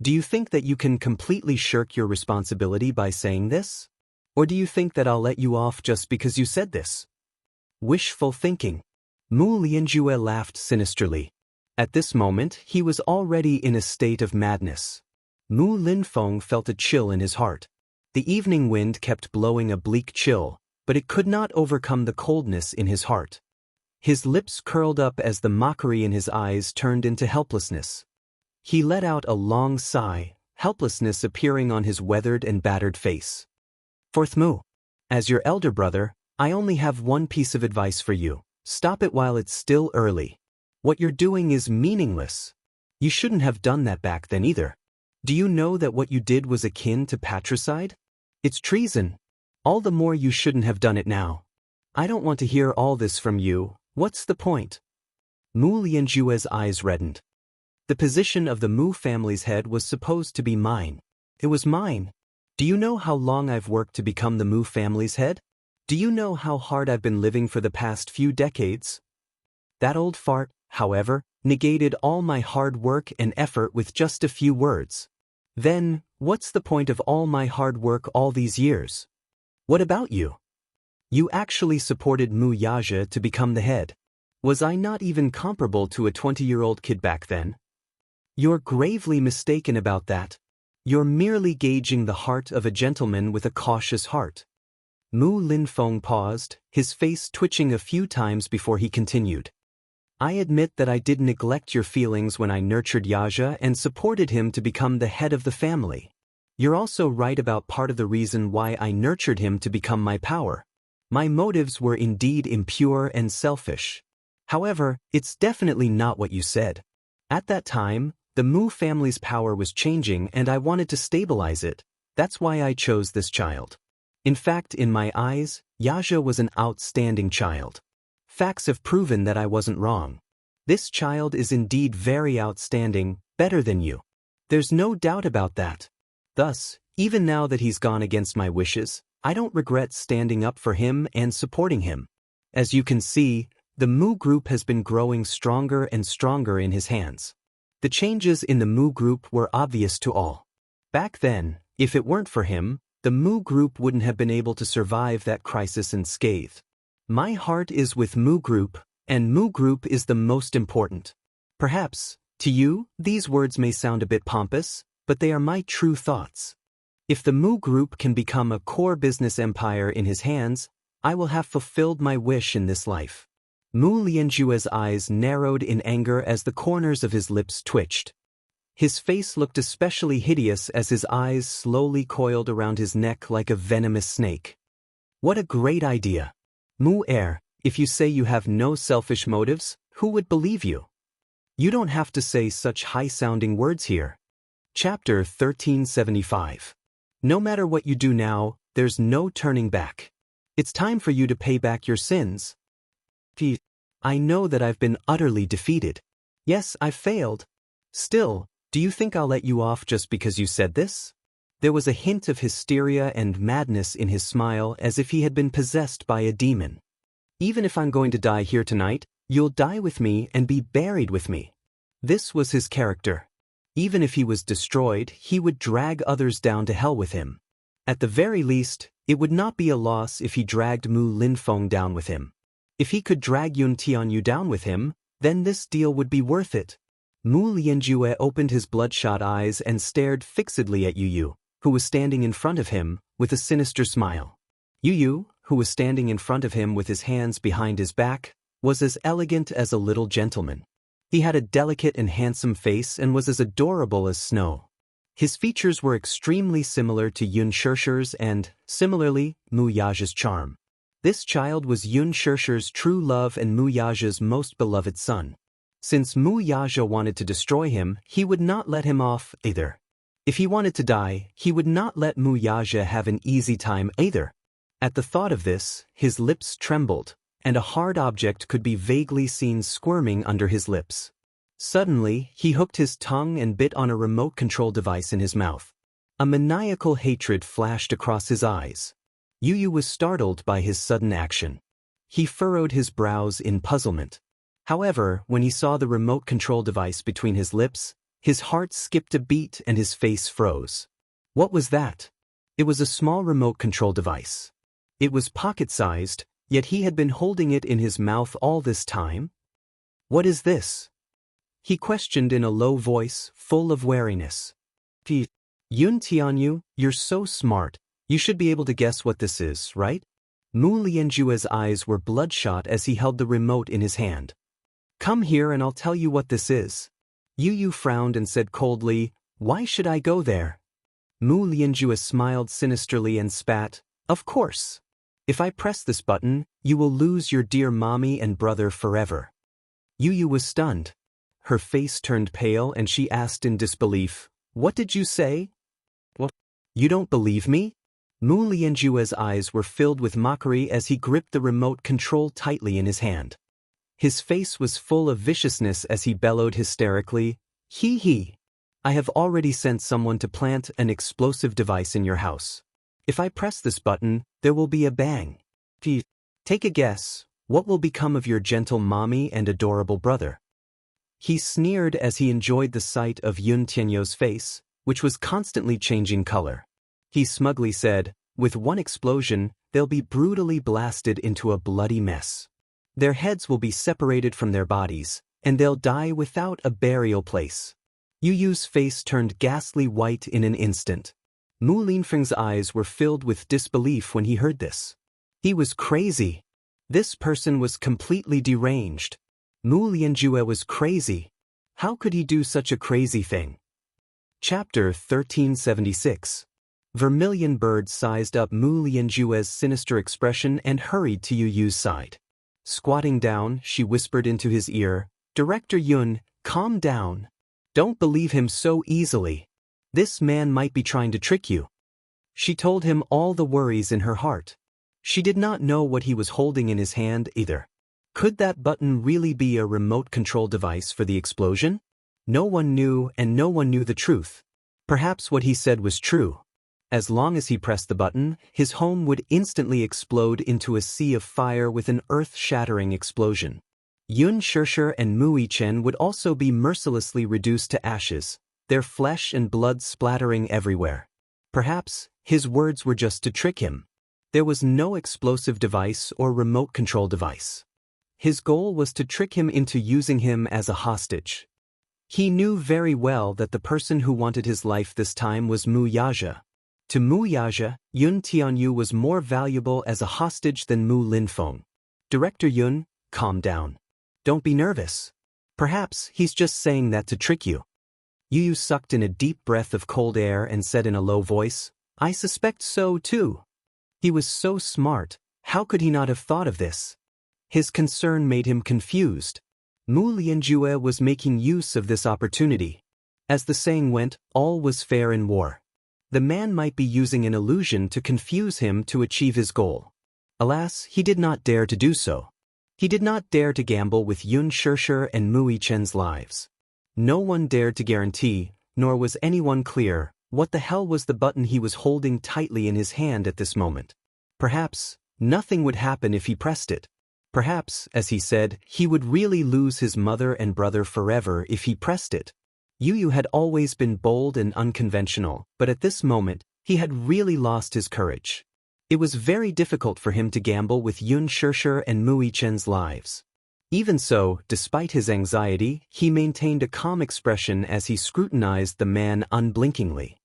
Do you think that you can completely shirk your responsibility by saying this? Or do you think that I'll let you off just because you said this? Wishful thinking. Mu Lianjue laughed sinisterly. At this moment, he was already in a state of madness. Mu Linfeng felt a chill in his heart. The evening wind kept blowing a bleak chill, but it could not overcome the coldness in his heart. His lips curled up as the mockery in his eyes turned into helplessness. He let out a long sigh, helplessness appearing on his weathered and battered face. Fourth Mu, as your elder brother, I only have one piece of advice for you. Stop it while it's still early. What you're doing is meaningless. You shouldn't have done that back then either. Do you know that what you did was akin to patricide? It's treason. All the more you shouldn't have done it now. I don't want to hear all this from you. What's the point? Mu Lianjue's eyes reddened. The position of the Mu family's head was supposed to be mine. It was mine. Do you know how long I've worked to become the Mu family's head? Do you know how hard I've been living for the past few decades? That old fart, however, negated all my hard work and effort with just a few words. Then, what's the point of all my hard work all these years? What about you? You actually supported Mu Yaja to become the head. Was I not even comparable to a 20-year-old kid back then? You're gravely mistaken about that. You're merely gauging the heart of a gentleman with a cautious heart. Mu Linfeng paused, his face twitching a few times before he continued. I admit that I did neglect your feelings when I nurtured Yaja and supported him to become the head of the family. You're also right about part of the reason why I nurtured him to become my power. My motives were indeed impure and selfish. However, it's definitely not what you said. At that time, the Mu family's power was changing and I wanted to stabilize it. That's why I chose this child. In fact, in my eyes, Yaja was an outstanding child. Facts have proven that I wasn't wrong. This child is indeed very outstanding, better than you. There's no doubt about that. Thus, even now that he's gone against my wishes, I don't regret standing up for him and supporting him. As you can see, the Mu group has been growing stronger and stronger in his hands. The changes in the Mu group were obvious to all. Back then, if it weren't for him, the Mu group wouldn't have been able to survive that crisis unscathed. My heart is with Mu group, and Mu group is the most important. Perhaps, to you, these words may sound a bit pompous, but they are my true thoughts. If the Mu group can become a core business empire in his hands, I will have fulfilled my wish in this life. Mu Lianjue's eyes narrowed in anger as the corners of his lips twitched. His face looked especially hideous as his eyes slowly coiled around his neck like a venomous snake. What a great idea! Mu heir, if you say you have no selfish motives, who would believe you? You don't have to say such high-sounding words here. Chapter 1375. No matter what you do now, there's no turning back. It's time for you to pay back your sins. I know that I've been utterly defeated. Yes, I've failed. Still, do you think I'll let you off just because you said this? There was a hint of hysteria and madness in his smile as if he had been possessed by a demon. Even if I'm going to die here tonight, you'll die with me and be buried with me. This was his character. Even if he was destroyed, he would drag others down to hell with him. At the very least, it would not be a loss if he dragged Mu Linfeng down with him. If he could drag Yun Tianyu down with him, then this deal would be worth it. Mu Lianjue opened his bloodshot eyes and stared fixedly at Yu Yu, who was standing in front of him, with a sinister smile. Yu Yu, who was standing in front of him with his hands behind his back, was as elegant as a little gentleman. He had a delicate and handsome face and was as adorable as snow. His features were extremely similar to Yun Shishir's and, similarly, Mu Yaja's charm. This child was Yun Shishir's true love and Mu Yaja's most beloved son. Since Mu Yaja wanted to destroy him, he would not let him off either. If he wanted to die, he would not let Mu Yaja have an easy time either. At the thought of this, his lips trembled, and a hard object could be vaguely seen squirming under his lips. Suddenly, he hooked his tongue and bit on a remote control device in his mouth. A maniacal hatred flashed across his eyes. Yu Yu was startled by his sudden action. He furrowed his brows in puzzlement. However, when he saw the remote control device between his lips, his heart skipped a beat and his face froze. What was that? It was a small remote control device. It was pocket-sized, yet he had been holding it in his mouth all this time? What is this? He questioned in a low voice, full of wariness. Yun Tianyu, you're so smart, you should be able to guess what this is, right? Mu Lianjue's eyes were bloodshot as he held the remote in his hand. Come here and I'll tell you what this is. Yu Yu frowned and said coldly, why should I go there? Mu Lianjue smiled sinisterly and spat, of course. If I press this button, you will lose your dear mommy and brother forever. Yu Yu was stunned. Her face turned pale and she asked in disbelief, what did you say? What? You don't believe me? Mu Lianjue's eyes were filled with mockery as he gripped the remote control tightly in his hand. His face was full of viciousness as he bellowed hysterically, Hee. I have already sent someone to plant an explosive device in your house. If I press this button, there will be a bang. Take a guess, what will become of your gentle mommy and adorable brother? He sneered as he enjoyed the sight of Yun Tianyu's face, which was constantly changing color. He smugly said, with one explosion, they'll be brutally blasted into a bloody mess. Their heads will be separated from their bodies, and they'll die without a burial place. Yu Yu's face turned ghastly white in an instant. Mu Linfeng's eyes were filled with disbelief when he heard this. He was crazy. This person was completely deranged. Mu Lianjue was crazy. How could he do such a crazy thing? Chapter 1376. Vermilion Bird sized up Mu Lianjue's sinister expression and hurried to Yu Yu's side. Squatting down, she whispered into his ear, Director Yun, calm down. Don't believe him so easily. This man might be trying to trick you. She told him all the worries in her heart. She did not know what he was holding in his hand either. Could that button really be a remote control device for the explosion? No one knew, and no one knew the truth. Perhaps what he said was true. As long as he pressed the button, his home would instantly explode into a sea of fire with an earth-shattering explosion. Yun Shishir and Mu Yichen would also be mercilessly reduced to ashes, their flesh and blood splattering everywhere. Perhaps his words were just to trick him. There was no explosive device or remote control device. His goal was to trick him into using him as a hostage. He knew very well that the person who wanted his life this time was Mu Yaja. To Mu Yaja, Yun Tianyu was more valuable as a hostage than Mu Linfeng. Director Yun, calm down. Don't be nervous. Perhaps he's just saying that to trick you. Yu Yu sucked in a deep breath of cold air and said in a low voice, I suspect so too. He was so smart, how could he not have thought of this? His concern made him confused. Mu Lianjue was making use of this opportunity. As the saying went, all was fair in war. The man might be using an illusion to confuse him to achieve his goal. Alas, he did not dare to do so. He did not dare to gamble with Yun Shishir and Mu Yichen's lives. No one dared to guarantee, nor was anyone clear, what the hell was the button he was holding tightly in his hand at this moment. Perhaps nothing would happen if he pressed it. Perhaps, as he said, he would really lose his mother and brother forever if he pressed it. Yu Yu had always been bold and unconventional, but at this moment, he had really lost his courage. It was very difficult for him to gamble with Yun Shirshir and Mu Yichen's lives. Even so, despite his anxiety, he maintained a calm expression as he scrutinized the man unblinkingly.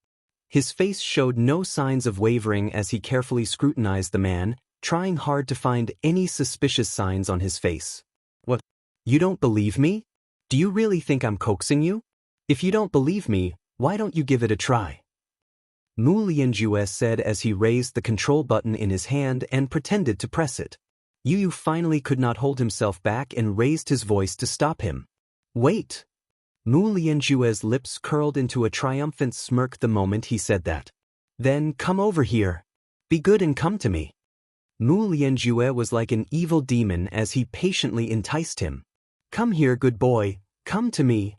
His face showed no signs of wavering as he carefully scrutinized the man, trying hard to find any suspicious signs on his face. What? You don't believe me? Do you really think I'm coaxing you? If you don't believe me, why don't you give it a try? Mu Lianjue said as he raised the control button in his hand and pretended to press it. Yu Yu finally could not hold himself back and raised his voice to stop him. Wait! Mu Lianjue's lips curled into a triumphant smirk the moment he said that. Then come over here. Be good and come to me. Mu Lianjue was like an evil demon as he patiently enticed him. Come here, good boy, come to me.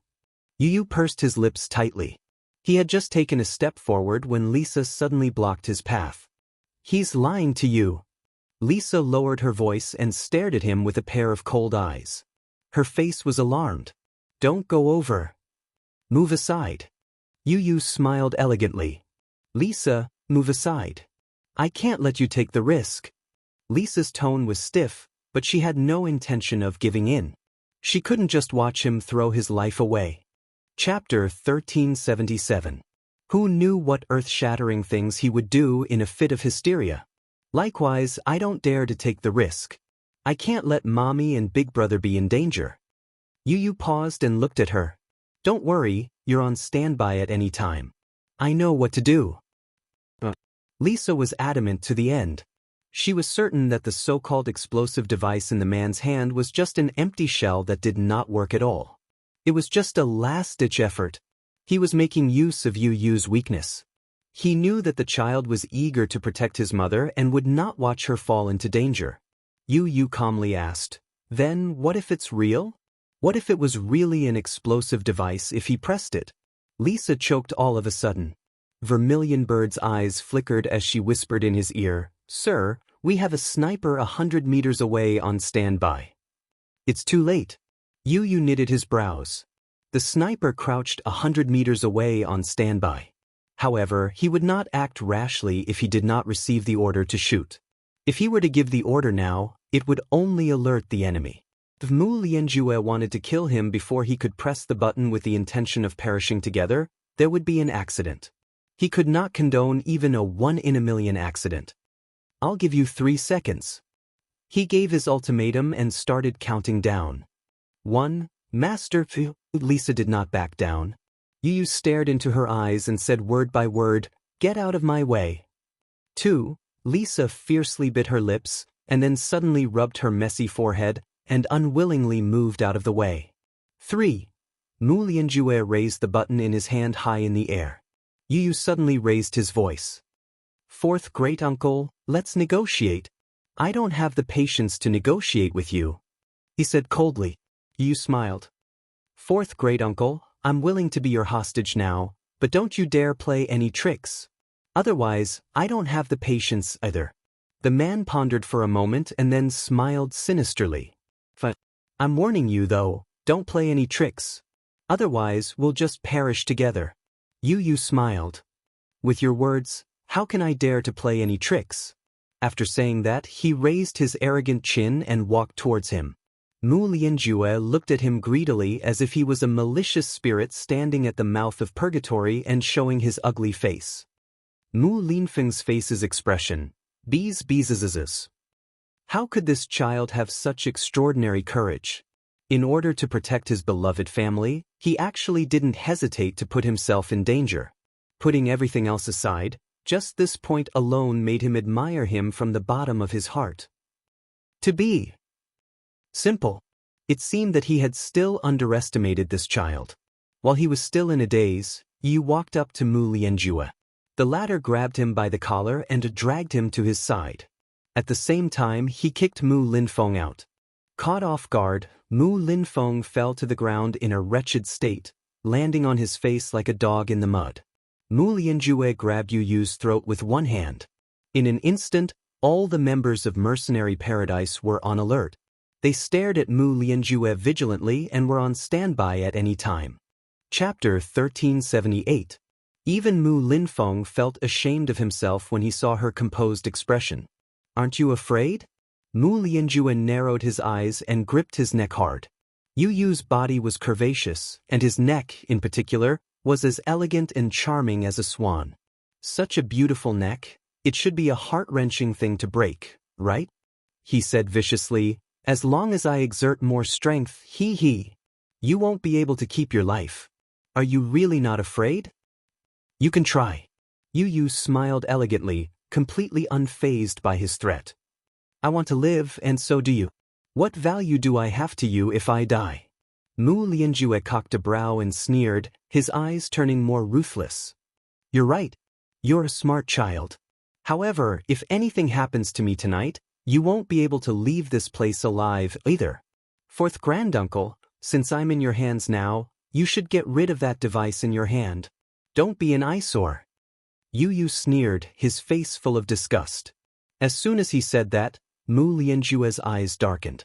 Yu Yu pursed his lips tightly. He had just taken a step forward when Lisa suddenly blocked his path. He's lying to you. Lisa lowered her voice and stared at him with a pair of cold eyes. Her face was alarmed. Don't go over. Move aside. Yu Yu smiled elegantly. Lisa, move aside. I can't let you take the risk. Lisa's tone was stiff, but she had no intention of giving in. She couldn't just watch him throw his life away. Chapter 1377. Who knew what earth-shattering things he would do in a fit of hysteria? Likewise, I don't dare to take the risk. I can't let Mommy and Big Brother be in danger. Yu Yu paused and looked at her. Don't worry, you're on standby at any time. I know what to do. Lisa was adamant to the end. She was certain that the so-called explosive device in the man's hand was just an empty shell that did not work at all. It was just a last-ditch effort. He was making use of Yu Yu's weakness. He knew that the child was eager to protect his mother and would not watch her fall into danger. Yu Yu calmly asked, then what if it's real? What if it was really an explosive device if he pressed it? Lisa choked all of a sudden. Vermilion Bird's eyes flickered as she whispered in his ear, Sir, we have a sniper 100 meters away on standby. It's too late. Yu Yu knitted his brows. The sniper crouched 100 meters away on standby. However, he would not act rashly if he did not receive the order to shoot. If he were to give the order now, it would only alert the enemy. If Mu Lianjue wanted to kill him before he could press the button with the intention of perishing together, there would be an accident. He could not condone even a 1 in a million accident. I'll give you 3 seconds. He gave his ultimatum and started counting down. 1. Master Fu. Lisa did not back down. Yu Yu stared into her eyes and said word by word, Get out of my way. 2. Lisa fiercely bit her lips, and then suddenly rubbed her messy forehead, and unwillingly moved out of the way. 3. Mu Lianjue raised the button in his hand high in the air. Yu Yu suddenly raised his voice. Fourth great uncle, let's negotiate. I don't have the patience to negotiate with you. He said coldly. Yu Yu smiled. Fourth great uncle, I'm willing to be your hostage now, but don't you dare play any tricks. Otherwise, I don't have the patience either. The man pondered for a moment and then smiled sinisterly. I'm warning you though, don't play any tricks. Otherwise, we'll just perish together. Yu Yu smiled. With your words, how can I dare to play any tricks? After saying that, he raised his arrogant chin and walked towards him. Mu Lianjue looked at him greedily as if he was a malicious spirit standing at the mouth of purgatory and showing his ugly face. Mu Linfeng's face's expression, bees. How could this child have such extraordinary courage? In order to protect his beloved family, he actually didn't hesitate to put himself in danger. Putting everything else aside, just this point alone made him admire him from the bottom of his heart. To be simple. It seemed that he had still underestimated this child. While he was still in a daze, Yu walked up to Mu Lianjue. The latter grabbed him by the collar and dragged him to his side. At the same time, he kicked Mu Linfeng out. Caught off guard, Mu Linfeng fell to the ground in a wretched state, landing on his face like a dog in the mud. Mu Lianjue grabbed Yu Yu's throat with one hand. In an instant, all the members of Mercenary Paradise were on alert. They stared at Mu Lianjue vigilantly and were on standby at any time. Chapter 1378. Even Mu Linfeng felt ashamed of himself when he saw her composed expression. Aren't you afraid? Mu Lianjue narrowed his eyes and gripped his neck hard. Yu Yu's body was curvaceous, and his neck, in particular, was as elegant and charming as a swan. Such a beautiful neck, it should be a heart-wrenching thing to break, right? He said viciously, as long as I exert more strength, you won't be able to keep your life. Are you really not afraid? You can try. Yu Yu smiled elegantly, completely unfazed by his threat. I want to live, and so do you. What value do I have to you if I die? Mu Lianjue cocked a brow and sneered, his eyes turning more ruthless. You're right. You're a smart child. However, if anything happens to me tonight, you won't be able to leave this place alive either. Fourth granduncle, since I'm in your hands now, you should get rid of that device in your hand. Don't be an eyesore. Yu Yu sneered, his face full of disgust. As soon as he said that, Mu Lianjue's eyes darkened.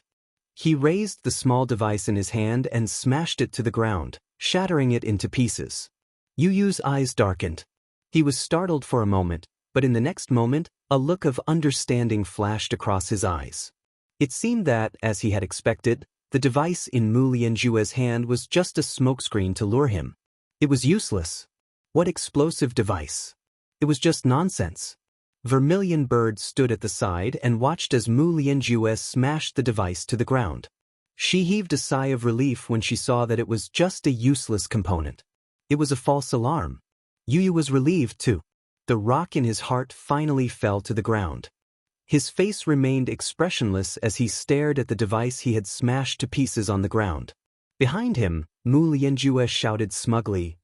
He raised the small device in his hand and smashed it to the ground, shattering it into pieces. Yu Yu's eyes darkened. He was startled for a moment, but in the next moment, a look of understanding flashed across his eyes. It seemed that, as he had expected, the device in Mu Lianjue's hand was just a smokescreen to lure him. It was useless. What explosive device? It was just nonsense. Vermilion Bird stood at the side and watched as Mu Lianjue smashed the device to the ground. She heaved a sigh of relief when she saw that it was just a useless component. It was a false alarm. Yu Yu was relieved too. The rock in his heart finally fell to the ground. His face remained expressionless as he stared at the device he had smashed to pieces on the ground. Behind him, Mu Lianjue shouted smugly,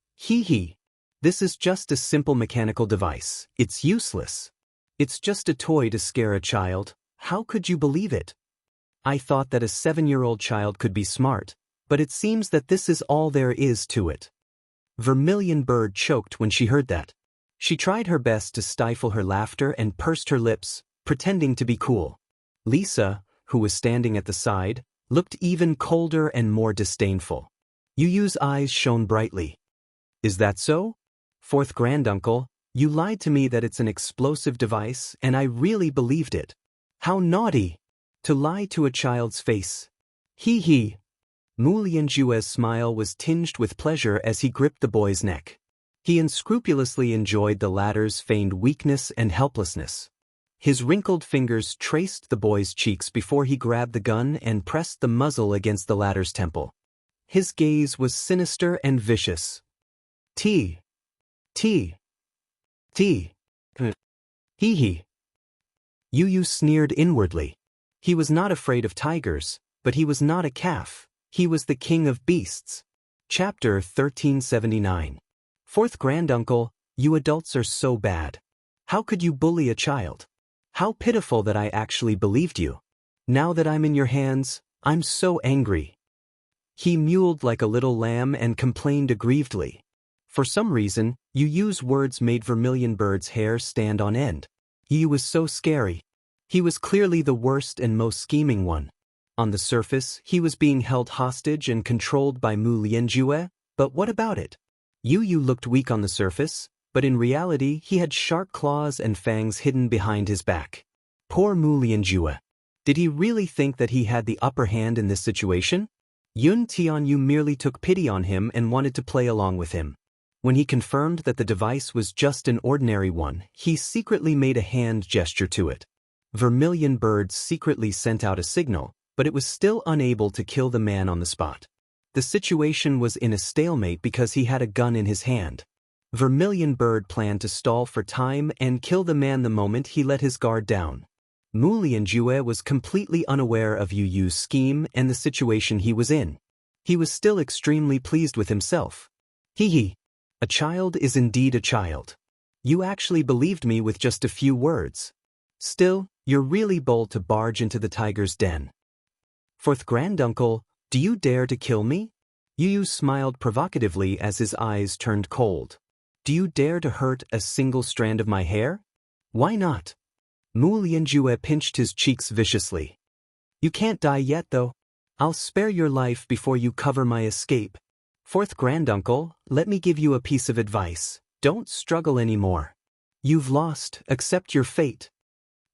This is just a simple mechanical device. It's useless. It's just a toy to scare a child. How could you believe it? I thought that a 7-year-old child could be smart, but it seems that this is all there is to it. Vermilion Bird choked when she heard that. She tried her best to stifle her laughter and pursed her lips, pretending to be cool. Lisa, who was standing at the side, looked even colder and more disdainful. Yu Yu's eyes shone brightly. Is that so? Fourth granduncle, you lied to me that it's an explosive device, and I really believed it. How naughty! To lie to a child's face. Mu Lianjue's smile was tinged with pleasure as he gripped the boy's neck. He unscrupulously enjoyed the latter's feigned weakness and helplessness. His wrinkled fingers traced the boy's cheeks before he grabbed the gun and pressed the muzzle against the latter's temple. His gaze was sinister and vicious. Yu Yu sneered inwardly. He was not afraid of tigers, but he was not a calf. He was the king of beasts. Chapter 1379. Fourth granduncle, you adults are so bad. How could you bully a child? How pitiful that I actually believed you. Now that I'm in your hands, I'm so angry. He mewed like a little lamb and complained aggrievedly. For some reason, Yu Yu's words made Vermilion Bird's hair stand on end. Yu was so scary. He was clearly the worst and most scheming one. On the surface, he was being held hostage and controlled by Mu Lianjue, but what about it? Yu Yu looked weak on the surface, but in reality he had sharp claws and fangs hidden behind his back. Poor Mu Lianjue. Did he really think that he had the upper hand in this situation? Yun Tianyu merely took pity on him and wanted to play along with him. When he confirmed that the device was just an ordinary one, he secretly made a hand gesture to it. Vermilion Bird secretly sent out a signal, but it was still unable to kill the man on the spot. The situation was in a stalemate because he had a gun in his hand. Vermilion Bird planned to stall for time and kill the man the moment he let his guard down. Mu Lianjue was completely unaware of Yu Yu's scheme and the situation he was in. He was still extremely pleased with himself. A child is indeed a child. You actually believed me with just a few words. Still, you're really bold to barge into the tiger's den. Fourth granduncle, do you dare to kill me? Yu Yu smiled provocatively as his eyes turned cold. Do you dare to hurt a single strand of my hair? Why not? Mu Lianjue pinched his cheeks viciously. You can't die yet though. I'll spare your life before you cover my escape. Fourth granduncle, let me give you a piece of advice. Don't struggle anymore. You've lost, accept your fate.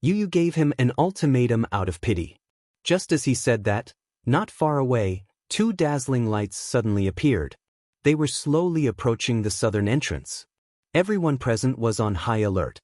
Yu gave him an ultimatum out of pity. Just as he said that, not far away, two dazzling lights suddenly appeared. They were slowly approaching the southern entrance. Everyone present was on high alert.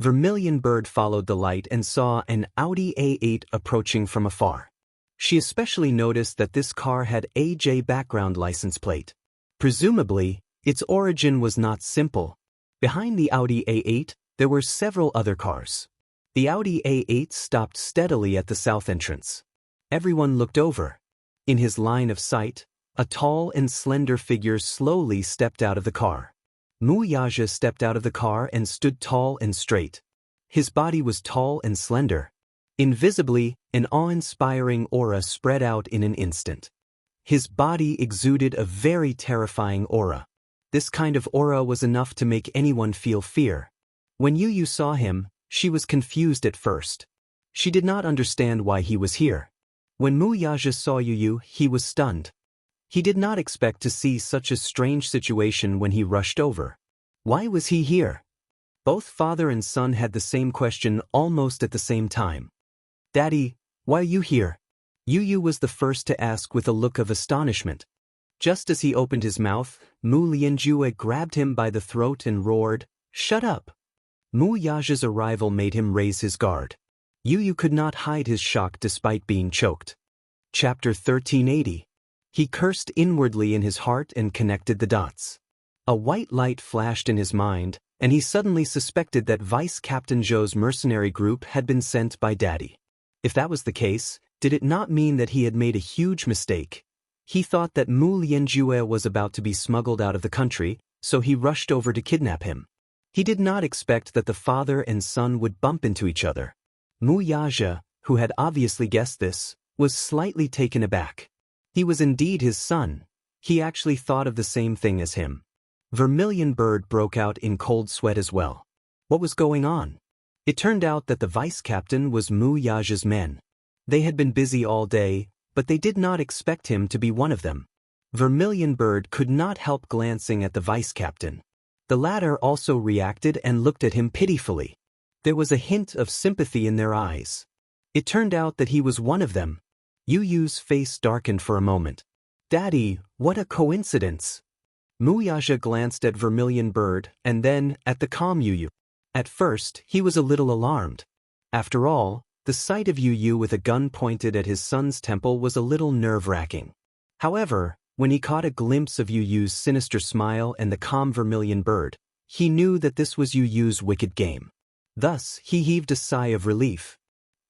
Vermilion Bird followed the light and saw an Audi A8 approaching from afar. She especially noticed that this car had AJ background license plate. Presumably, its origin was not simple. Behind the Audi A8, there were several other cars. The Audi A8 stopped steadily at the south entrance. Everyone looked over. In his line of sight, a tall and slender figure slowly stepped out of the car. Wuxia stepped out of the car and stood tall and straight. His body was tall and slender. Invisibly, an awe-inspiring aura spread out in an instant. His body exuded a very terrifying aura. This kind of aura was enough to make anyone feel fear. When Yu saw him, she was confused at first. She did not understand why he was here. When Wuxia saw Yu, he was stunned. He did not expect to see such a strange situation when he rushed over. Why was he here? Both father and son had the same question almost at the same time. Daddy, why are you here? Yu was the first to ask with a look of astonishment. Just as he opened his mouth, Mu Lianjue grabbed him by the throat and roared, "Shut up!" Wuxia's arrival made him raise his guard. Yu could not hide his shock despite being choked. Chapter 1380. He cursed inwardly in his heart and connected the dots. A white light flashed in his mind, and he suddenly suspected that Vice Captain Zhou's mercenary group had been sent by Daddy. If that was the case, did it not mean that he had made a huge mistake? He thought that Mu Lianjue was about to be smuggled out of the country, so he rushed over to kidnap him. He did not expect that the father and son would bump into each other. Wuxia, who had obviously guessed this, was slightly taken aback. He was indeed his son. He actually thought of the same thing as him. Vermilion Bird broke out in cold sweat as well. What was going on? It turned out that the vice captain was Wuxia's men. They had been busy all day, but they did not expect him to be one of them. Vermilion Bird could not help glancing at the vice captain. The latter also reacted and looked at him pitifully. There was a hint of sympathy in their eyes. It turned out that he was one of them. Yu's face darkened for a moment. Daddy, what a coincidence! Wuxia glanced at Vermilion Bird and then at the calm Yu. At first, he was a little alarmed. After all, the sight of Yu with a gun pointed at his son's temple was a little nerve-wracking. However, when he caught a glimpse of Yu's sinister smile and the calm Vermilion Bird, he knew that this was Yu's wicked game. Thus, he heaved a sigh of relief.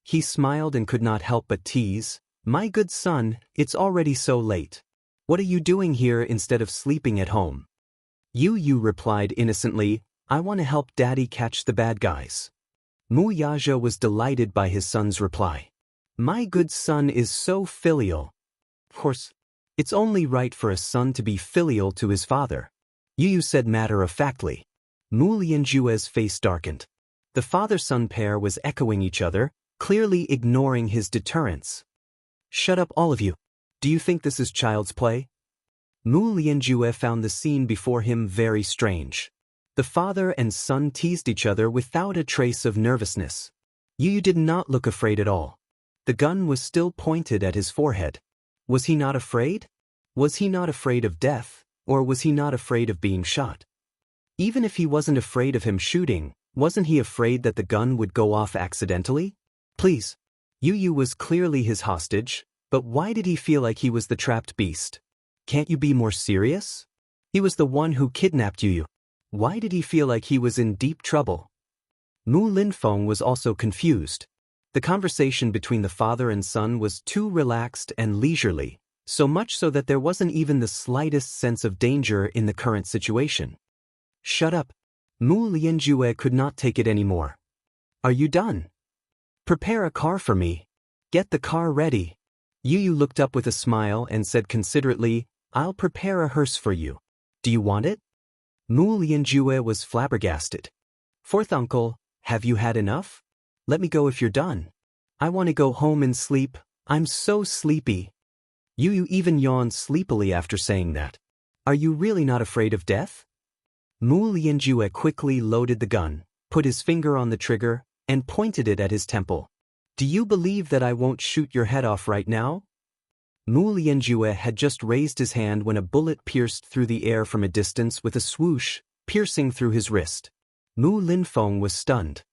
He smiled and could not help but tease, "My good son, it's already so late. What are you doing here instead of sleeping at home?" Yu replied innocently, "I want to help Daddy catch the bad guys." Wuxia was delighted by his son's reply. "My good son is so filial." Of course, it's only right for a son to be filial to his father. Yu said matter-of-factly. Mu Lianjue's face darkened. The father-son pair was echoing each other, clearly ignoring his deterrence. "Shut up all of you. Do you think this is child's play?" Mu Lianjue found the scene before him very strange. The father and son teased each other without a trace of nervousness. Yu did not look afraid at all. The gun was still pointed at his forehead. Was he not afraid? Was he not afraid of death, or was he not afraid of being shot? Even if he wasn't afraid of him shooting, wasn't he afraid that the gun would go off accidentally? Please. Yu was clearly his hostage, but why did he feel like he was the trapped beast? Can't you be more serious? He was the one who kidnapped Yu. Why did he feel like he was in deep trouble? Mu Linfeng was also confused. The conversation between the father and son was too relaxed and leisurely, so much so that there wasn't even the slightest sense of danger in the current situation. "Shut up." Mu Lianjue could not take it anymore. "Are you done? Prepare a car for me. Get the car ready." Yu looked up with a smile and said considerately, "I'll prepare a hearse for you. Do you want it?" Mu Lianjue was flabbergasted. "Fourth uncle, have you had enough? Let me go if you're done. I want to go home and sleep. I'm so sleepy." Yu even yawned sleepily after saying that. Are you really not afraid of death? Mu Lianjue quickly loaded the gun, put his finger on the trigger, and pointed it at his temple. Do you believe that I won't shoot your head off right now? Mu Lianjue had just raised his hand when a bullet pierced through the air from a distance with a swoosh, piercing through his wrist. Mu Linfeng was stunned.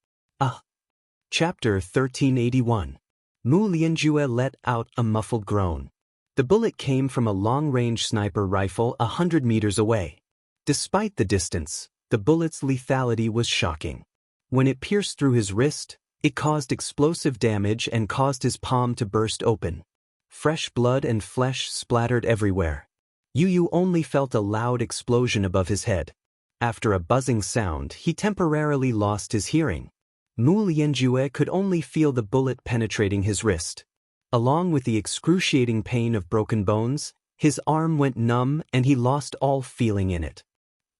Chapter 1381. Mu Lianjue let out a muffled groan. The bullet came from a long-range sniper rifle 100 meters away. Despite the distance, the bullet's lethality was shocking. When it pierced through his wrist, it caused explosive damage and caused his palm to burst open. Fresh blood and flesh splattered everywhere. Yu only felt a loud explosion above his head. After a buzzing sound, he temporarily lost his hearing. Mu Lianjue could only feel the bullet penetrating his wrist. Along with the excruciating pain of broken bones, his arm went numb and he lost all feeling in it.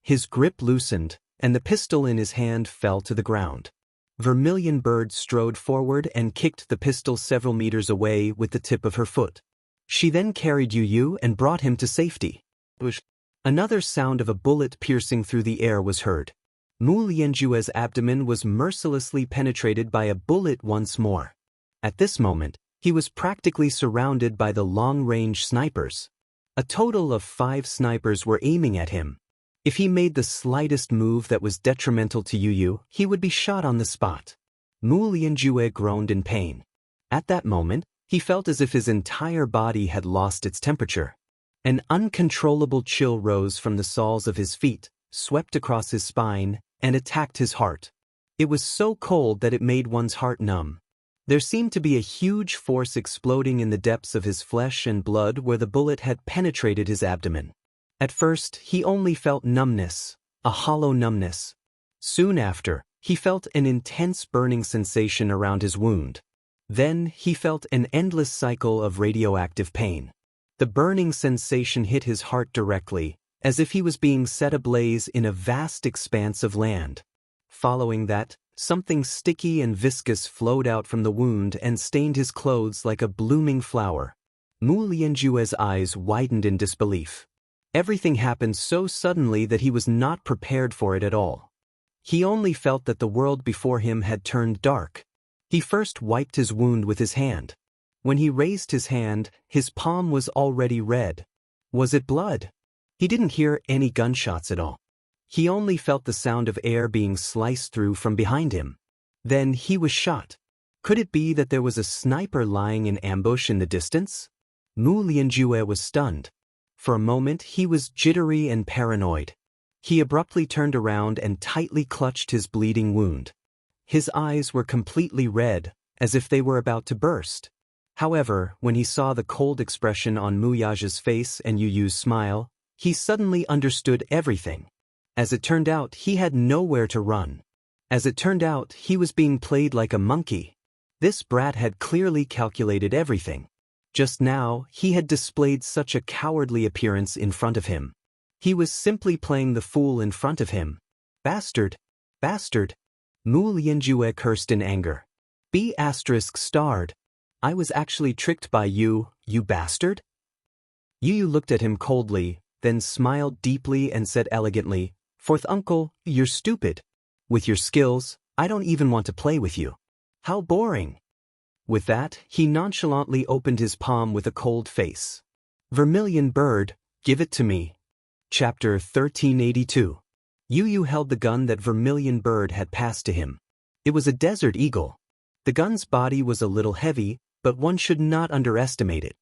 His grip loosened, and the pistol in his hand fell to the ground. Vermilion Bird strode forward and kicked the pistol several meters away with the tip of her foot. She then carried Yu and brought him to safety. Another sound of a bullet piercing through the air was heard. Mu Lianjue's abdomen was mercilessly penetrated by a bullet once more. At this moment, he was practically surrounded by the long-range snipers. A total of 5 snipers were aiming at him. If he made the slightest move that was detrimental to Yu, he would be shot on the spot. Mu Lianjue groaned in pain. At that moment, he felt as if his entire body had lost its temperature. An uncontrollable chill rose from the soles of his feet, swept across his spine, and attacked his heart. It was so cold that it made one's heart numb. There seemed to be a huge force exploding in the depths of his flesh and blood where the bullet had penetrated his abdomen. At first, he only felt numbness, a hollow numbness. Soon after, he felt an intense burning sensation around his wound. Then, he felt an endless cycle of radioactive pain. The burning sensation hit his heart directly, as if he was being set ablaze in a vast expanse of land. Following that, something sticky and viscous flowed out from the wound and stained his clothes like a blooming flower. Mu Lianjue's eyes widened in disbelief. Everything happened so suddenly that he was not prepared for it at all. He only felt that the world before him had turned dark. He first wiped his wound with his hand. When he raised his hand, his palm was already red. Was it blood? He didn't hear any gunshots at all. He only felt the sound of air being sliced through from behind him. Then he was shot. Could it be that there was a sniper lying in ambush in the distance? Mu Lianjue was stunned. For a moment he was jittery and paranoid. He abruptly turned around and tightly clutched his bleeding wound. His eyes were completely red, as if they were about to burst. However, when he saw the cold expression on Mu Yage's face and Yu's smile, he suddenly understood everything. As it turned out, he had nowhere to run. As it turned out, he was being played like a monkey. This brat had clearly calculated everything. Just now, he had displayed such a cowardly appearance in front of him. He was simply playing the fool in front of him. Bastard! Bastard! Mu Lianjue cursed in anger. B*****. I was actually tricked by you, you bastard? Yu looked at him coldly, then smiled deeply and said elegantly, "Fourth uncle, you're stupid. With your skills, I don't even want to play with you. How boring." With that, he nonchalantly opened his palm with a cold face. "Vermilion Bird, give it to me." Chapter 1382. Yu held the gun that Vermilion Bird had passed to him. It was a Desert Eagle. The gun's body was a little heavy, but one should not underestimate it.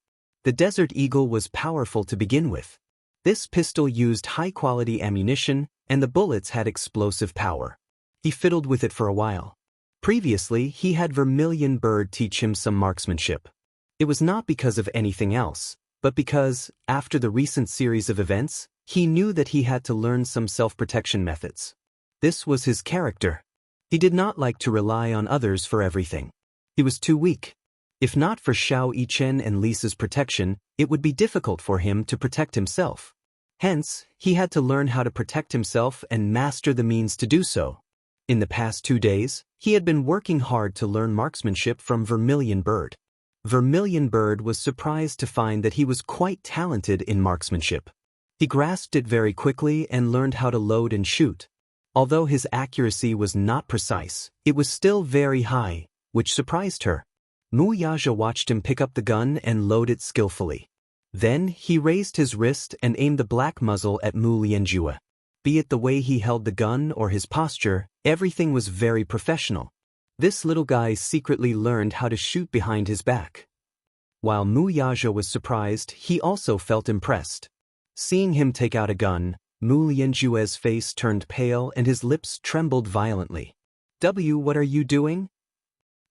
The Desert Eagle was powerful to begin with. This pistol used high-quality ammunition, and the bullets had explosive power. He fiddled with it for a while. Previously, he had Vermilion Bird teach him some marksmanship. It was not because of anything else, but because, after the recent series of events, he knew that he had to learn some self-protection methods. This was his character. He did not like to rely on others for everything. He was too weak. If not for Xiao Yichen and Lisa's protection, it would be difficult for him to protect himself. Hence, he had to learn how to protect himself and master the means to do so. In the past 2 days, he had been working hard to learn marksmanship from Vermilion Bird. Vermilion Bird was surprised to find that he was quite talented in marksmanship. He grasped it very quickly and learned how to load and shoot. Although his accuracy was not precise, it was still very high, which surprised her. Mu Yaja watched him pick up the gun and load it skillfully. Then he raised his wrist and aimed the black muzzle at Mu Lianjue. Be it the way he held the gun or his posture, everything was very professional. This little guy secretly learned how to shoot behind his back. While Mu Yaja was surprised, he also felt impressed. Seeing him take out a gun, Mu Lianjue's face turned pale and his lips trembled violently. What are you doing?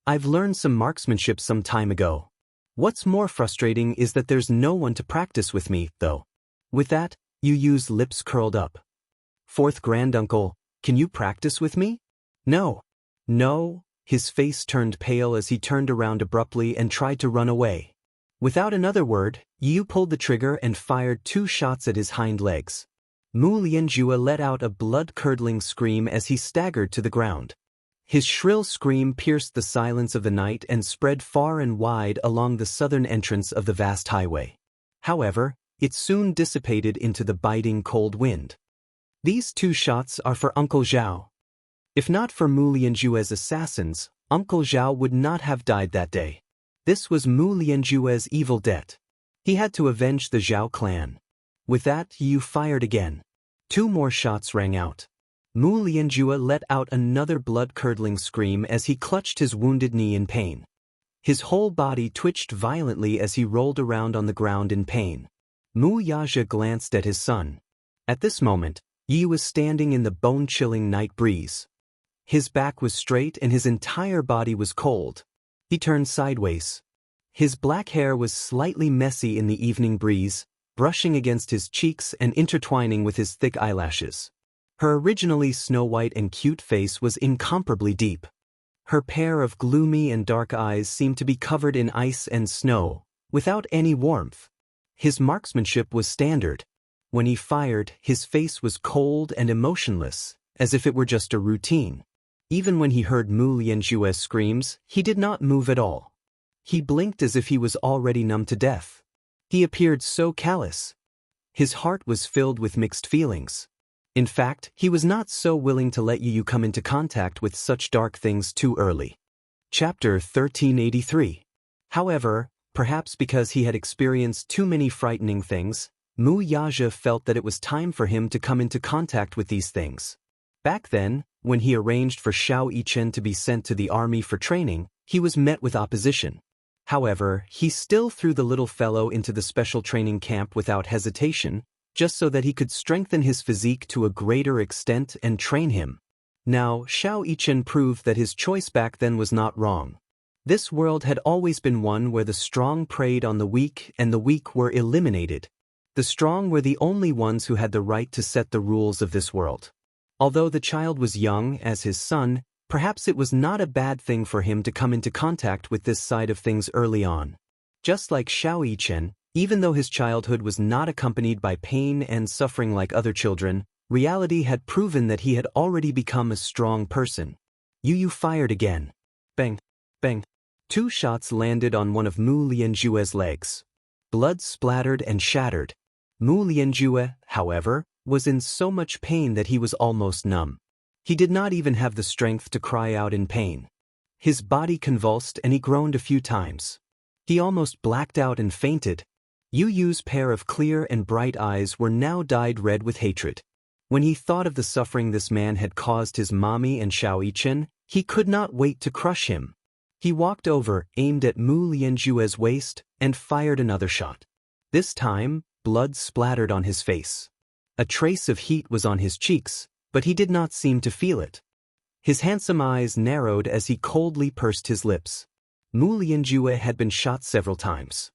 I've learned some marksmanship some time ago. What's more frustrating is that there's no one to practice with me, though. With that, Yu's lips curled up. Fourth granduncle, can you practice with me? No. No. His face turned pale as he turned around abruptly and tried to run away. Without another word, Yu pulled the trigger and fired 2 shots at his hind legs. Mu Lianjue let out a blood-curdling scream as he staggered to the ground. His shrill scream pierced the silence of the night and spread far and wide along the southern entrance of the vast highway. However, it soon dissipated into the biting cold wind. These 2 shots are for Uncle Zhao. If not for Mu Lianjue's assassins, Uncle Zhao would not have died that day. This was Mu Lianjue's evil debt. He had to avenge the Zhao clan. With that, Yu fired again. 2 more shots rang out. Mu Lianjue let out another blood-curdling scream as he clutched his wounded knee in pain. His whole body twitched violently as he rolled around on the ground in pain. Mu Yaja glanced at his son. At this moment, Yi was standing in the bone-chilling night breeze. His back was straight and his entire body was cold. He turned sideways. His black hair was slightly messy in the evening breeze, brushing against his cheeks and intertwining with his thick eyelashes. Her originally snow-white and cute face was incomparably deep. Her pair of gloomy and dark eyes seemed to be covered in ice and snow, without any warmth. His marksmanship was standard. When he fired, his face was cold and emotionless, as if it were just a routine. Even when he heard Mu Lianjue's screams, he did not move at all. He blinked as if he was already numb to death. He appeared so callous. His heart was filled with mixed feelings. In fact, he was not so willing to let Yu come into contact with such dark things too early. Chapter 1383. However, perhaps because he had experienced too many frightening things, Mu Yaja felt that it was time for him to come into contact with these things. Back then, when he arranged for Xiao Yichen to be sent to the army for training, he was met with opposition. However, he still threw the little fellow into the special training camp without hesitation, just so that he could strengthen his physique to a greater extent and train him. Now, Xiao Yichen proved that his choice back then was not wrong. This world had always been one where the strong preyed on the weak and the weak were eliminated. The strong were the only ones who had the right to set the rules of this world. Although the child was young as his son, perhaps it was not a bad thing for him to come into contact with this side of things early on. Just like Xiao Yichen, even though his childhood was not accompanied by pain and suffering like other children, reality had proven that he had already become a strong person. Yu fired again. Bang! Bang! 2 shots landed on one of Mu Lianjue's legs. Blood splattered and shattered. Mu Lianjue, however, was in so much pain that he was almost numb. He did not even have the strength to cry out in pain. His body convulsed and he groaned a few times. He almost blacked out and fainted. Yu's pair of clear and bright eyes were now dyed red with hatred. When he thought of the suffering this man had caused his mommy and Xiao Yichen, he could not wait to crush him. He walked over, aimed at Mu Lianjue's waist, and fired another shot. This time, blood splattered on his face. A trace of heat was on his cheeks, but he did not seem to feel it. His handsome eyes narrowed as he coldly pursed his lips. Mu Lianjue had been shot several times.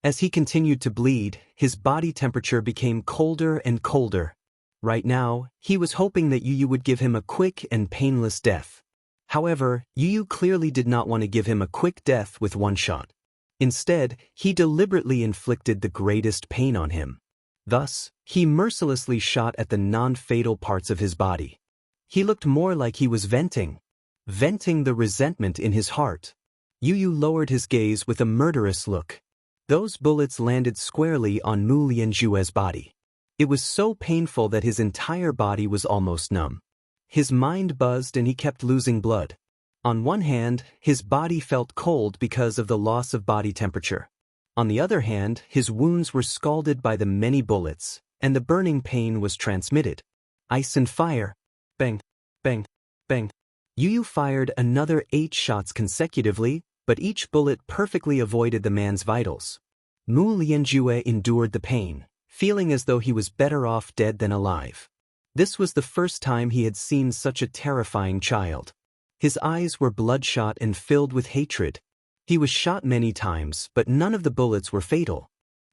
As he continued to bleed, his body temperature became colder and colder. Right now, he was hoping that Yu would give him a quick and painless death. However, Yu clearly did not want to give him a quick death with 1 shot. Instead, he deliberately inflicted the greatest pain on him. Thus, he mercilessly shot at the non-fatal parts of his body. He looked more like he was venting the resentment in his heart. Yu lowered his gaze with a murderous look. Those bullets landed squarely on Mu Lianjue's body. It was so painful that his entire body was almost numb. His mind buzzed and he kept losing blood. On one hand, his body felt cold because of the loss of body temperature. On the other hand, his wounds were scalded by the many bullets, and the burning pain was transmitted. Ice and fire. Bang, bang, bang. Yu fired another 8 shots consecutively, but each bullet perfectly avoided the man's vitals. Mu Lianjue endured the pain, feeling as though he was better off dead than alive. This was the first time he had seen such a terrifying child. His eyes were bloodshot and filled with hatred. He was shot many times, but none of the bullets were fatal.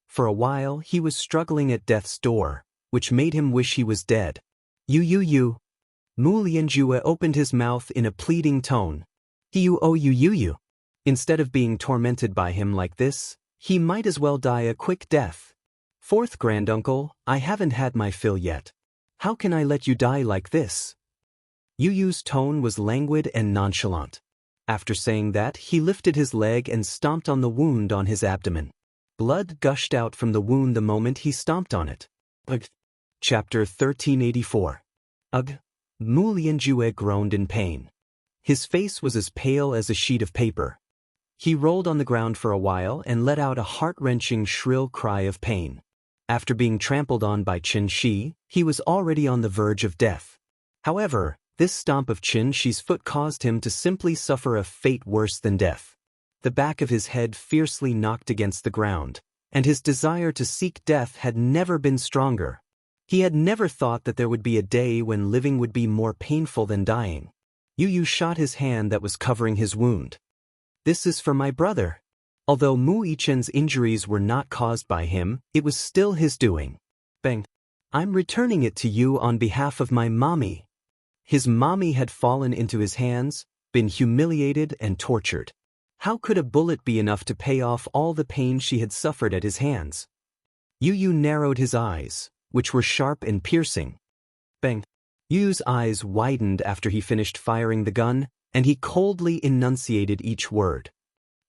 For a while, he was struggling at death's door, which made him wish he was dead. You. Mu Lianjue opened his mouth in a pleading tone. You. Instead of being tormented by him like this, he might as well die a quick death. Fourth granduncle, I haven't had my fill yet. How can I let you die like this? Yu's tone was languid and nonchalant. After saying that, he lifted his leg and stomped on the wound on his abdomen. Blood gushed out from the wound the moment he stomped on it. Ugh. Chapter 1384. Ugh. Mu Lianjue groaned in pain. His face was as pale as a sheet of paper. He rolled on the ground for a while and let out a heart-wrenching shrill cry of pain. After being trampled on by Qin Shi, he was already on the verge of death. However, this stomp of Qin Shi's foot caused him to simply suffer a fate worse than death. The back of his head fiercely knocked against the ground, and his desire to seek death had never been stronger. He had never thought that there would be a day when living would be more painful than dying. Yu shot his hand that was covering his wound. This is for my brother. Although Mu Yichen's injuries were not caused by him, it was still his doing. Bang. I'm returning it to you on behalf of my mommy. His mommy had fallen into his hands, been humiliated and tortured. How could a bullet be enough to pay off all the pain she had suffered at his hands? Yu narrowed his eyes, which were sharp and piercing. Bang. Yu's eyes widened after he finished firing the gun, and he coldly enunciated each word.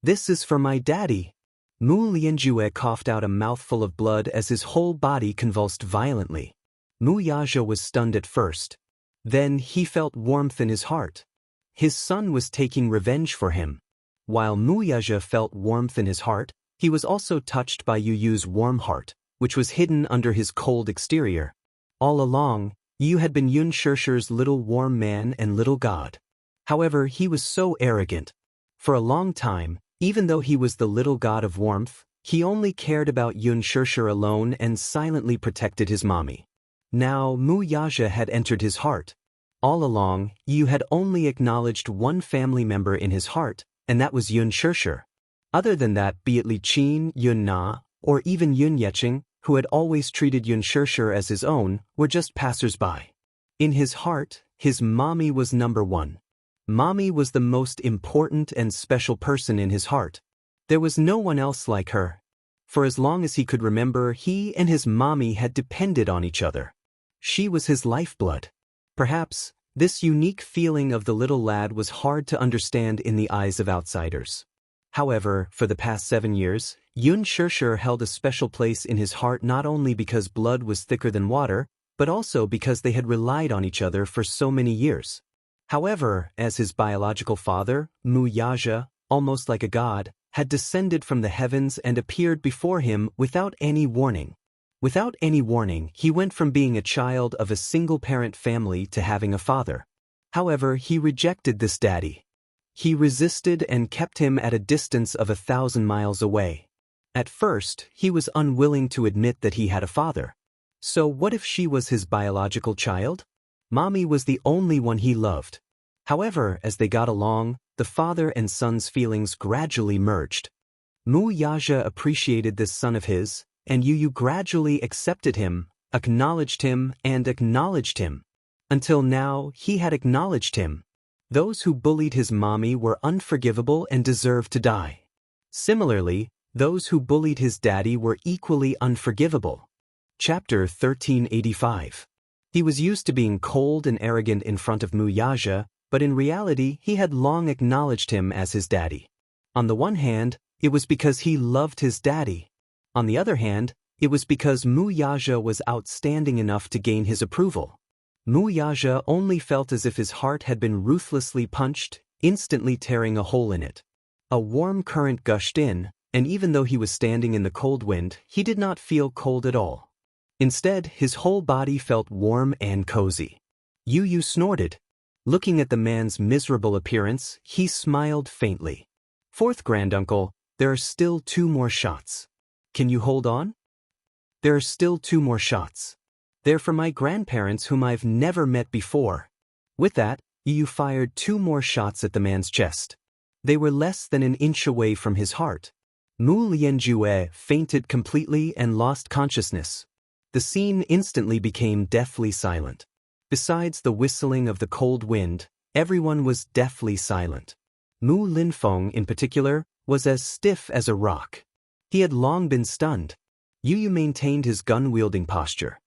This is for my daddy. Mu Lianjue coughed out a mouthful of blood as his whole body convulsed violently. Mu Yaja was stunned at first. Then he felt warmth in his heart. His son was taking revenge for him. While Mu Yaja felt warmth in his heart, he was also touched by Yu's warm heart, which was hidden under his cold exterior. All along, Yu had been Yun Shirshir's little warm man and little god. However, he was so arrogant. For a long time, even though he was the little god of warmth, he only cared about Yun Shirshir alone and silently protected his mommy. Now Mu Yaja had entered his heart. All along, Yu had only acknowledged one family member in his heart, and that was Yun Shirshir. Other than that, be it Li Qin, Yun Na, or even Yun Yeqing, who had always treated Yun Shirshir as his own, were just passers-by. In his heart, his mommy was number one. Mommy was the most important and special person in his heart. There was no one else like her. For as long as he could remember, he and his mommy had depended on each other. She was his lifeblood. Perhaps, this unique feeling of the little lad was hard to understand in the eyes of outsiders. However, for the past 7 years, Yun Shirshir held a special place in his heart not only because blood was thicker than water, but also because they had relied on each other for so many years. However, as his biological father, Mu Yaja, almost like a god, had descended from the heavens and appeared before him without any warning. Without any warning, he went from being a child of a single-parent family to having a father. However, he rejected this daddy. He resisted and kept him at a distance of 1,000 miles away. At first, he was unwilling to admit that he had a father. So what if she was his biological child? Mommy was the only one he loved. However, as they got along, the father and son's feelings gradually merged. Mu Yaja appreciated this son of his, and Yu gradually accepted him, acknowledged him, and acknowledged him. Until now, he had acknowledged him. Those who bullied his mommy were unforgivable and deserved to die. Similarly, those who bullied his daddy were equally unforgivable. Chapter 1385. He was used to being cold and arrogant in front of Mu Yaja, but in reality he had long acknowledged him as his daddy. On the one hand, it was because he loved his daddy. On the other hand, It was because Mu Yaja was outstanding enough to gain his approval. Mu Yaja only felt as if his heart had been ruthlessly punched, instantly tearing a hole in it. A warm current gushed in, and even though he was standing in the cold wind, he did not feel cold at all. Instead, his whole body felt warm and cozy. Yu Yu snorted. Looking at the man's miserable appearance, he smiled faintly. Fourth granduncle, there are still 2 more shots. Can you hold on? There are still 2 more shots. They're for my grandparents whom I've never met before. With that, Yu Yu fired 2 more shots at the man's chest. They were less than an inch away from his heart. Mu Lianjue fainted completely and lost consciousness. The scene instantly became deathly silent. Besides the whistling of the cold wind, everyone was deathly silent. Mu Linfeng, in particular, was as stiff as a rock. He had long been stunned. Yu Yu maintained his gun-wielding posture.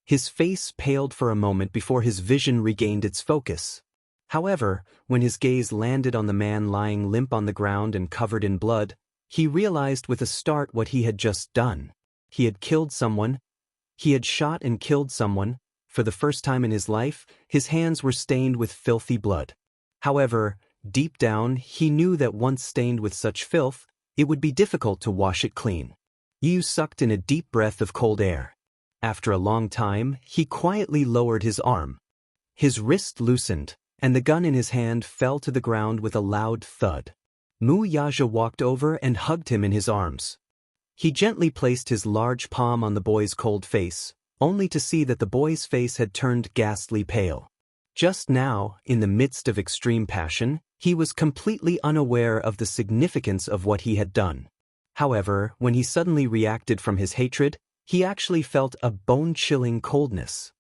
His face paled for a moment before his vision regained its focus. However, when his gaze landed on the man lying limp on the ground and covered in blood, he realized with a start what he had just done. He had killed someone. He had shot and killed someone. For the first time in his life, his hands were stained with filthy blood. However, deep down, he knew that once stained with such filth, it would be difficult to wash it clean. Yu sucked in a deep breath of cold air. After a long time, he quietly lowered his arm. His wrist loosened, and the gun in his hand fell to the ground with a loud thud. Mu Yaja walked over and hugged him in his arms. He gently placed his large palm on the boy's cold face, only to see that the boy's face had turned ghastly pale. Just now, in the midst of extreme passion, he was completely unaware of the significance of what he had done. However, when he suddenly reacted from his hatred, he actually felt a bone-chilling coldness.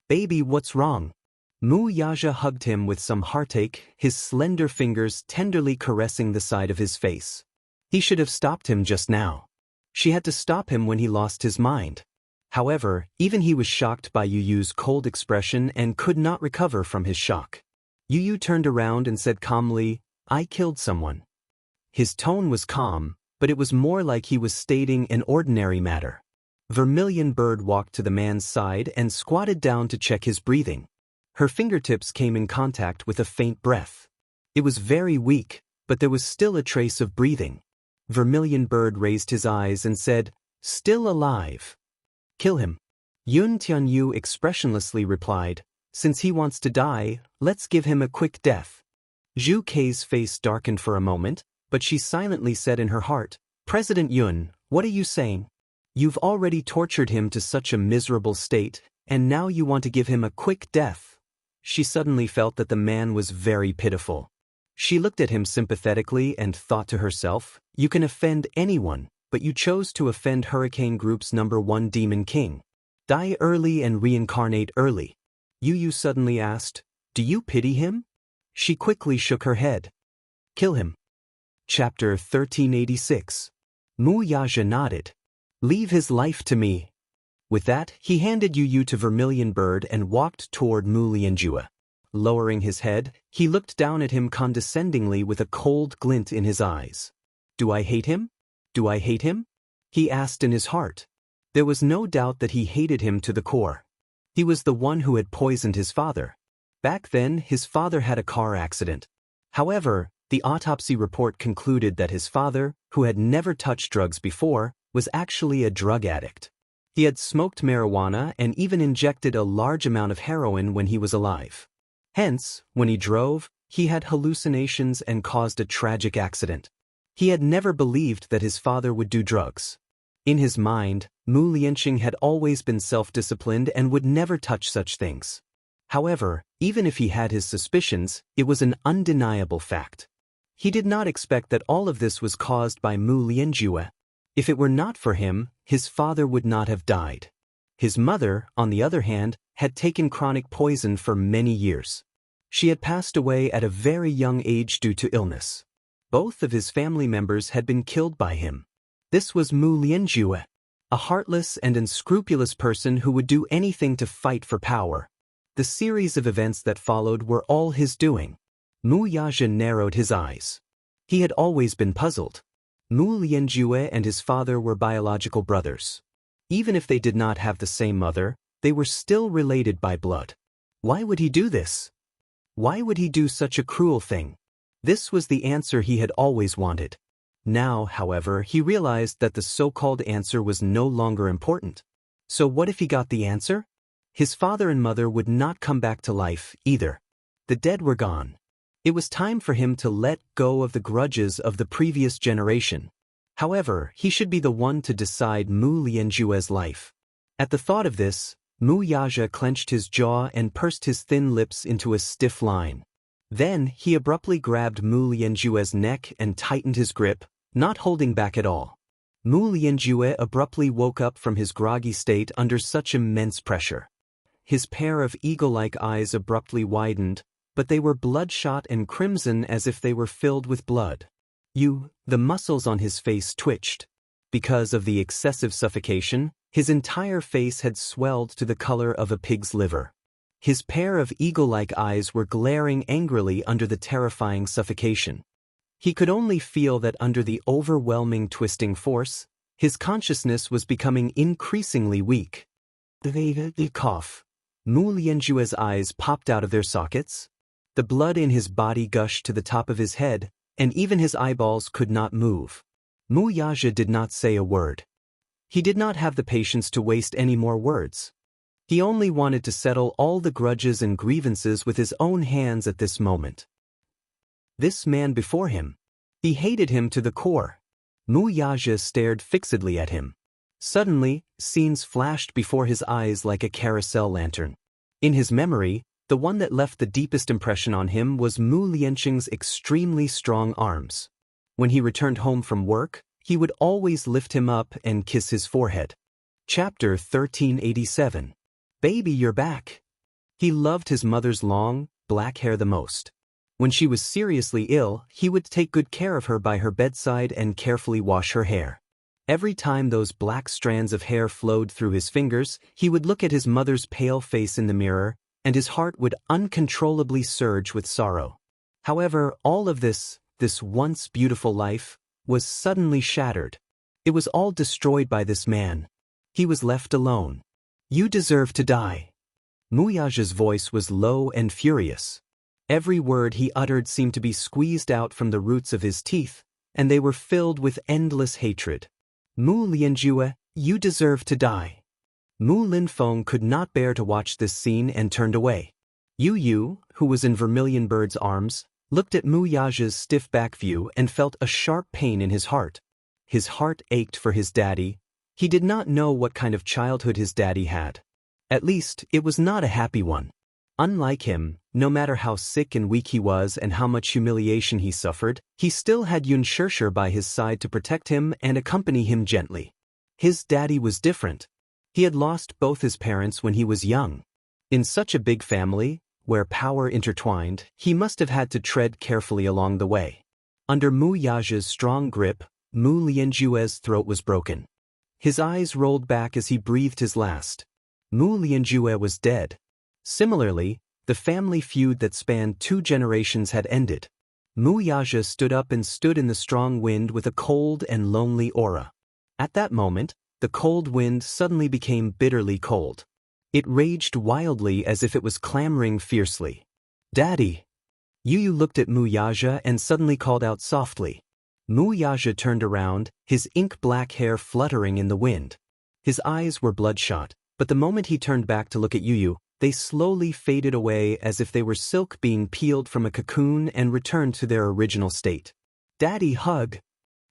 "Baby, what's wrong?" Mu Yaja hugged him with some heartache, his slender fingers tenderly caressing the side of his face. He should have stopped him just now. She had to stop him when he lost his mind. However, even he was shocked by Yu Yu's cold expression and could not recover from his shock. Yu Yu turned around and said calmly, "I killed someone." His tone was calm, but it was more like he was stating an ordinary matter. Vermilion Bird walked to the man's side and squatted down to check his breathing. Her fingertips came in contact with a faint breath. It was very weak, but there was still a trace of breathing. Vermilion Bird raised his eyes and said, "Still alive." "Kill him." Yun Tianyu expressionlessly replied, "Since he wants to die, let's give him a quick death." Zhu Kei's face darkened for a moment, but she silently said in her heart, "President Yun, what are you saying? You've already tortured him to such a miserable state, and now you want to give him a quick death." She suddenly felt that the man was very pitiful. She looked at him sympathetically and thought to herself, "You can offend anyone, but you chose to offend Hurricane Group's #1 Demon King. Die early and reincarnate early." Yu Yu suddenly asked, "Do you pity him?" She quickly shook her head. "Kill him." Chapter 1386. Mu Yaja nodded. "Leave his life to me." With that, he handed Yu Yu to Vermilion Bird and walked toward Mu Lianjue. Lowering his head, he looked down at him condescendingly with a cold glint in his eyes. "Do I hate him? Do I hate him?" he asked in his heart. There was no doubt that he hated him to the core. He was the one who had poisoned his father. Back then, his father had a car accident. However, the autopsy report concluded that his father, who had never touched drugs before, was actually a drug addict. He had smoked marijuana and even injected a large amount of heroin when he was alive. Hence, when he drove, he had hallucinations and caused a tragic accident. He had never believed that his father would do drugs. In his mind, Mu Lianxing had always been self-disciplined and would never touch such things. However, even if he had his suspicions, it was an undeniable fact. He did not expect that all of this was caused by Mu Lianjue. If it were not for him, his father would not have died. His mother, on the other hand, had taken chronic poison for many years. She had passed away at a very young age due to illness. Both of his family members had been killed by him. This was Mu Lianjue, a heartless and unscrupulous person who would do anything to fight for power. The series of events that followed were all his doing. Mu Yaja narrowed his eyes. He had always been puzzled. Mu Lianjue and his father were biological brothers. Even if they did not have the same mother, they were still related by blood. Why would he do this? Why would he do such a cruel thing? This was the answer he had always wanted. Now, however, he realized that the so-called answer was no longer important. So what if he got the answer? His father and mother would not come back to life, either. The dead were gone. It was time for him to let go of the grudges of the previous generation. However, he should be the one to decide Mu Lianjue's life. At the thought of this, Mu Yaja clenched his jaw and pursed his thin lips into a stiff line. Then, he abruptly grabbed Mu Lianjue's neck and tightened his grip, not holding back at all. Mu Lianjue abruptly woke up from his groggy state under such immense pressure. His pair of eagle-like eyes abruptly widened, but they were bloodshot and crimson as if they were filled with blood. The muscles on his face twitched. Because of the excessive suffocation, his entire face had swelled to the color of a pig's liver. His pair of eagle-like eyes were glaring angrily under the terrifying suffocation. He could only feel that under the overwhelming twisting force, his consciousness was becoming increasingly weak. The cough. Mu Lianjue's eyes popped out of their sockets. The blood in his body gushed to the top of his head, and even his eyeballs could not move. Mu Yaja did not say a word. He did not have the patience to waste any more words. He only wanted to settle all the grudges and grievances with his own hands at this moment. This man before him. He hated him to the core. Mu Yaja stared fixedly at him. Suddenly, scenes flashed before his eyes like a carousel lantern. In his memory, the one that left the deepest impression on him was Mu Lianxing's extremely strong arms. When he returned home from work, he would always lift him up and kiss his forehead. Chapter 1387. Baby, you're back. He loved his mother's long, black hair the most. When she was seriously ill, he would take good care of her by her bedside and carefully wash her hair. Every time those black strands of hair flowed through his fingers, he would look at his mother's pale face in the mirror, and his heart would uncontrollably surge with sorrow. However, all of this once beautiful life, was suddenly shattered. It was all destroyed by this man. He was left alone. You deserve to die. Mu Yaja's voice was low and furious. Every word he uttered seemed to be squeezed out from the roots of his teeth, and they were filled with endless hatred. Mu Lianjue, you deserve to die. Mu Linfeng could not bear to watch this scene and turned away. Yu, who was in Vermilion Bird's arms, looked at Mu Yaja's stiff back view and felt a sharp pain in his heart. His heart ached for his daddy. He did not know what kind of childhood his daddy had. At least, it was not a happy one. Unlike him, no matter how sick and weak he was and how much humiliation he suffered, he still had Xianxia by his side to protect him and accompany him gently. His daddy was different. He had lost both his parents when he was young. In such a big family, where power intertwined, he must have had to tread carefully along the way. Under Mu Yaja's strong grip, Mu Lianjue's throat was broken. His eyes rolled back as he breathed his last. Mu Lianjue was dead. Similarly, the family feud that spanned 2 generations had ended. Mu Yaja stood up and stood in the strong wind with a cold and lonely aura. At that moment, the cold wind suddenly became bitterly cold. It raged wildly as if it was clamoring fiercely. Daddy! Yu looked at Mu Yaja and suddenly called out softly. Mu Yaja turned around, his ink-black hair fluttering in the wind. His eyes were bloodshot, but the moment he turned back to look at Yu, they slowly faded away as if they were silk being peeled from a cocoon and returned to their original state. Daddy, hug!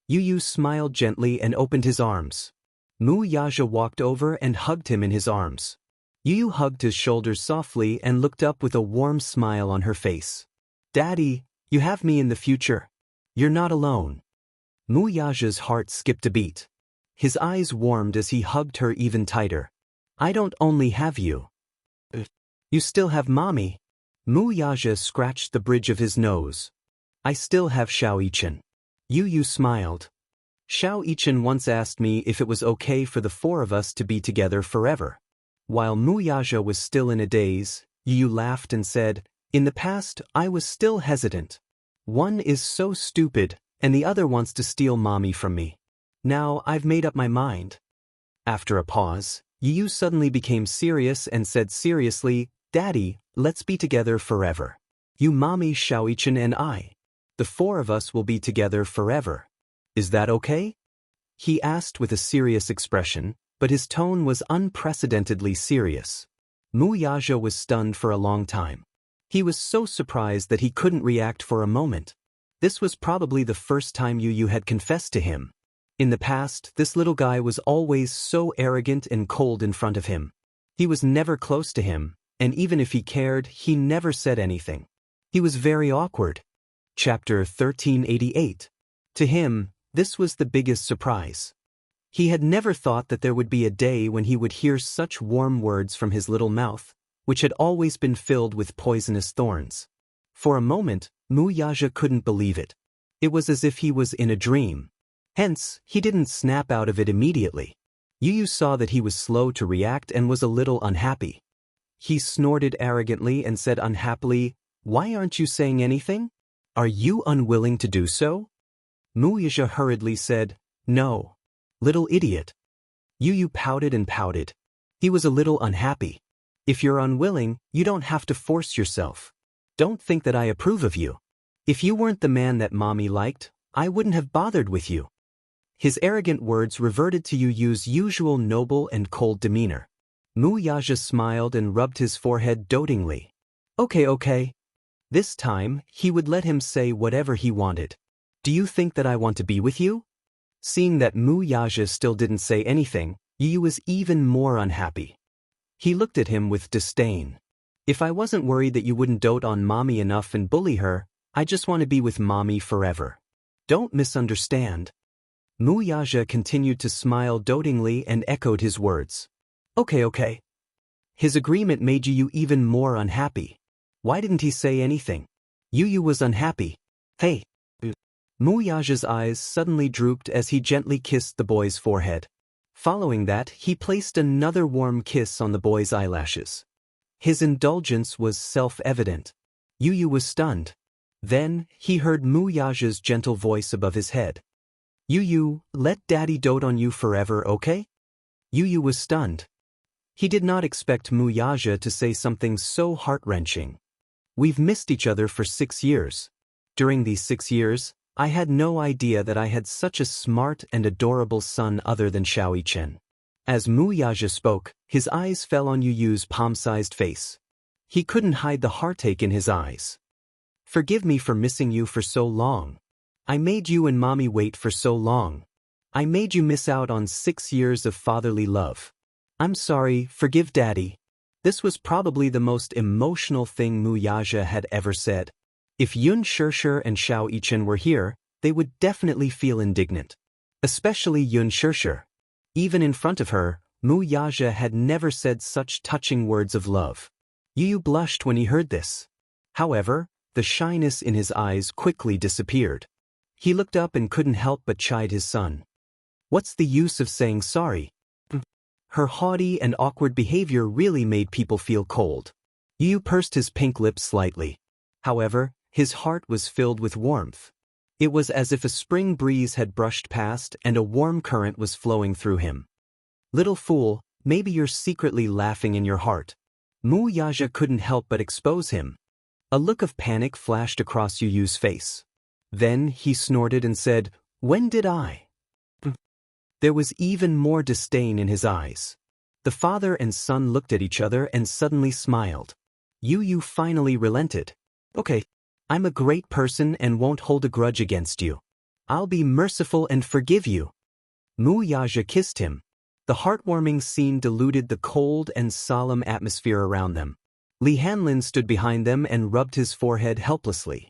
Yu smiled gently and opened his arms. Mu Yaja walked over and hugged him in his arms. Yu hugged his shoulders softly and looked up with a warm smile on her face. Daddy, you have me in the future. You're not alone. Mu Yaja's heart skipped a beat. His eyes warmed as he hugged her even tighter. I don't only have you. You still have Mommy. Mu Yaja scratched the bridge of his nose. I still have Xiao Yichen. Yu smiled. Xiao Yichen once asked me if it was okay for the 4 of us to be together forever. While Mu Yaja was still in a daze, Yu laughed and said, in the past, I was still hesitant. One is so stupid, and the other wants to steal Mommy from me. Now I've made up my mind. After a pause, Yu suddenly became serious and said seriously, "Daddy, let's be together forever. You, Mommy, Xiaoyichen, and I. The four of us will be together forever. Is that okay?" He asked with a serious expression, but his tone was unprecedentedly serious. Mu Yaja was stunned for a long time. He was so surprised that he couldn't react for a moment. This was probably the first time Yu had confessed to him. In the past, this little guy was always so arrogant and cold in front of him. He was never close to him, and even if he cared, he never said anything. He was very awkward. Chapter 1388. To him, this was the biggest surprise. He had never thought that there would be a day when he would hear such warm words from his little mouth, which had always been filled with poisonous thorns. For a moment, Mu Yaja couldn't believe it. It was as if he was in a dream. Hence, he didn't snap out of it immediately. Yu saw that he was slow to react and was a little unhappy. He snorted arrogantly and said unhappily, "Why aren't you saying anything? Are you unwilling to do so?" Mu Yaja hurriedly said, "No. Little idiot." Yu pouted and pouted. He was a little unhappy. "If you're unwilling, you don't have to force yourself. Don't think that I approve of you. If you weren't the man that Mommy liked, I wouldn't have bothered with you." His arrogant words reverted to Yu's usual noble and cold demeanor. Mu Yaja smiled and rubbed his forehead dotingly. Okay. This time, he would let him say whatever he wanted. "Do you think that I want to be with you?" Seeing that Mu Yaja still didn't say anything, Yu was even more unhappy. He looked at him with disdain. "If I wasn't worried that you wouldn't dote on Mommy enough and bully her, I just want to be with Mommy forever. Don't misunderstand." Mu Yaja continued to smile dotingly and echoed his words. Okay. His agreement made Yu even more unhappy. Why didn't he say anything? Yu was unhappy. "Hey." Mu Yaja's eyes suddenly drooped as he gently kissed the boy's forehead. Following that, he placed another warm kiss on the boy's eyelashes. His indulgence was self-evident. Yu was stunned. Then, he heard Mu Yaja's gentle voice above his head. "Yu, let Daddy dote on you forever, okay?" Yu was stunned. He did not expect Mu Yaja to say something so heart-wrenching. "We've missed each other for 6 years. During these 6 years, I had no idea that I had such a smart and adorable son other than Xiaoyichen." As Mu Yaja spoke, his eyes fell on Yu's palm-sized face. He couldn't hide the heartache in his eyes. "Forgive me for missing you for so long. I made you and Mommy wait for so long. I made you miss out on 6 years of fatherly love. I'm sorry, forgive Daddy." This was probably the most emotional thing Mu Yaja had ever said. If Yun Shirshir and Xiaoyichen were here, they would definitely feel indignant. Especially Yun Shirshir. Even in front of her, Mu Yaja had never said such touching words of love. Yu blushed when he heard this. However, the shyness in his eyes quickly disappeared. He looked up and couldn't help but chide his son. "What's the use of saying sorry?" Her haughty and awkward behavior really made people feel cold. Yu pursed his pink lips slightly. However, his heart was filled with warmth. It was as if a spring breeze had brushed past and a warm current was flowing through him. "Little fool, maybe you're secretly laughing in your heart." Mu Yaja couldn't help but expose him. A look of panic flashed across Yu's face. Then he snorted and said, "When did I?" There was even more disdain in his eyes. The father and son looked at each other and suddenly smiled. Yu finally relented. "Okay, I'm a great person and won't hold a grudge against you. I'll be merciful and forgive you." Mu Yaja kissed him. The heartwarming scene diluted the cold and solemn atmosphere around them. Li Hanlin stood behind them and rubbed his forehead helplessly.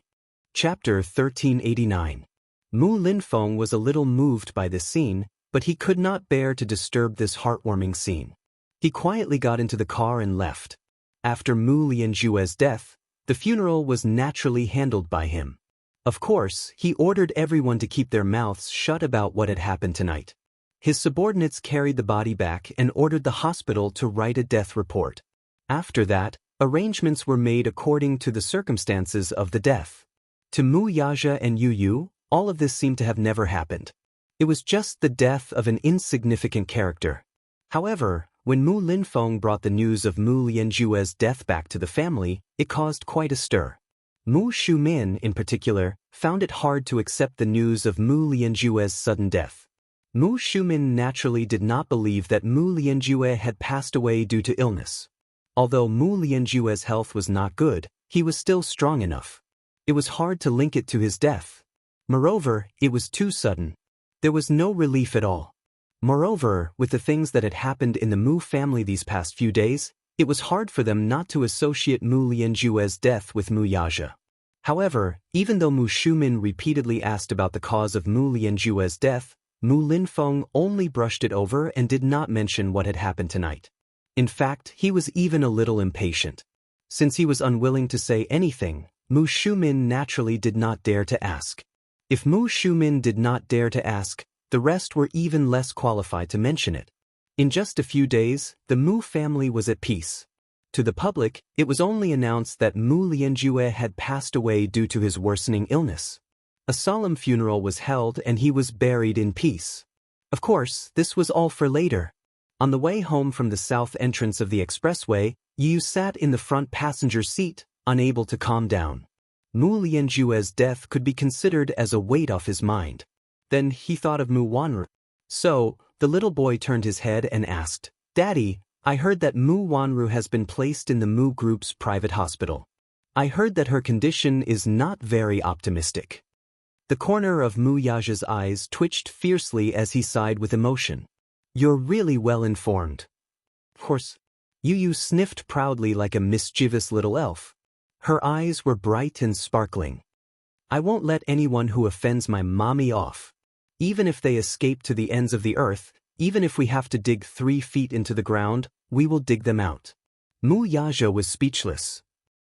Chapter 1389. Mu Linfeng was a little moved by this scene, but he could not bear to disturb this heartwarming scene. He quietly got into the car and left. After Mu Lianjue's death, the funeral was naturally handled by him. Of course, he ordered everyone to keep their mouths shut about what had happened tonight. His subordinates carried the body back and ordered the hospital to write a death report. After that, arrangements were made according to the circumstances of the death. To Mu Yaja and Yu, all of this seemed to have never happened. It was just the death of an insignificant character. However, when Mu Linfeng brought the news of Mu Lianjue's death back to the family, it caused quite a stir. Mu Shumin, in particular, found it hard to accept the news of Mu Lianjue's sudden death. Mu Shumin naturally did not believe that Mu Lianjue had passed away due to illness. Although Mu Lianjue's health was not good, he was still strong enough. It was hard to link it to his death. Moreover, it was too sudden. There was no relief at all. Moreover, with the things that had happened in the Mu family these past few days, it was hard for them not to associate Mu Lianjue's death with Mu Yaja. However, even though Mu Shumin repeatedly asked about the cause of Mu Lianjue's death, Mu Linfeng only brushed it over and did not mention what had happened tonight. In fact, he was even a little impatient. Since he was unwilling to say anything, Mu Shumin naturally did not dare to ask. If Mu Shumin did not dare to ask, the rest were even less qualified to mention it. In just a few days, the Mu family was at peace. To the public, it was only announced that Mu Lianjue had passed away due to his worsening illness. A solemn funeral was held and he was buried in peace. Of course, this was all for later. On the way home from the south entrance of the expressway, Yu sat in the front passenger seat, unable to calm down. Mu Lianjue's death could be considered as a weight off his mind. Then he thought of Mu Wanru. So, the little boy turned his head and asked, "Daddy, I heard that Mu Wanru has been placed in the Mu Group's private hospital. I heard that her condition is not very optimistic." The corner of Mu Yaja's eyes twitched fiercely as he sighed with emotion. "You're really well informed." Of course. Yu sniffed proudly like a mischievous little elf. Her eyes were bright and sparkling. "I won't let anyone who offends my mommy off. Even if they escape to the ends of the earth, even if we have to dig 3 feet into the ground, we will dig them out." Mu Yaja was speechless.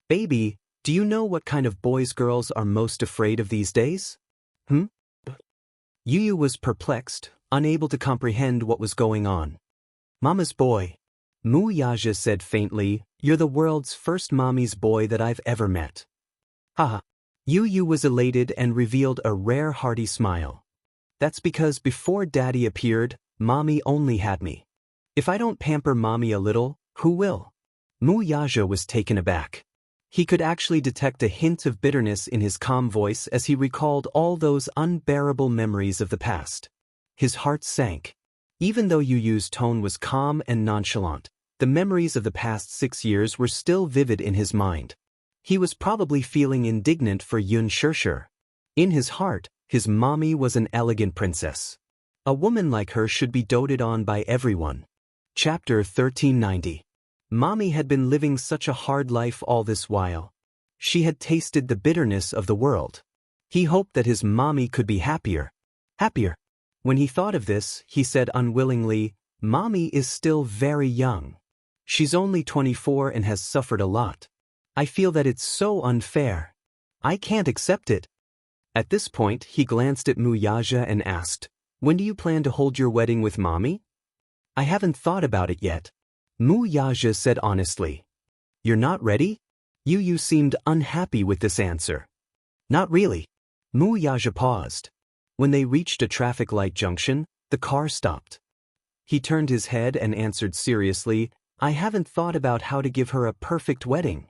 "Baby, do you know what kind of boys girls are most afraid of these days?" Yu was perplexed, unable to comprehend what was going on. "Mama's boy." Mu Yaja said faintly, "You're the world's first mommy's boy that I've ever met." Haha. Yu was elated and revealed a rare hearty smile. "That's because before Daddy appeared, Mommy only had me. If I don't pamper Mommy a little, who will?" Mu Yaja was taken aback. He could actually detect a hint of bitterness in his calm voice as he recalled all those unbearable memories of the past. His heart sank. Even though Yu's tone was calm and nonchalant, the memories of the past 6 years were still vivid in his mind. He was probably feeling indignant for Yun Shirshir. In his heart, his mommy was an elegant princess. A woman like her should be doted on by everyone. Chapter 1390. Mommy had been living such a hard life all this while. She had tasted the bitterness of the world. He hoped that his mommy could be happier. Happier. When he thought of this, he said unwillingly, "Mommy is still very young. She's only 24 and has suffered a lot. I feel that it's so unfair. I can't accept it." At this point, he glanced at Mu Yaja and asked, "When do you plan to hold your wedding with Mommy?" "I haven't thought about it yet." Mu Yaja said honestly. "You're not ready?" Yu seemed unhappy with this answer. "Not really." Mu Yaja paused. When they reached a traffic light junction, the car stopped. He turned his head and answered seriously, "I haven't thought about how to give her a perfect wedding."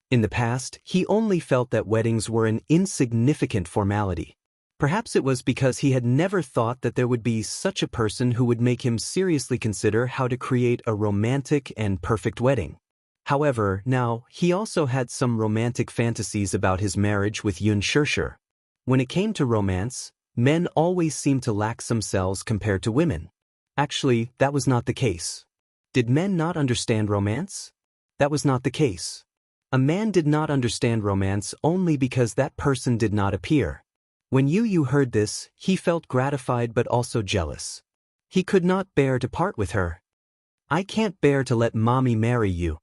In the past, he only felt that weddings were an insignificant formality. Perhaps it was because he had never thought that there would be such a person who would make him seriously consider how to create a romantic and perfect wedding. However, now, he also had some romantic fantasies about his marriage with Yun Shirshir. When it came to romance, men always seemed to lack some cells compared to women. Actually, that was not the case. Did men not understand romance? That was not the case. A man did not understand romance only because that person did not appear. When Yu heard this, he felt gratified but also jealous. He could not bear to part with her. "I can't bear to let Mommy marry you."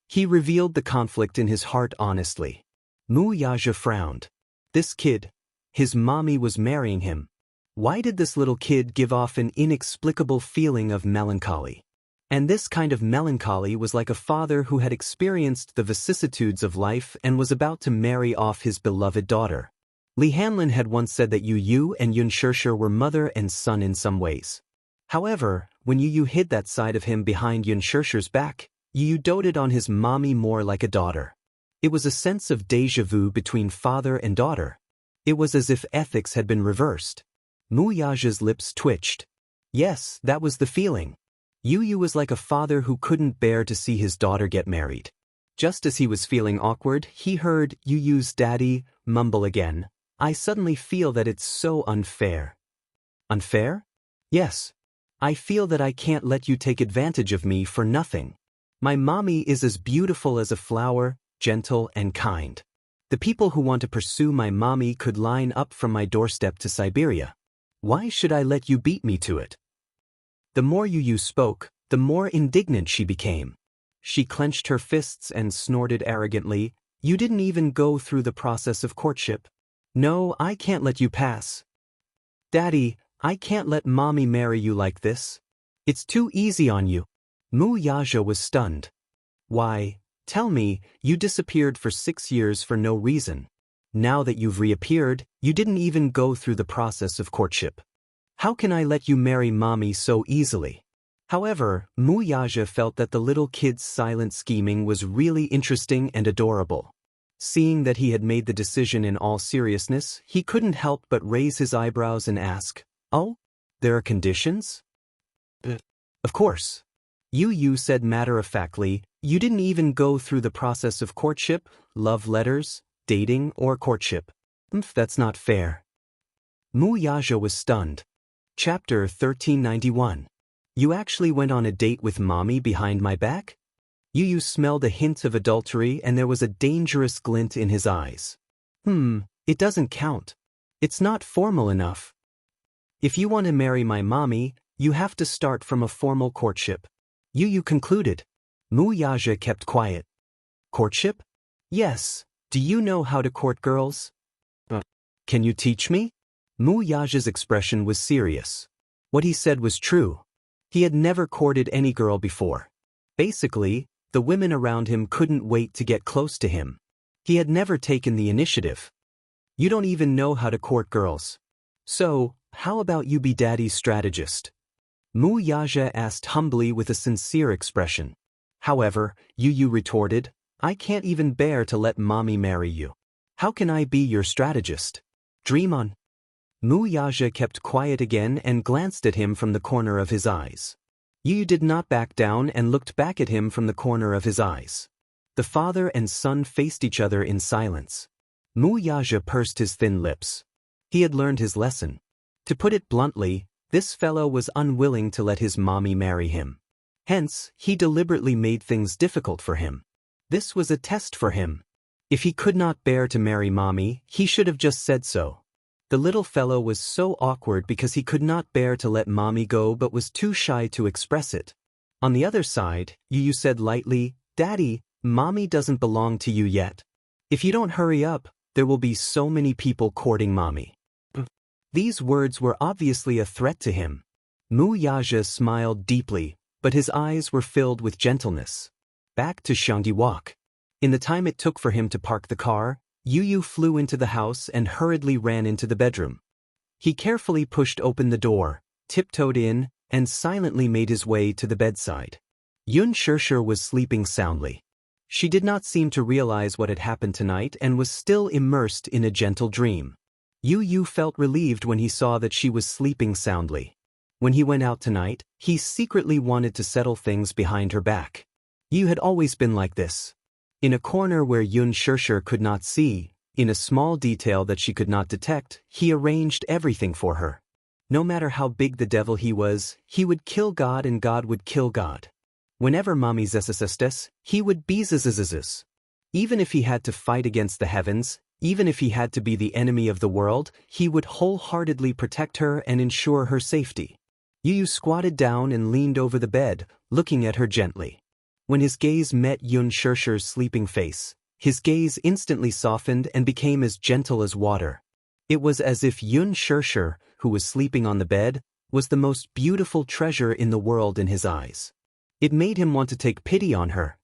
He revealed the conflict in his heart honestly. Mu Yaja frowned. This kid, his mommy was marrying him. Why did this little kid give off an inexplicable feeling of melancholy? And this kind of melancholy was like a father who had experienced the vicissitudes of life and was about to marry off his beloved daughter. Li Hanlin had once said that Yu and Yun Shirshir were mother and son in some ways. However, When Yu hid that side of him behind Yun Shirshir's back, Yu doted on his mommy more like a daughter. It was a sense of déjà vu between father and daughter. It was as if ethics had been reversed. Mu Yaja's lips twitched. Yes, that was the feeling. Yu was like a father who couldn't bear to see his daughter get married. Just as he was feeling awkward, he heard Yu's daddy mumble again, "I suddenly feel that it's so unfair." Unfair? Yes. I feel that I can't let you take advantage of me for nothing. My mommy is as beautiful as a flower, gentle and kind. The people who want to pursue my mommy could line up from my doorstep to Siberia. Why should I let you beat me to it? The more Yu spoke, the more indignant she became. She clenched her fists and snorted arrogantly, "You didn't even go through the process of courtship. No, I can't let you pass. Daddy, I can't let mommy marry you like this. It's too easy on you." Mu Yaja was stunned. "Why, tell me, you disappeared for 6 years for no reason. Now that you've reappeared, you didn't even go through the process of courtship. How can I let you marry mommy so easily?" However, Mu Yaja felt that the little kid's silent scheming was really interesting and adorable. Seeing that he had made the decision in all seriousness, he couldn't help but raise his eyebrows and ask, "Oh? There are conditions?" "Of course." Yu said matter-of-factly, "You didn't even go through the process of courtship, love letters, dating, or courtship. That's not fair." Mu Yaja was stunned. Chapter 1391. You actually went on a date with mommy behind my back? Yu smelled a hint of adultery and there was a dangerous glint in his eyes. It doesn't count. It's not formal enough. If you want to marry my mommy, you have to start from a formal courtship. Yu concluded. Mu Yaja kept quiet. Courtship? Yes. Do you know how to court girls? Can you teach me? Mu Yaja's expression was serious. What he said was true. He had never courted any girl before. Basically, the women around him couldn't wait to get close to him. He had never taken the initiative. You don't even know how to court girls. So, how about you be daddy's strategist? Mu Yaja asked humbly with a sincere expression. However, Yu retorted, I can't even bear to let mommy marry you. How can I be your strategist? Dream on. Mu Yaja kept quiet again and glanced at him from the corner of his eyes. Yu did not back down and looked back at him from the corner of his eyes. The father and son faced each other in silence. Mu Yaja pursed his thin lips. He had learned his lesson. To put it bluntly, this fellow was unwilling to let his mommy marry him. Hence, he deliberately made things difficult for him. This was a test for him. If he could not bear to marry mommy, he should have just said so. The little fellow was so awkward because he could not bear to let mommy go but was too shy to express it. On the other side, Yu said lightly, Daddy, mommy doesn't belong to you yet. If you don't hurry up, there will be so many people courting mommy. These words were obviously a threat to him. Mu Yaja smiled deeply, but his eyes were filled with gentleness. Back to Xianxia Walk. In the time it took for him to park the car, Yu flew into the house and hurriedly ran into the bedroom. He carefully pushed open the door, tiptoed in, and silently made his way to the bedside. Yun Shirshir was sleeping soundly. She did not seem to realize what had happened tonight and was still immersed in a gentle dream. Yu felt relieved when he saw that she was sleeping soundly. When he went out tonight, he secretly wanted to settle things behind her back. Yu had always been like this. In a corner where Yun Shirshir could not see, in a small detail that she could not detect, he arranged everything for her. No matter how big the devil he would kill God and God would kill God. Whenever mommy zesesestes, he would be zzzzzz. Even if he had to fight against the heavens, even if he had to be the enemy of the world, he would wholeheartedly protect her and ensure her safety. Yu squatted down and leaned over the bed, looking at her gently. When his gaze met Yun Shirshir's sleeping face, his gaze instantly softened and became as gentle as water. It was as if Yun Shirshir, who was sleeping on the bed, was the most beautiful treasure in the world in his eyes. It made him want to take pity on her.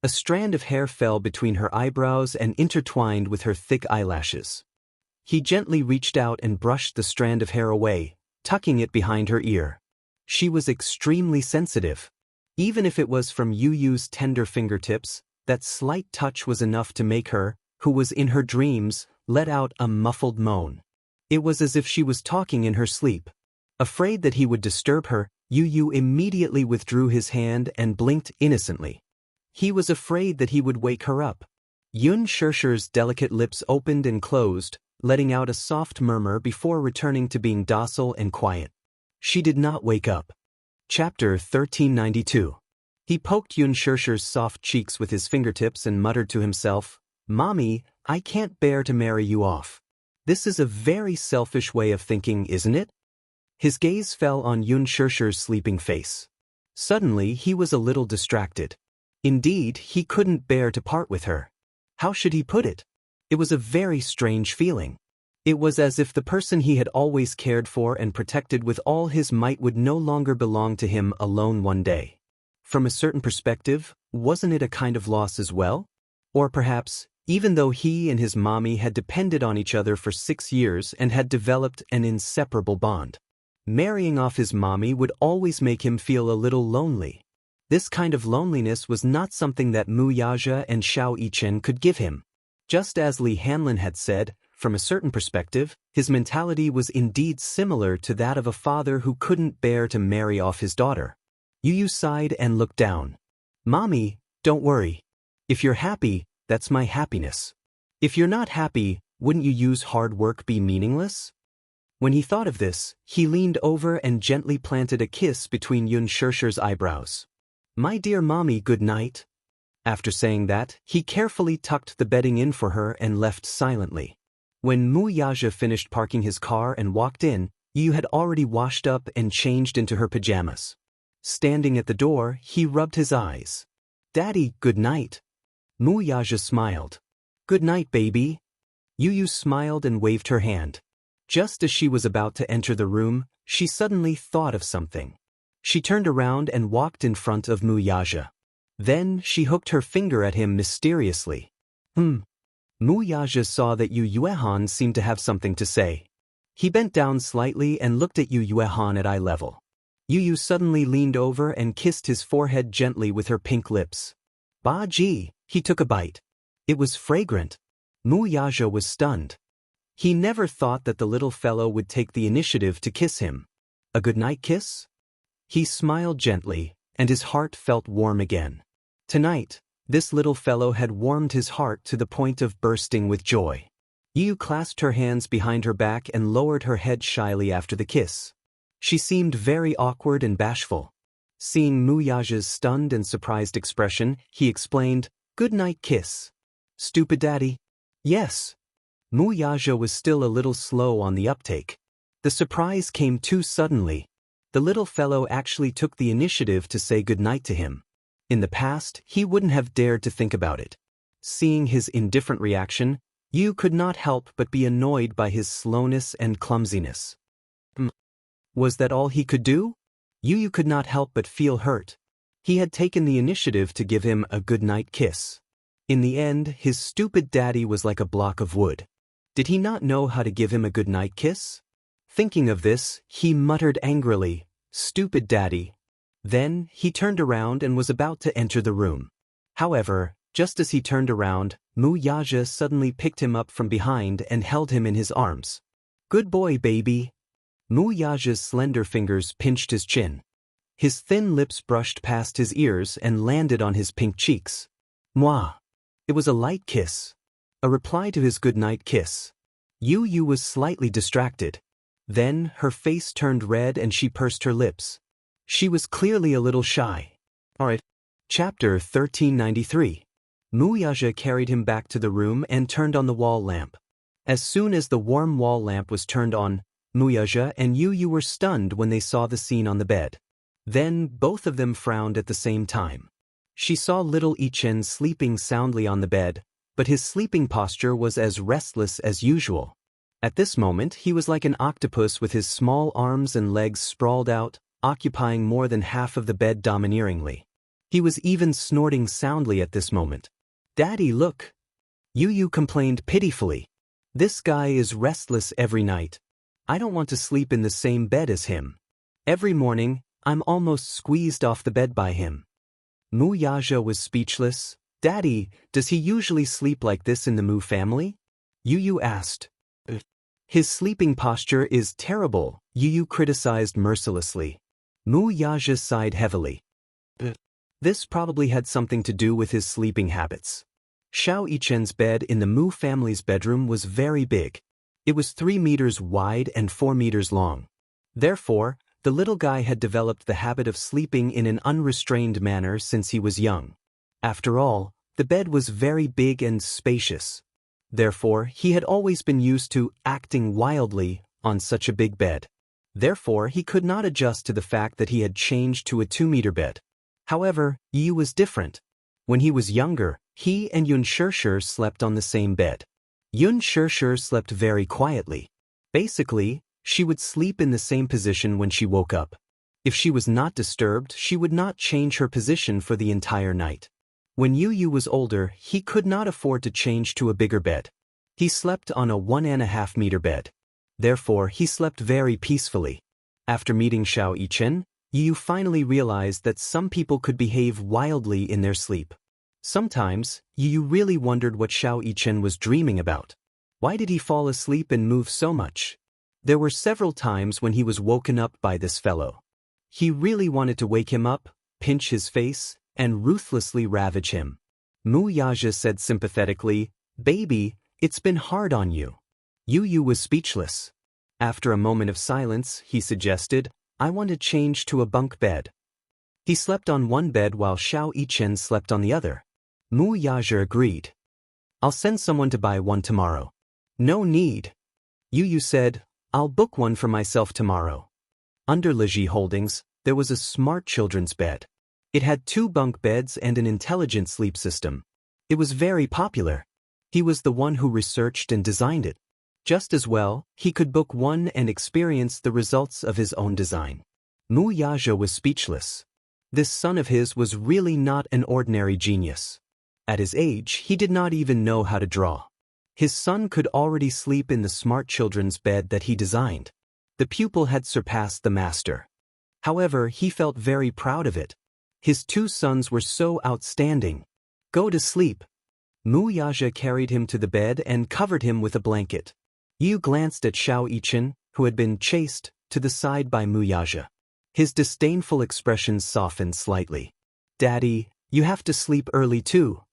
A strand of hair fell between her eyebrows and intertwined with her thick eyelashes. He gently reached out and brushed the strand of hair away, tucking it behind her ear. She was extremely sensitive. Even if it was from Yu's tender fingertips, that slight touch was enough to make her, who was in her dreams, let out a muffled moan. It was as if she was talking in her sleep. Afraid that he would disturb her, Yu immediately withdrew his hand and blinked innocently. He was afraid that he would wake her up. Xianxia's delicate lips opened and closed, letting out a soft murmur before returning to being docile and quiet. She did not wake up. Chapter 1392. He poked Xianxia's soft cheeks with his fingertips and muttered to himself, "Mommy, I can't bear to marry you off. This is a very selfish way of thinking, isn't it?" His gaze fell on Xianxia's sleeping face. Suddenly he was a little distracted. Indeed, he couldn't bear to part with her. How should he put it? It was a very strange feeling. It was as if the person he had always cared for and protected with all his might would no longer belong to him alone one day. From a certain perspective, wasn't it a kind of loss as well? Or perhaps, even though he and his mommy had depended on each other for 6 years and had developed an inseparable bond, marrying off his mommy would always make him feel a little lonely. This kind of loneliness was not something that Wuxia and Xianxia could give him. Just as Li Hanlin had said, from a certain perspective, his mentality was indeed similar to that of a father who couldn't bear to marry off his daughter. Yu sighed and looked down. "Mommy, don't worry. If you're happy, that's my happiness. If you're not happy, wouldn't Yu's hard work be meaningless?" When he thought of this, he leaned over and gently planted a kiss between Xianxia's eyebrows. "My dear mommy, good night." After saying that, he carefully tucked the bedding in for her and left silently. When Wuxia finished parking his car and walked in, Yu had already washed up and changed into her pajamas. Standing at the door, he rubbed his eyes. "Daddy, good night." Wuxia smiled. "Good night, baby." Yu smiled and waved her hand. Just as she was about to enter the room, she suddenly thought of something. She turned around and walked in front of Wuxia. Then she hooked her finger at him mysteriously. Wuxia saw that Yuan seemed to have something to say. He bent down slightly and looked at Yuan at eye level. Yu suddenly leaned over and kissed his forehead gently with her pink lips. "Ba ji," he took a bite. It was fragrant. Wuxia was stunned. He never thought that the little fellow would take the initiative to kiss him. A goodnight kiss? He smiled gently, and his heart felt warm again. Tonight, this little fellow had warmed his heart to the point of bursting with joy. Yu clasped her hands behind her back and lowered her head shyly after the kiss. She seemed very awkward and bashful. Seeing Wuxia's stunned and surprised expression, he explained, "Good night kiss." "Stupid daddy?" "Yes." Wuxia was still a little slow on the uptake. The surprise came too suddenly. The little fellow actually took the initiative to say goodnight to him. In the past, he wouldn't have dared to think about it. Seeing his indifferent reaction, Yu could not help but be annoyed by his slowness and clumsiness. Was that all he could do? Yu could not help but feel hurt. He had taken the initiative to give him a goodnight kiss. In the end, his stupid daddy was like a block of wood. Did he not know how to give him a goodnight kiss? Thinking of this, he muttered angrily, "Stupid daddy." Then, he turned around and was about to enter the room. However, just as he turned around, Wuxia suddenly picked him up from behind and held him in his arms. "Good boy, baby." Wuxia's slender fingers pinched his chin. His thin lips brushed past his ears and landed on his pink cheeks. Mwah! It was a light kiss. A reply to his goodnight kiss. Yu was slightly distracted. Then, her face turned red and she pursed her lips. She was clearly a little shy. Alright. Chapter 1393. Wuxia carried him back to the room and turned on the wall lamp. As soon as the warm wall lamp was turned on, Wuxia and Yu were stunned when they saw the scene on the bed. Then, both of them frowned at the same time. She saw little Ichen sleeping soundly on the bed, but his sleeping posture was as restless as usual. At this moment, he was like an octopus with his small arms and legs sprawled out, occupying more than half of the bed domineeringly. He was even snorting soundly at this moment. "Daddy, look!" Yu complained pitifully. "This guy is restless every night. I don't want to sleep in the same bed as him. Every morning, I'm almost squeezed off the bed by him. Mu Yaja was speechless. Daddy, does he usually sleep like this in the Mu family? Yu asked. His sleeping posture is terrible, Yu criticized mercilessly. Mu Yaja sighed heavily. This probably had something to do with his sleeping habits. Xiao Yichen's bed in the Mu family's bedroom was very big. It was 3 meters wide and 4 meters long. Therefore, the little guy had developed the habit of sleeping in an unrestrained manner since he was young. After all, the bed was very big and spacious. Therefore, he had always been used to acting wildly on such a big bed. Therefore, he could not adjust to the fact that he had changed to a 2-meter bed. However, Yu was different. When he was younger, he and Yun Shirshir slept on the same bed. Yun Shirshir slept very quietly. Basically, she would sleep in the same position when she woke up. If she was not disturbed, she would not change her position for the entire night. When Yu was older, he could not afford to change to a bigger bed. He slept on a 1.5-meter bed. Therefore, he slept very peacefully. After meeting Xiao Yichen, Yu finally realized that some people could behave wildly in their sleep. Sometimes, Yu really wondered what Xiao Yichen was dreaming about. Why did he fall asleep and move so much? There were several times when he was woken up by this fellow. He really wanted to wake him up, pinch his face, and ruthlessly ravage him. Mu Yaja said sympathetically, "Baby, it's been hard on you." Yu was speechless. After a moment of silence, he suggested, "I want to change to a bunk bed." He slept on one bed while Xiao Yichen slept on the other. Mu Yaja agreed. "I'll send someone to buy one tomorrow." "No need." Yu said, "I'll book one for myself tomorrow." Under Liji Holdings, there was a smart children's bed. It had 2 bunk beds and an intelligent sleep system. It was very popular. He was the one who researched and designed it. Just as well, he could book one and experience the results of his own design. Mu Yaja was speechless. This son of his was really not an ordinary genius. At his age, he did not even know how to draw. His son could already sleep in the smart children's bed that he designed. The pupil had surpassed the master. However, he felt very proud of it. His 2 sons were so outstanding. "Go to sleep." Mu Yaja carried him to the bed and covered him with a blanket. Yu glanced at Xiao Yichen, who had been chased to the side by Mu Yaja. His disdainful expression softened slightly. "Daddy, you have to sleep early too,"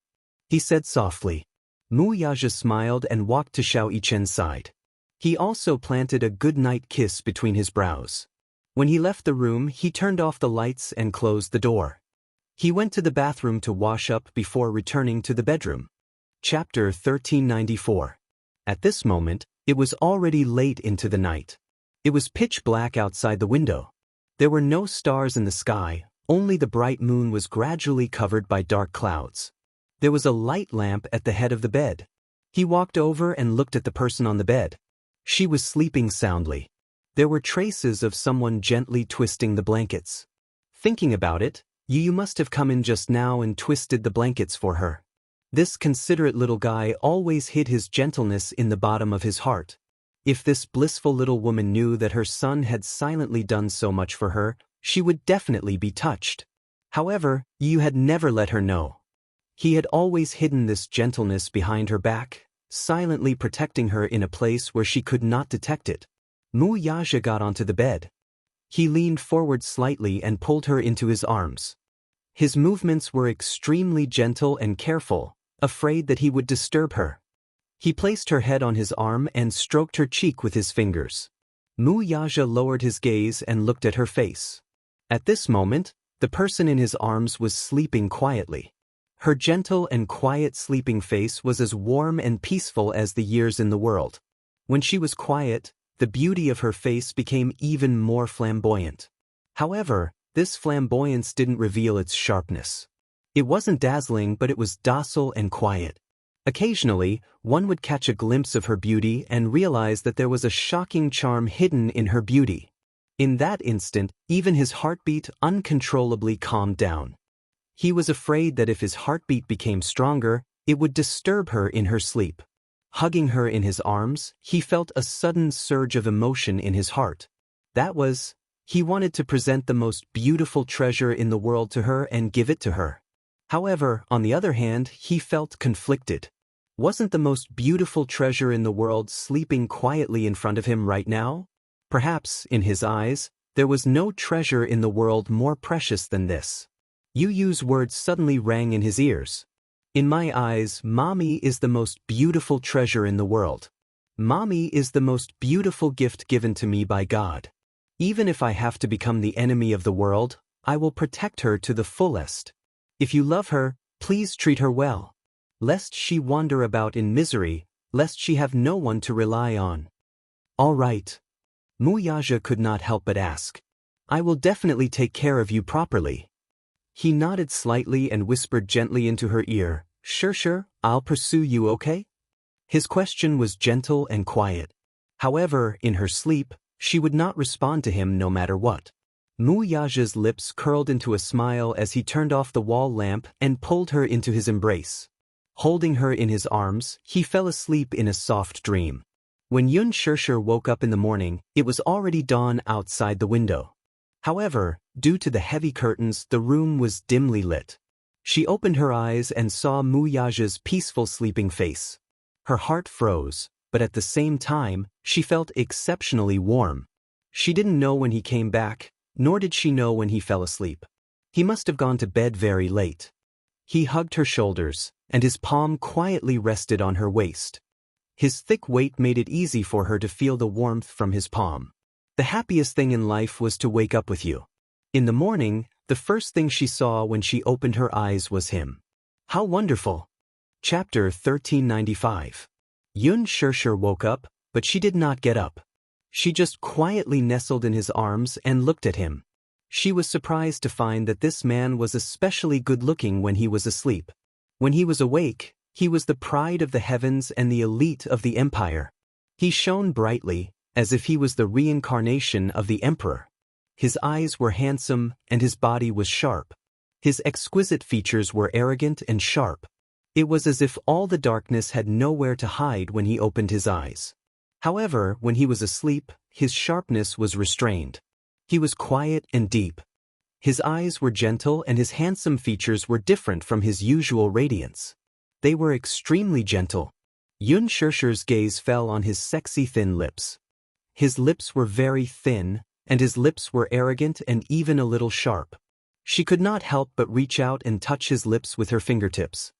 he said softly. Mu Yaja smiled and walked to Xiao Yichen's side. He also planted a good-night kiss between his brows. When he left the room, he turned off the lights and closed the door. He went to the bathroom to wash up before returning to the bedroom. Chapter 1394. At this moment, it was already late into the night. It was pitch black outside the window. There were no stars in the sky, only the bright moon was gradually covered by dark clouds. There was a light lamp at the head of the bed. He walked over and looked at the person on the bed. She was sleeping soundly. There were traces of someone gently twisting the blankets. Thinking about it, Yu must have come in just now and twisted the blankets for her. This considerate little guy always hid his gentleness in the bottom of his heart. If this blissful little woman knew that her son had silently done so much for her, she would definitely be touched. However, Yu had never let her know. He had always hidden this gentleness behind her back, silently protecting her in a place where she could not detect it. Mu Yaja got onto the bed. He leaned forward slightly and pulled her into his arms. His movements were extremely gentle and careful, afraid that he would disturb her. He placed her head on his arm and stroked her cheek with his fingers. Mu Yaja lowered his gaze and looked at her face. At this moment, the person in his arms was sleeping quietly. Her gentle and quiet sleeping face was as warm and peaceful as the years in the world. When she was quiet, the beauty of her face became even more flamboyant. However, this flamboyance didn't reveal its sharpness. It wasn't dazzling, but it was docile and quiet. Occasionally, one would catch a glimpse of her beauty and realize that there was a shocking charm hidden in her beauty. In that instant, even his heartbeat uncontrollably calmed down. He was afraid that if his heartbeat became stronger, it would disturb her in her sleep. Hugging her in his arms, he felt a sudden surge of emotion in his heart. That was He wanted to present the most beautiful treasure in the world to her and give it to her. However, on the other hand, he felt conflicted. Wasn't the most beautiful treasure in the world sleeping quietly in front of him right now? Perhaps, in his eyes, there was no treasure in the world more precious than this. Yu Yu's words suddenly rang in his ears. In my eyes, Mommy is the most beautiful treasure in the world. Mommy is the most beautiful gift given to me by God. Even if I have to become the enemy of the world, I will protect her to the fullest. If you love her, please treat her well. Lest she wander about in misery, lest she have no one to rely on. All right. Wuxia could not help but ask. I will definitely take care of you properly. He nodded slightly and whispered gently into her ear, Sure, I'll pursue you, okay? His question was gentle and quiet. However, in her sleep, she would not respond to him no matter what. Wuxia's lips curled into a smile as he turned off the wall lamp and pulled her into his embrace. Holding her in his arms, he fell asleep in a soft dream. When Xianxia woke up in the morning, it was already dawn outside the window. However, due to the heavy curtains, the room was dimly lit. She opened her eyes and saw Wuxia's peaceful sleeping face. Her heart froze, but at the same time, she felt exceptionally warm. She didn't know when he came back, nor did she know when he fell asleep. He must have gone to bed very late. He hugged her shoulders, and his palm quietly rested on her waist. His thick weight made it easy for her to feel the warmth from his palm. The happiest thing in life was to wake up with you. In the morning, the first thing she saw when she opened her eyes was him. How wonderful! Chapter 1395. Xianxia woke up, but she did not get up. She just quietly nestled in his arms and looked at him. She was surprised to find that this man was especially good-looking when he was asleep. When he was awake, he was the pride of the heavens and the elite of the empire. He shone brightly, as if he was the reincarnation of the emperor. His eyes were handsome, and his body was sharp. His exquisite features were arrogant and sharp. It was as if all the darkness had nowhere to hide when he opened his eyes. However, when he was asleep, his sharpness was restrained. He was quiet and deep. His eyes were gentle and his handsome features were different from his usual radiance. They were extremely gentle. Xianxia's gaze fell on his sexy thin lips. His lips were very thin, and his lips were arrogant and even a little sharp. She could not help but reach out and touch his lips with her fingertips.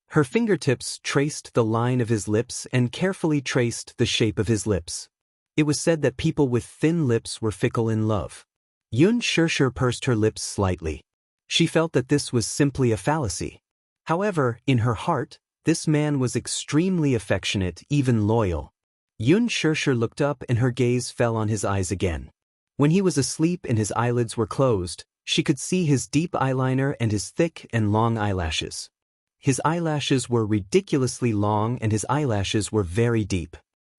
Her fingertips traced the line of his lips and carefully traced the shape of his lips. It was said that people with thin lips were fickle in love. Xianxia pursed her lips slightly. She felt that this was simply a fallacy. However, in her heart, this man was extremely affectionate, even loyal. Xianxia looked up and her gaze fell on his eyes again. When he was asleep and his eyelids were closed, she could see his deep eyeliner and his thick and long eyelashes. His eyelashes were ridiculously long and his eyelashes were very deep.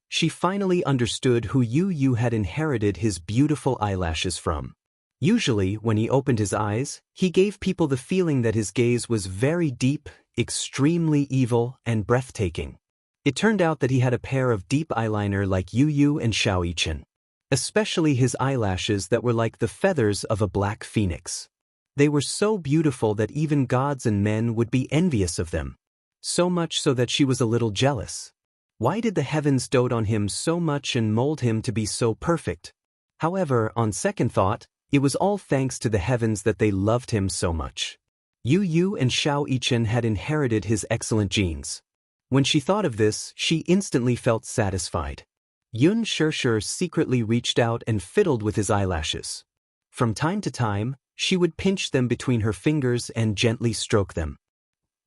She finally understood who Yu Yu had inherited his beautiful eyelashes from. Usually, when he opened his eyes, he gave people the feeling that his gaze was very deep, extremely evil, and breathtaking. It turned out that he had a pair of deep eyeliner like Yu Yu and Xianxia. Especially his eyelashes that were like the feathers of a black phoenix. They were so beautiful that even gods and men would be envious of them. So much so that she was a little jealous. Why did the heavens dote on him so much and mold him to be so perfect? However, on second thought, it was all thanks to the heavens that they loved him so much. Yu Yu and Xianxia had inherited his excellent genes. When she thought of this, she instantly felt satisfied. Xianxia secretly reached out and fiddled with his eyelashes. From time to time, she would pinch them between her fingers and gently stroke them.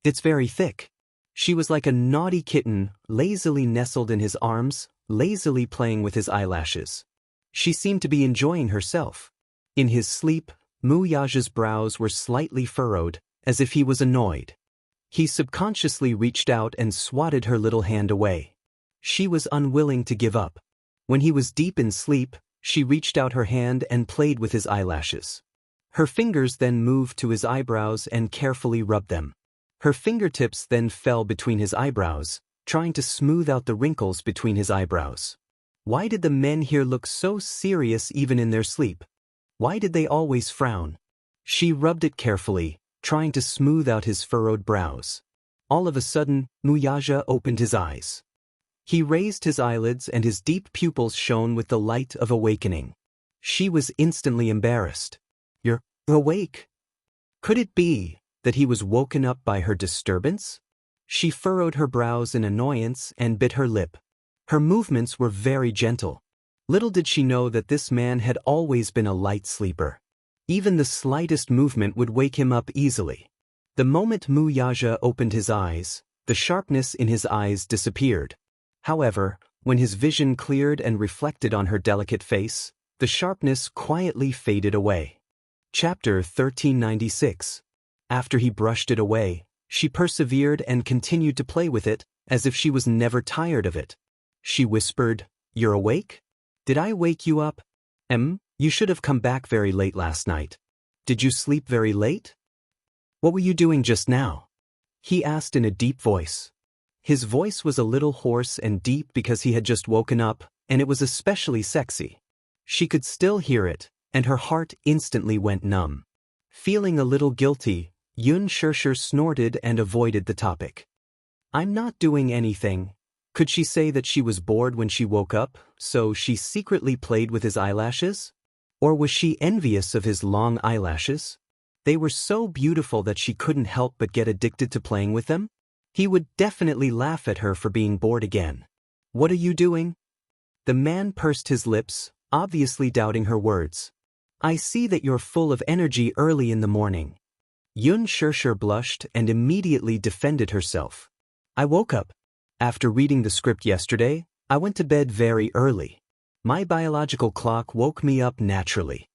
It's very thick. She was like a naughty kitten, lazily nestled in his arms, lazily playing with his eyelashes. She seemed to be enjoying herself. In his sleep, Wuxia's brows were slightly furrowed, as if he was annoyed. He subconsciously reached out and swatted her little hand away. She was unwilling to give up. When he was deep in sleep, she reached out her hand and played with his eyelashes. Her fingers then moved to his eyebrows and carefully rubbed them. Her fingertips then fell between his eyebrows, trying to smooth out the wrinkles between his eyebrows. Why did the men here look so serious even in their sleep? Why did they always frown? She rubbed it carefully, trying to smooth out his furrowed brows. All of a sudden, Wuxia opened his eyes. He raised his eyelids and his deep pupils shone with the light of awakening. She was instantly embarrassed. "You're awake?" Could it be that he was woken up by her disturbance? She furrowed her brows in annoyance and bit her lip. Her movements were very gentle. Little did she know that this man had always been a light sleeper. Even the slightest movement would wake him up easily. The moment Wuxia opened his eyes, the sharpness in his eyes disappeared. However, when his vision cleared and reflected on her delicate face, the sharpness quietly faded away. Chapter 1396. After he brushed it away, she persevered and continued to play with it, as if she was never tired of it. She whispered, "You're awake? Did I wake you up? You should have come back very late last night. Did you sleep very late? What were you doing just now?" He asked in a deep voice. His voice was a little hoarse and deep because he had just woken up, and it was especially sexy. She could still hear it, and her heart instantly went numb. Feeling a little guilty, Xianxia snorted and avoided the topic. "I'm not doing anything." Could she say that she was bored when she woke up, so she secretly played with his eyelashes? Or was she envious of his long eyelashes? They were so beautiful that she couldn't help but get addicted to playing with them? He would definitely laugh at her for being bored again. "What are you doing?" The man pursed his lips, obviously doubting her words. "I see that you're full of energy early in the morning." Xianxia blushed and immediately defended herself. "I woke up. After reading the script yesterday, I went to bed very early. My biological clock woke me up naturally."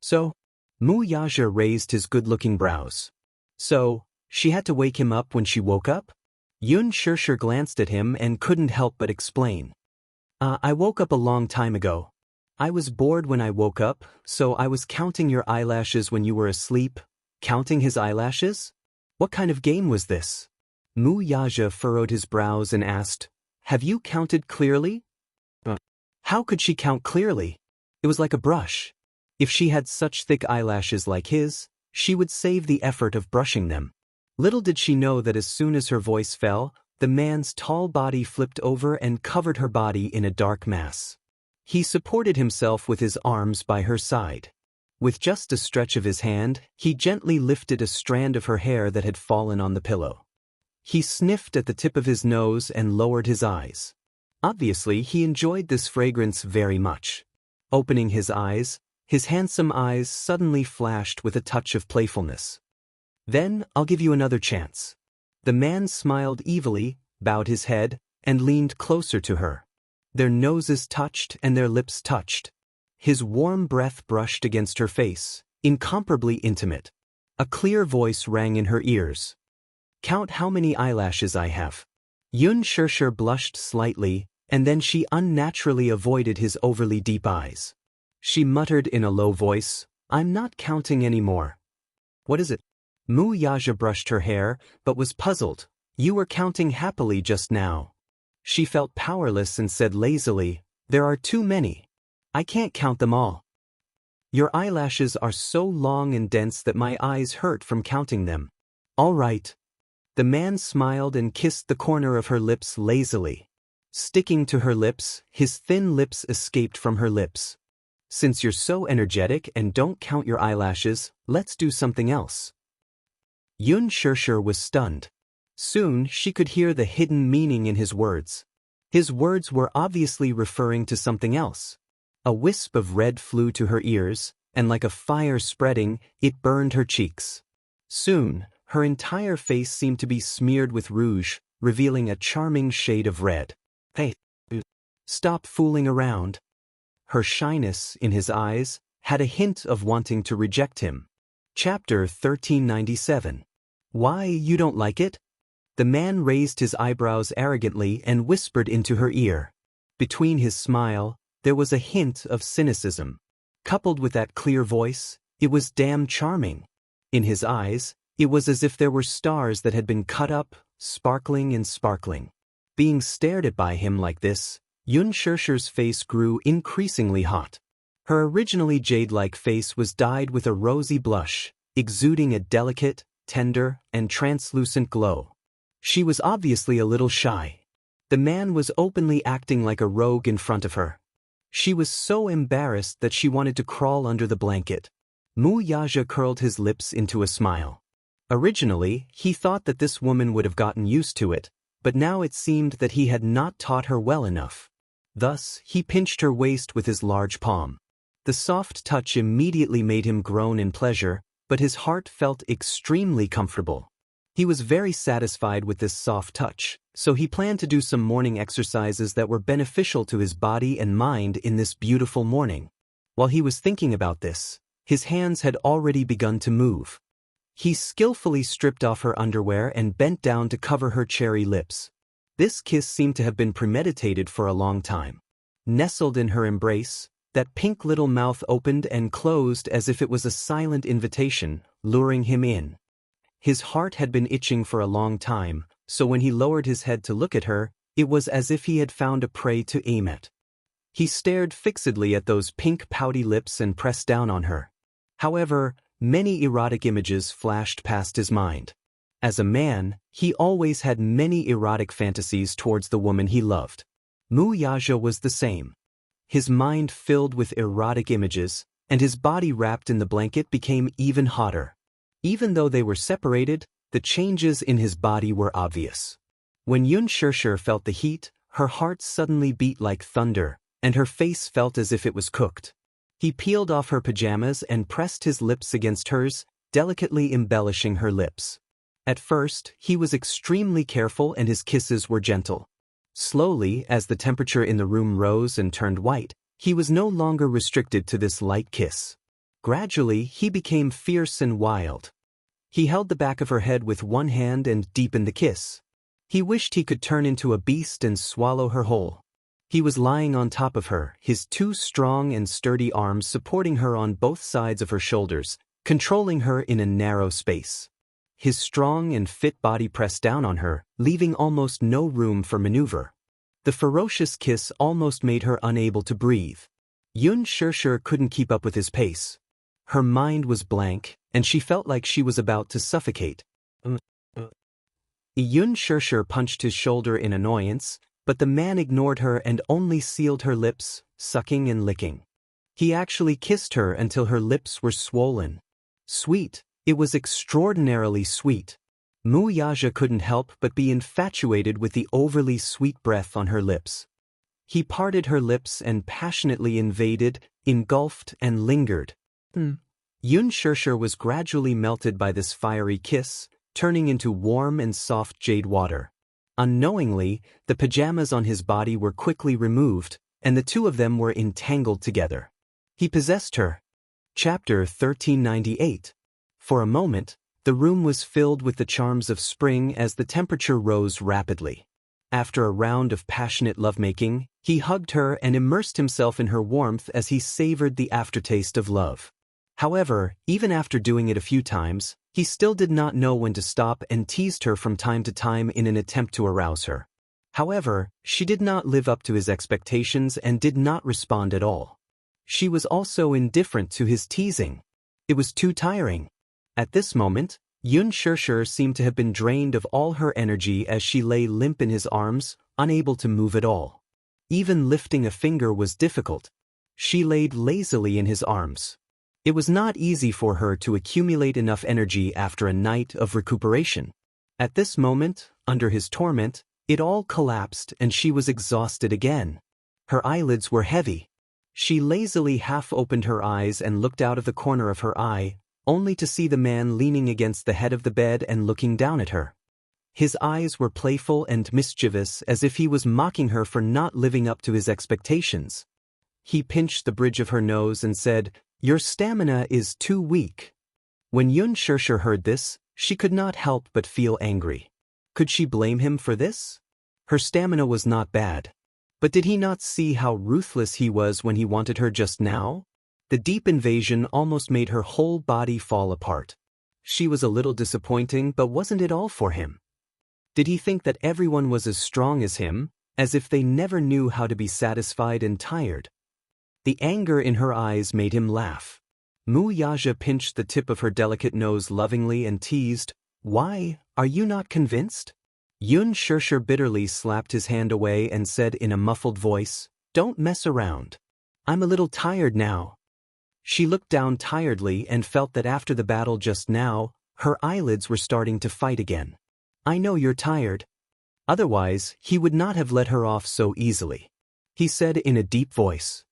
So? Wuxia raised his good-looking brows. "So, she had to wake him up when she woke up?" Xianxia glanced at him and couldn't help but explain. I woke up a long time ago. I was bored when I woke up, so I was counting your eyelashes when you were asleep." Counting his eyelashes? What kind of game was this? Wuxia furrowed his brows and asked, "Have you counted clearly?" How could she count clearly? It was like a brush. If she had such thick eyelashes like his, she would save the effort of brushing them. Little did she know that as soon as her voice fell, the man's tall body flipped over and covered her body in a dark mass. He supported himself with his arms by her side. With just a stretch of his hand, he gently lifted a strand of her hair that had fallen on the pillow. He sniffed at the tip of his nose and lowered his eyes. Obviously, he enjoyed this fragrance very much. Opening his handsome eyes suddenly flashed with a touch of playfulness. "Then, I'll give you another chance." The man smiled evilly, bowed his head, and leaned closer to her. Their noses touched and their lips touched. His warm breath brushed against her face, incomparably intimate. A clear voice rang in her ears. "Count how many eyelashes I have." Xianxia blushed slightly, and then she unnaturally avoided his overly deep eyes. She muttered in a low voice, "I'm not counting anymore." "What is it?" Wuxia brushed her hair, but was puzzled. "You were counting happily just now." She felt powerless and said lazily, "There are too many. I can't count them all. Your eyelashes are so long and dense that my eyes hurt from counting them." "All right." The man smiled and kissed the corner of her lips lazily. Sticking to her lips, his thin lips escaped from her lips. "Since you're so energetic and don't count your eyelashes, let's do something else." Xianxia was stunned. Soon she could hear the hidden meaning in his words. His words were obviously referring to something else. A wisp of red flew to her ears, and like a fire spreading, it burned her cheeks. Soon, her entire face seemed to be smeared with rouge, revealing a charming shade of red. "Hey, stop fooling around." Her shyness, in his eyes, had a hint of wanting to reject him. Chapter 1397. Why, you don't like it? The man raised his eyebrows arrogantly and whispered into her ear. Between his smile, there was a hint of cynicism. Coupled with that clear voice, it was damn charming. In his eyes, it was as if there were stars that had been cut up, sparkling and sparkling. Being stared at by him like this, Xianxia's face grew increasingly hot. Her originally jade-like face was dyed with a rosy blush, exuding a delicate, tender, and translucent glow. She was obviously a little shy. The man was openly acting like a rogue in front of her. She was so embarrassed that she wanted to crawl under the blanket. Mu Yaja curled his lips into a smile. Originally, he thought that this woman would have gotten used to it, but now it seemed that he had not taught her well enough. Thus, he pinched her waist with his large palm. The soft touch immediately made him groan in pleasure, but his heart felt extremely comfortable. He was very satisfied with this soft touch, so he planned to do some morning exercises that were beneficial to his body and mind in this beautiful morning. While he was thinking about this, his hands had already begun to move. He skillfully stripped off her underwear and bent down to cover her cherry lips. This kiss seemed to have been premeditated for a long time. Nestled in her embrace, that pink little mouth opened and closed as if it was a silent invitation, luring him in. His heart had been itching for a long time, so when he lowered his head to look at her, it was as if he had found a prey to aim at. He stared fixedly at those pink pouty lips and pressed down on her. However, many erotic images flashed past his mind. As a man, he always had many erotic fantasies towards the woman he loved. Mu Yaja was the same. His mind filled with erotic images, and his body wrapped in the blanket became even hotter. Even though they were separated, the changes in his body were obvious. When Xianxia felt the heat, her heart suddenly beat like thunder, and her face felt as if it was cooked. He peeled off her pajamas and pressed his lips against hers, delicately embellishing her lips. At first, he was extremely careful and his kisses were gentle. Slowly, as the temperature in the room rose and turned white, he was no longer restricted to this light kiss. Gradually, he became fierce and wild. He held the back of her head with one hand and deepened the kiss. He wished he could turn into a beast and swallow her whole. He was lying on top of her, his two strong and sturdy arms supporting her on both sides of her shoulders, controlling her in a narrow space. His strong and fit body pressed down on her, leaving almost no room for maneuver. The ferocious kiss almost made her unable to breathe. Xianxia couldn't keep up with his pace. Her mind was blank, and she felt like she was about to suffocate. Xianxia punched his shoulder in annoyance, but the man ignored her and only sealed her lips, sucking and licking. He actually kissed her until her lips were swollen. Sweet, it was extraordinarily sweet. Mu Yaja couldn't help but be infatuated with the overly sweet breath on her lips. He parted her lips and passionately invaded, engulfed and lingered. Xianxia was gradually melted by this fiery kiss, turning into warm and soft jade water. Unknowingly, the pajamas on his body were quickly removed, and the two of them were entangled together. He possessed her. Chapter 1398. For a moment, the room was filled with the charms of spring as the temperature rose rapidly. After a round of passionate lovemaking, he hugged her and immersed himself in her warmth as he savored the aftertaste of love. However, even after doing it a few times, he still did not know when to stop and teased her from time to time in an attempt to arouse her. However, she did not live up to his expectations and did not respond at all. She was also indifferent to his teasing. It was too tiring. At this moment, Xianxia seemed to have been drained of all her energy as she lay limp in his arms, unable to move at all. Even lifting a finger was difficult. She laid lazily in his arms. It was not easy for her to accumulate enough energy after a night of recuperation. At this moment, under his torment, it all collapsed and she was exhausted again. Her eyelids were heavy. She lazily half-opened her eyes and looked out of the corner of her eye, only to see the man leaning against the head of the bed and looking down at her. His eyes were playful and mischievous as if he was mocking her for not living up to his expectations. He pinched the bridge of her nose and said, "Your stamina is too weak." When Xianxia heard this, she could not help but feel angry. Could she blame him for this? Her stamina was not bad. But did he not see how ruthless he was when he wanted her just now? The deep invasion almost made her whole body fall apart. She was a little disappointing, but wasn't it all for him? Did he think that everyone was as strong as him, as if they never knew how to be satisfied and tired? The anger in her eyes made him laugh. Mu Yaja pinched the tip of her delicate nose lovingly and teased, "Why, are you not convinced?" Yun Shirshir bitterly slapped his hand away and said in a muffled voice, "Don't mess around. I'm a little tired now." She looked down tiredly and felt that after the battle just now, her eyelids were starting to fight again. "I know you're tired." Otherwise, he would not have let her off so easily, he said in a deep voice.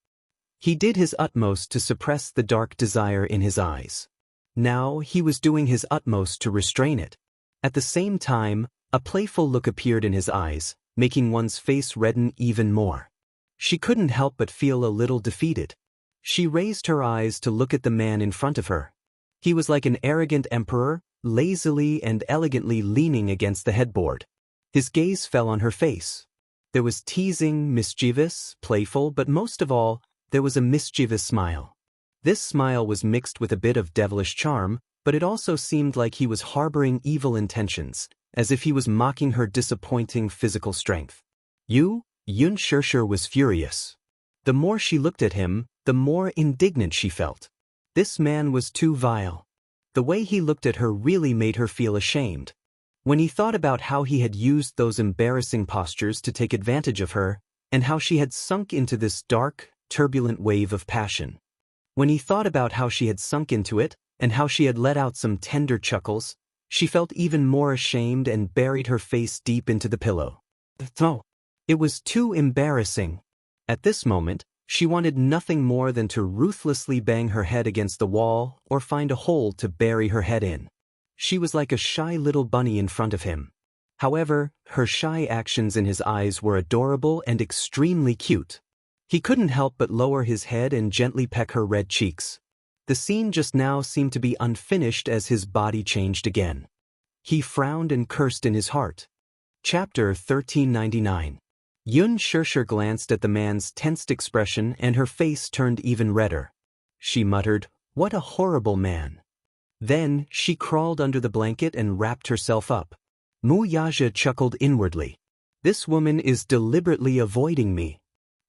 He did his utmost to suppress the dark desire in his eyes. Now he was doing his utmost to restrain it. At the same time, a playful look appeared in his eyes, making one's face redden even more. She couldn't help but feel a little defeated. She raised her eyes to look at the man in front of her. He was like an arrogant emperor, lazily and elegantly leaning against the headboard. His gaze fell on her face. There was teasing, mischievous, playful, but most of all, there was a mischievous smile. This smile was mixed with a bit of devilish charm, but it also seemed like he was harboring evil intentions, as if he was mocking her disappointing physical strength. Yun Shirshir was furious. The more she looked at him, the more indignant she felt. This man was too vile. The way he looked at her really made her feel ashamed. When he thought about how he had used those embarrassing postures to take advantage of her, and how she had sunk into this dark, turbulent wave of passion. When he thought about how she had sunk into it, and how she had let out some tender chuckles, she felt even more ashamed and buried her face deep into the pillow. No, it was too embarrassing. At this moment, she wanted nothing more than to ruthlessly bang her head against the wall or find a hole to bury her head in. She was like a shy little bunny in front of him. However, her shy actions in his eyes were adorable and extremely cute. He couldn't help but lower his head and gently peck her red cheeks. The scene just now seemed to be unfinished as his body changed again. He frowned and cursed in his heart. Chapter 1399. Yun Shirshir glanced at the man's tensed expression and her face turned even redder. She muttered, "What a horrible man." Then, she crawled under the blanket and wrapped herself up. Mu Yaja chuckled inwardly. This woman is deliberately avoiding me.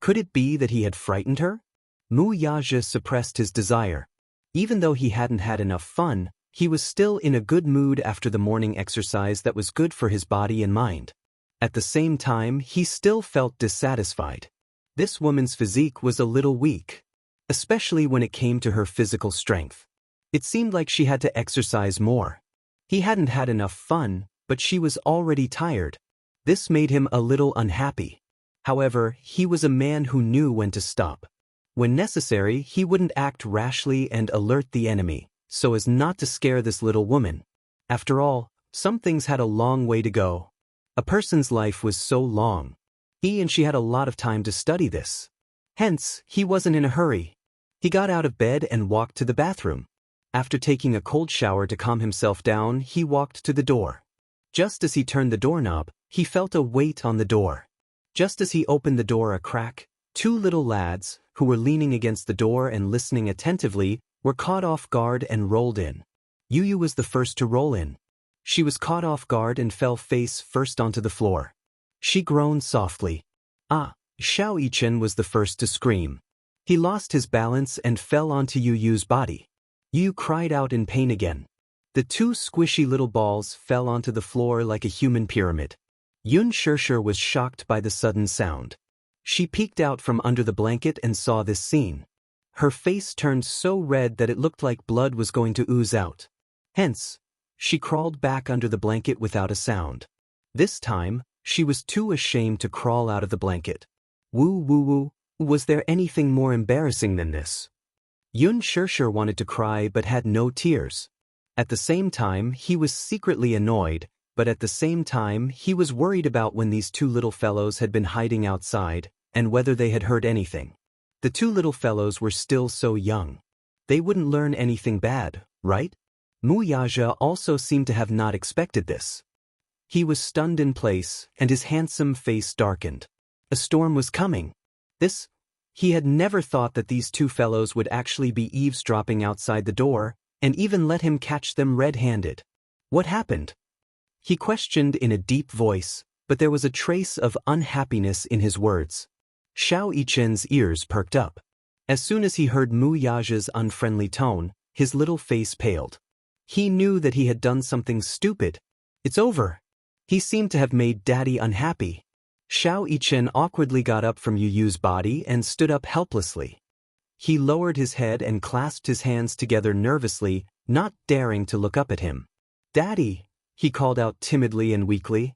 Could it be that he had frightened her? Mu Yaja suppressed his desire. Even though he hadn't had enough fun, he was still in a good mood after the morning exercise that was good for his body and mind. At the same time, he still felt dissatisfied. This woman's physique was a little weak, especially when it came to her physical strength. It seemed like she had to exercise more. He hadn't had enough fun, but she was already tired. This made him a little unhappy. However, he was a man who knew when to stop. When necessary, he wouldn't act rashly and alert the enemy, so as not to scare this little woman. After all, some things had a long way to go. A person's life was so long. He and she had a lot of time to study this. Hence, he wasn't in a hurry. He got out of bed and walked to the bathroom. After taking a cold shower to calm himself down, he walked to the door. Just as he turned the doorknob, he felt a weight on the door. Just as he opened the door a crack, two little lads, who were leaning against the door and listening attentively, were caught off guard and rolled in. Yu was the first to roll in. She was caught off guard and fell face first onto the floor. She groaned softly. Xianxia was the first to scream. He lost his balance and fell onto Yu's body. Yu cried out in pain again. The two squishy little balls fell onto the floor like a human pyramid. Yun Shirshir was shocked by the sudden sound. She peeked out from under the blanket and saw this scene. Her face turned so red that it looked like blood was going to ooze out. Hence, she crawled back under the blanket without a sound. This time, she was too ashamed to crawl out of the blanket. Woo, was there anything more embarrassing than this? Yun Shirshir wanted to cry but had no tears. At the same time, he was secretly annoyed, but at the same time, he was worried about when these two little fellows had been hiding outside, and whether they had heard anything. The two little fellows were still so young. They wouldn't learn anything bad, right? Mu Yaja also seemed to have not expected this. He was stunned in place, and his handsome face darkened. A storm was coming. He had never thought that these two fellows would actually be eavesdropping outside the door, and even let him catch them red-handed. What happened? He questioned in a deep voice, but there was a trace of unhappiness in his words. Xianxia's ears perked up. As soon as he heard Mu Yaja's unfriendly tone, his little face paled. He knew that he had done something stupid. It's over. He seemed to have made Daddy unhappy. Xiao Yichen awkwardly got up from Yu Yu's body and stood up helplessly. He lowered his head and clasped his hands together nervously, not daring to look up at him. "Daddy," he called out timidly and weakly.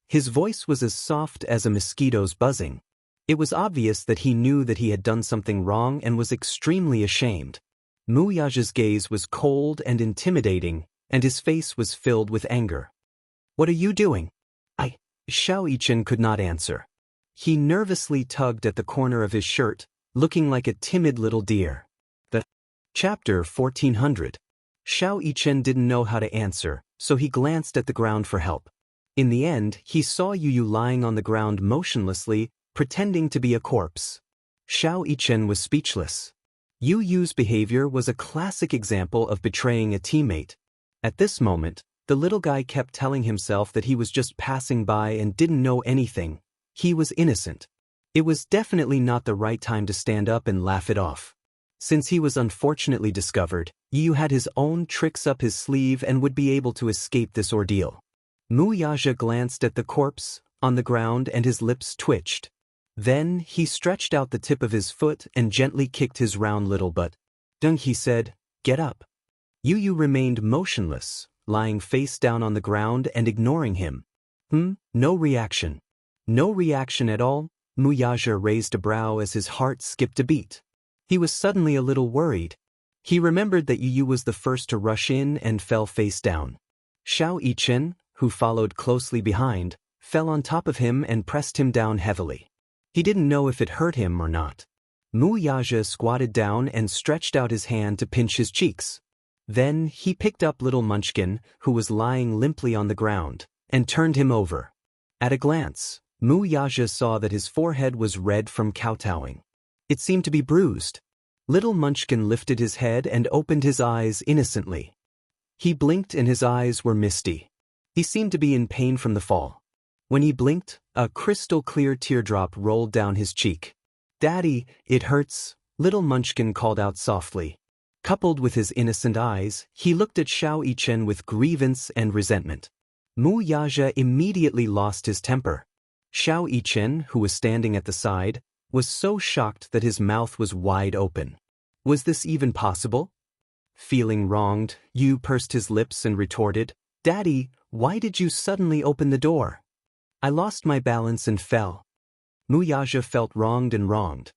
His voice was as soft as a mosquito's buzzing. It was obvious that he knew that he had done something wrong and was extremely ashamed. Mu Yaja's gaze was cold and intimidating, and his face was filled with anger. "What are you doing?" Xiao Yichen could not answer. He nervously tugged at the corner of his shirt, looking like a timid little deer. Chapter 1400. Xiao Yichen didn't know how to answer, so he glanced at the ground for help. In the end, he saw Yu Yu lying on the ground motionlessly, pretending to be a corpse. Xiao Yichen was speechless. Yu Yu's behavior was a classic example of betraying a teammate. At this moment, the little guy kept telling himself that he was just passing by and didn't know anything. He was innocent. It was definitely not the right time to stand up and laugh it off. Since he was unfortunately discovered, Yu had his own tricks up his sleeve and would be able to escape this ordeal. Mu Yaja glanced at the corpse on the ground and his lips twitched. Then he stretched out the tip of his foot and gently kicked his round little butt. "Dung," he said, "get up." Yu remained motionless, lying face down on the ground and ignoring him. No reaction. No reaction at all. Mu Yaja raised a brow as his heart skipped a beat. He was suddenly a little worried. He remembered that Yu was the first to rush in and fell face down. Xiao Yichen, who followed closely behind, fell on top of him and pressed him down heavily. He didn't know if it hurt him or not. Mu Yaja squatted down and stretched out his hand to pinch his cheeks. Then he picked up little Munchkin, who was lying limply on the ground, and turned him over. At a glance, Mu Yaja saw that his forehead was red from kowtowing. It seemed to be bruised. Little Munchkin lifted his head and opened his eyes innocently. He blinked and his eyes were misty. He seemed to be in pain from the fall. When he blinked, a crystal-clear teardrop rolled down his cheek. "Daddy, it hurts," little Munchkin called out softly. Coupled with his innocent eyes, he looked at Xiao Yichen with grievance and resentment. Mu Yaja immediately lost his temper. Xiao Yichen, who was standing at the side, was so shocked that his mouth was wide open. Was this even possible? Feeling wronged, Yu pursed his lips and retorted, "Daddy, why did you suddenly open the door?" "I lost my balance and fell." Mu Yaja felt wronged and wronged.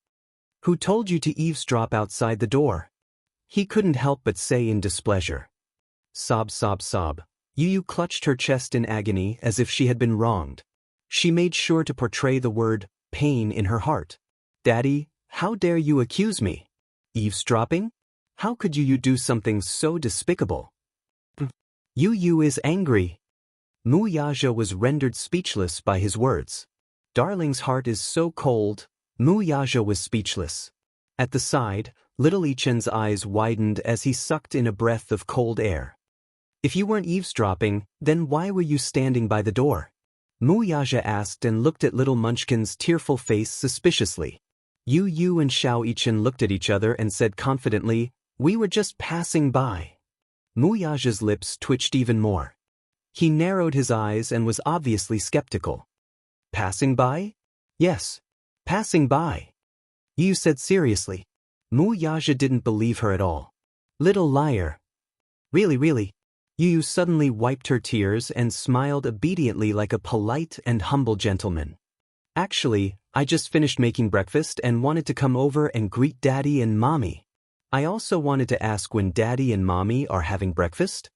"Who told you to eavesdrop outside the door?" He couldn't help but say in displeasure. Sob, sob, sob. Yu clutched her chest in agony as if she had been wronged. She made sure to portray the word pain in her heart. "Daddy, how dare you accuse me? Eavesdropping? How could you do something so despicable?" Yu is angry. Mu Yaja was rendered speechless by his words. Darling's heart is so cold. Mu Yaja was speechless. At the side, little Yichen's eyes widened as he sucked in a breath of cold air. "If you weren't eavesdropping, then why were you standing by the door?" Mu Yaja asked and looked at little Munchkin's tearful face suspiciously. Yu and Xiao Yichen looked at each other and said confidently, "We were just passing by." Mu Yaja's lips twitched even more. He narrowed his eyes and was obviously skeptical. "Passing by?" "Yes, passing by," Yu said seriously. Mu Yaja didn't believe her at all. "Little liar." Really. Yu suddenly wiped her tears and smiled obediently like a polite and humble gentleman. "Actually, I just finished making breakfast and wanted to come over and greet Daddy and Mommy. I also wanted to ask when Daddy and Mommy are having breakfast."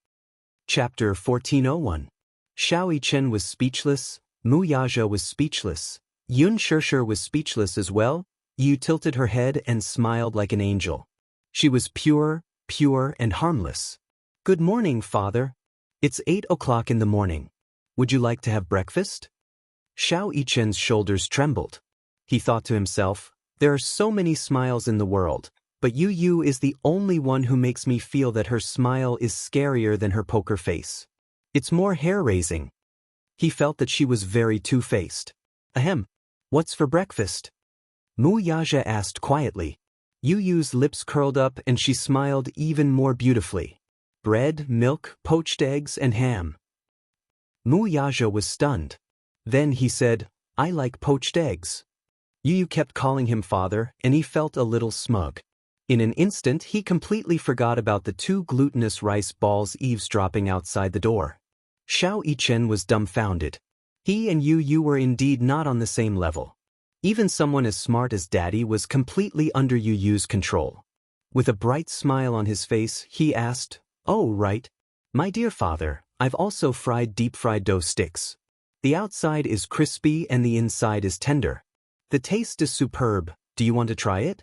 Chapter 1401. Xiao Yichen was speechless, Mu Yaja was speechless, Yun Shirshir was speechless as well. Yu tilted her head and smiled like an angel. She was pure and harmless. "Good morning, Father. It's 8 o'clock in the morning. Would you like to have breakfast?" Xiao Yichen's shoulders trembled. He thought to himself, there are so many smiles in the world, but Yu is the only one who makes me feel that her smile is scarier than her poker face. It's more hair-raising. He felt that she was very two-faced. "Ahem. What's for breakfast?" Mu Yaja asked quietly. Yu Yu's lips curled up and she smiled even more beautifully. Bread, milk, poached eggs, and ham. Mu Yaja was stunned. Then he said, I like poached eggs. Yu Yu kept calling him father, and he felt a little smug. In an instant he completely forgot about the 2 glutinous rice balls eavesdropping outside the door. Xiao Yichen was dumbfounded. He and Yu Yu were indeed not on the same level. Even someone as smart as Daddy was completely under Yu Yu's control. With a bright smile on his face, he asked, Oh, right. My dear father, I've also fried deep-fried dough sticks. The outside is crispy and the inside is tender. The taste is superb. Do you want to try it?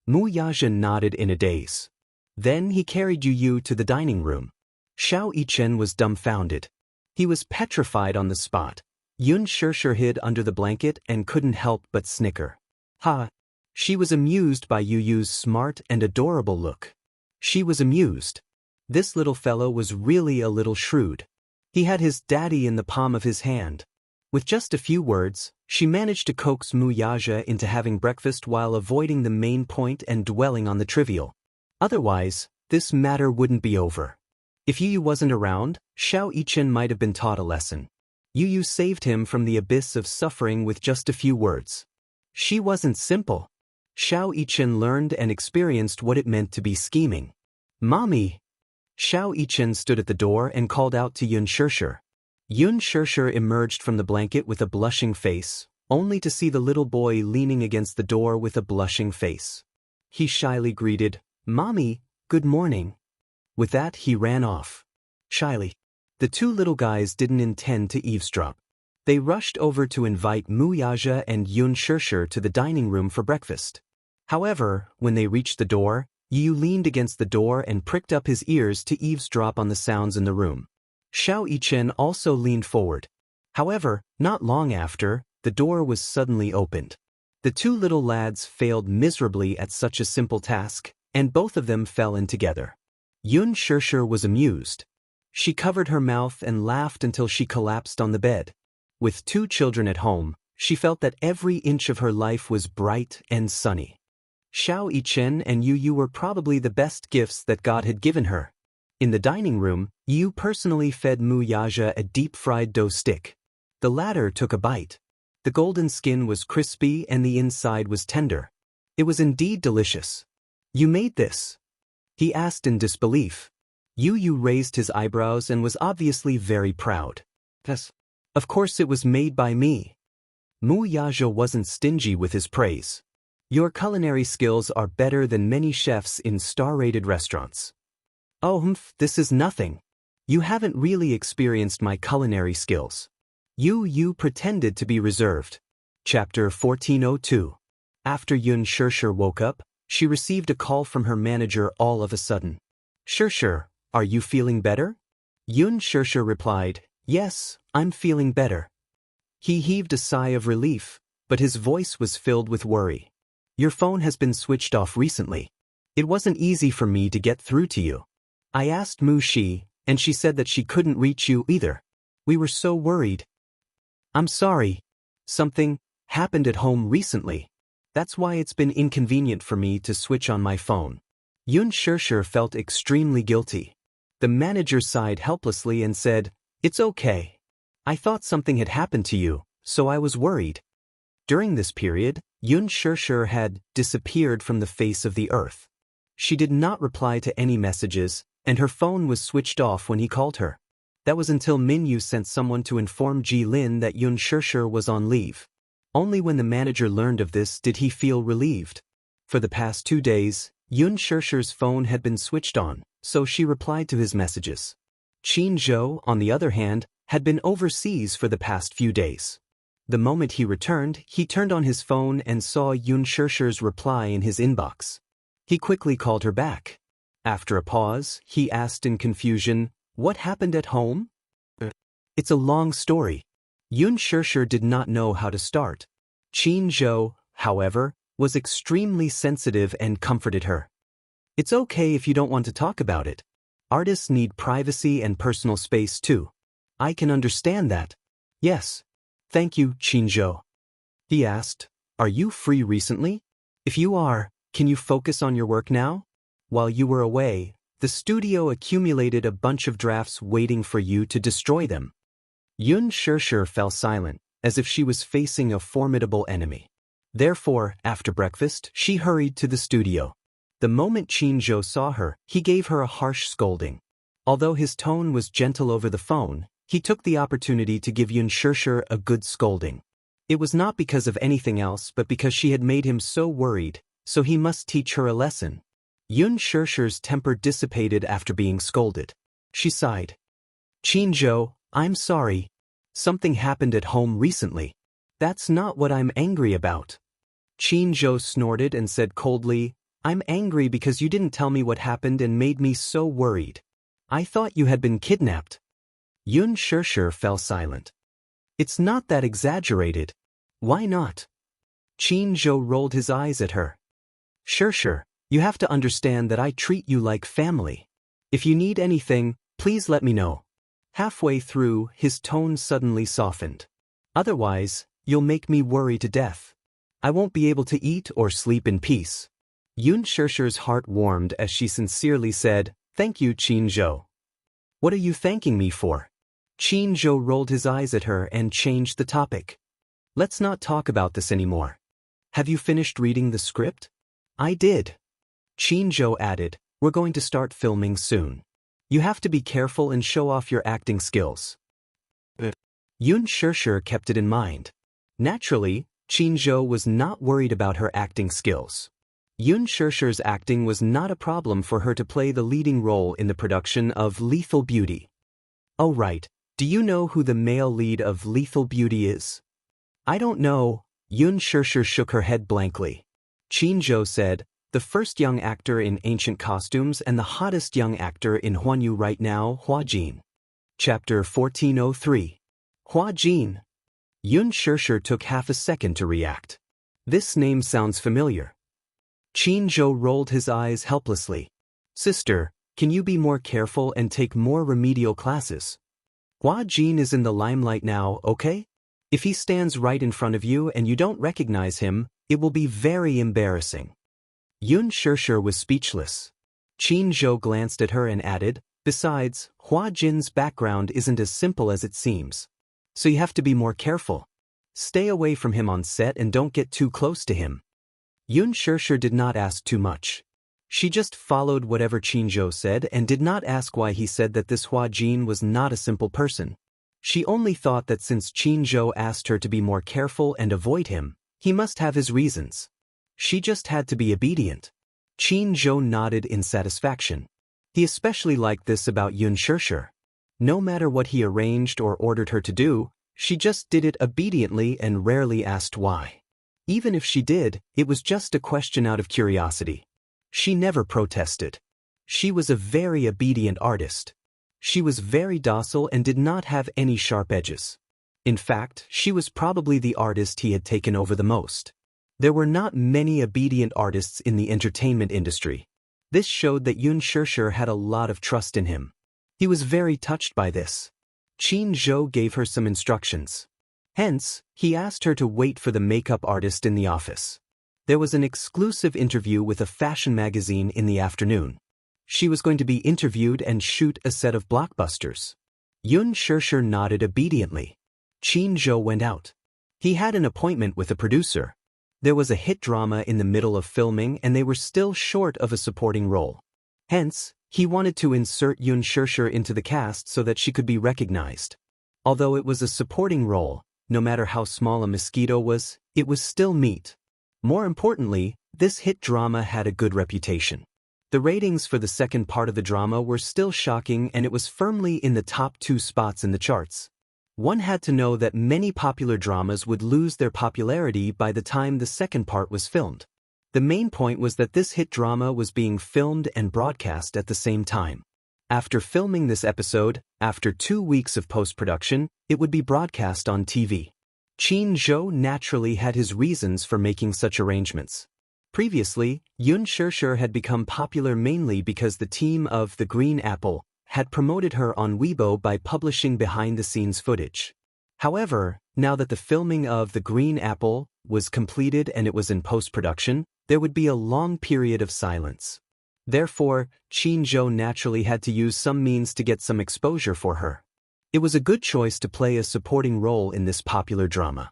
Mu Yajin nodded in a daze. Then he carried Yu Yu to the dining room. Xiao Yichen was dumbfounded. He was petrified on the spot. Yun Shirshir hid under the blanket and couldn't help but snicker. Ha! She was amused by Yu Yu's smart and adorable look. She was amused. This little fellow was really a little shrewd. He had his daddy in the palm of his hand. With just a few words, she managed to coax Mu Yaja into having breakfast while avoiding the main point and dwelling on the trivial. Otherwise, this matter wouldn't be over. If Yu Yu wasn't around, Xiao Yichen might have been taught a lesson. Yu Yu saved him from the abyss of suffering with just a few words. She wasn't simple. Xiao Yichen learned and experienced what it meant to be scheming. Mommy! Xiao Yichen stood at the door and called out to Yun Shirshir. Yun Shirshir emerged from the blanket with a blushing face, only to see the little boy leaning against the door with a blushing face. He shyly greeted, Mommy, good morning. With that he ran off. Shyly. The 2 little guys didn't intend to eavesdrop. They rushed over to invite Mu Yaja and Yun Shirshir to the dining room for breakfast. However, when they reached the door, Yu leaned against the door and pricked up his ears to eavesdrop on the sounds in the room. Xiao Yichen also leaned forward. However, not long after, the door was suddenly opened. The 2 little lads failed miserably at such a simple task, and both of them fell in together. Yun Shirshir was amused. She covered her mouth and laughed until she collapsed on the bed. With 2 children at home, she felt that every inch of her life was bright and sunny. Xiao Yichen and Yu Yu were probably the best gifts that God had given her. In the dining room, Yu personally fed Mu Yaja a deep-fried dough stick. The latter took a bite. The golden skin was crispy and the inside was tender. It was indeed delicious. You made this? He asked in disbelief. Yu Yu raised his eyebrows and was obviously very proud. Yes. Of course it was made by me. Mu Yaja wasn't stingy with his praise. Your culinary skills are better than many chefs in star-rated restaurants. Oh, this is nothing. You haven't really experienced my culinary skills. Yu Yu pretended to be reserved. Chapter 1402. After Yun Shirshir woke up, she received a call from her manager all of a sudden. Shirshir, are you feeling better? Yun Shirshir replied, Yes, I'm feeling better. He heaved a sigh of relief, but his voice was filled with worry. Your phone has been switched off recently. It wasn't easy for me to get through to you. I asked Mu Shi, and she said that she couldn't reach you either. We were so worried. I'm sorry. Something happened at home recently. That's why it's been inconvenient for me to switch on my phone. Yun Shirshir felt extremely guilty. The manager sighed helplessly and said, It's okay. I thought something had happened to you, so I was worried. During this period, Yun Shirshir had disappeared from the face of the earth. She did not reply to any messages, and her phone was switched off when he called her. That was until Minyu sent someone to inform Ji Lin that Yun Shirshir was on leave. Only when the manager learned of this did he feel relieved. For the past 2 days, Yun Shirshir's phone had been switched on, so she replied to his messages. Qin Zhou, on the other hand, had been overseas for the past few days. The moment he returned, he turned on his phone and saw Yun Shirshir's reply in his inbox. He quickly called her back. After a pause, he asked in confusion, What happened at home? It's a long story. Yun Shirshir did not know how to start. Qin Zhou, however, was extremely sensitive and comforted her. It's okay if you don't want to talk about it. Artists need privacy and personal space too. I can understand that. Yes. Thank you, Qin Zhou. He asked, Are you free recently? If you are, can you focus on your work now? While you were away, the studio accumulated a bunch of drafts waiting for you to destroy them. Yun Shirshir fell silent, as if she was facing a formidable enemy. Therefore, after breakfast, she hurried to the studio. The moment Qin Zhou saw her, he gave her a harsh scolding. Although his tone was gentle over the phone, he took the opportunity to give Yun Shirshir a good scolding. It was not because of anything else but because she had made him so worried, so he must teach her a lesson. Yun Shirshir's temper dissipated after being scolded. She sighed. Qin Zhou, I'm sorry. Something happened at home recently. That's not what I'm angry about. Qin Zhou snorted and said coldly, I'm angry because you didn't tell me what happened and made me so worried. I thought you had been kidnapped. Yun Shirshir fell silent. It's not that exaggerated. Why not? Qin Zhou rolled his eyes at her. Shirshir, you have to understand that I treat you like family. If you need anything, please let me know. Halfway through, his tone suddenly softened. Otherwise, you'll make me worry to death. I won't be able to eat or sleep in peace. Yun Shirshir's heart warmed as she sincerely said, Thank you, Qin Zhou. What are you thanking me for? Qin Zhou rolled his eyes at her and changed the topic. Let's not talk about this anymore. Have you finished reading the script? I did. Qin Zhou added, We're going to start filming soon. You have to be careful and show off your acting skills. Yun Shirshir kept it in mind. Naturally, Qin Zhou was not worried about her acting skills. Yun Shirshir's acting was not a problem for her to play the leading role in the production of Lethal Beauty. Oh right, do you know who the male lead of Lethal Beauty is? I don't know. Yun Shirshir shook her head blankly. Qin Zhou said, the first young actor in ancient costumes and the hottest young actor in Huanyu right now, Hua Jin. Chapter 1403. Hua Jin. Yun Shirshir took half a second to react. This name sounds familiar. Qin Zhou rolled his eyes helplessly. Sister, can you be more careful and take more remedial classes? Hua Jin is in the limelight now, okay? If he stands right in front of you and you don't recognize him, it will be very embarrassing. Yun Shirshir was speechless. Qin Zhou glanced at her and added, Besides, Hua Jin's background isn't as simple as it seems. So you have to be more careful. Stay away from him on set and don't get too close to him. Yun Shirshir did not ask too much. She just followed whatever Qin Zhou said and did not ask why he said that this Hua Jin was not a simple person. She only thought that since Qin Zhou asked her to be more careful and avoid him, he must have his reasons. She just had to be obedient. Qin Zhou nodded in satisfaction. He especially liked this about Yun Shirshir. No matter what he arranged or ordered her to do, she just did it obediently and rarely asked why. Even if she did, it was just a question out of curiosity. She never protested. She was a very obedient artist. She was very docile and did not have any sharp edges. In fact, she was probably the artist he had taken over the most. There were not many obedient artists in the entertainment industry. This showed that Yun Shirshir had a lot of trust in him. He was very touched by this. Qin Zhou gave her some instructions. Hence, he asked her to wait for the makeup artist in the office. There was an exclusive interview with a fashion magazine in the afternoon. She was going to be interviewed and shoot a set of blockbusters. Yun Shirshir nodded obediently. Qin Zhou went out. He had an appointment with a producer. There was a hit drama in the middle of filming and they were still short of a supporting role. Hence, he wanted to insert Yun Shirshir into the cast so that she could be recognized. Although it was a supporting role, no matter how small a mosquito was, it was still meat. More importantly, this hit drama had a good reputation. The ratings for the second part of the drama were still shocking and it was firmly in the top 2 spots in the charts. One had to know that many popular dramas would lose their popularity by the time the second part was filmed. The main point was that this hit drama was being filmed and broadcast at the same time. After filming this episode, after 2 weeks of post-production, it would be broadcast on TV. Qin Zhou naturally had his reasons for making such arrangements. Previously, Yun Shirshir had become popular mainly because the team of The Green Apple had promoted her on Weibo by publishing behind-the-scenes footage. However, now that the filming of The Green Apple was completed and it was in post-production, there would be a long period of silence. Therefore, Qin Zhou naturally had to use some means to get some exposure for her. It was a good choice to play a supporting role in this popular drama.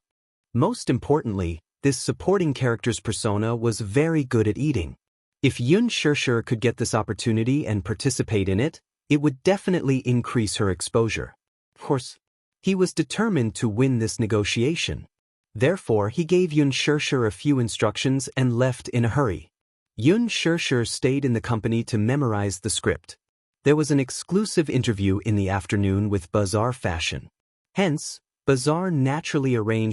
Most importantly, this supporting character's persona was very good at eating. If Yun Xianxia could get this opportunity and participate in it, it would definitely increase her exposure. Of course, he was determined to win this negotiation. Therefore, he gave Yun Xianxia a few instructions and left in a hurry. Yun Xianxia stayed in the company to memorize the script. There was an exclusive interview in the afternoon with Bazaar Fashion. Hence, Bazaar naturally arranged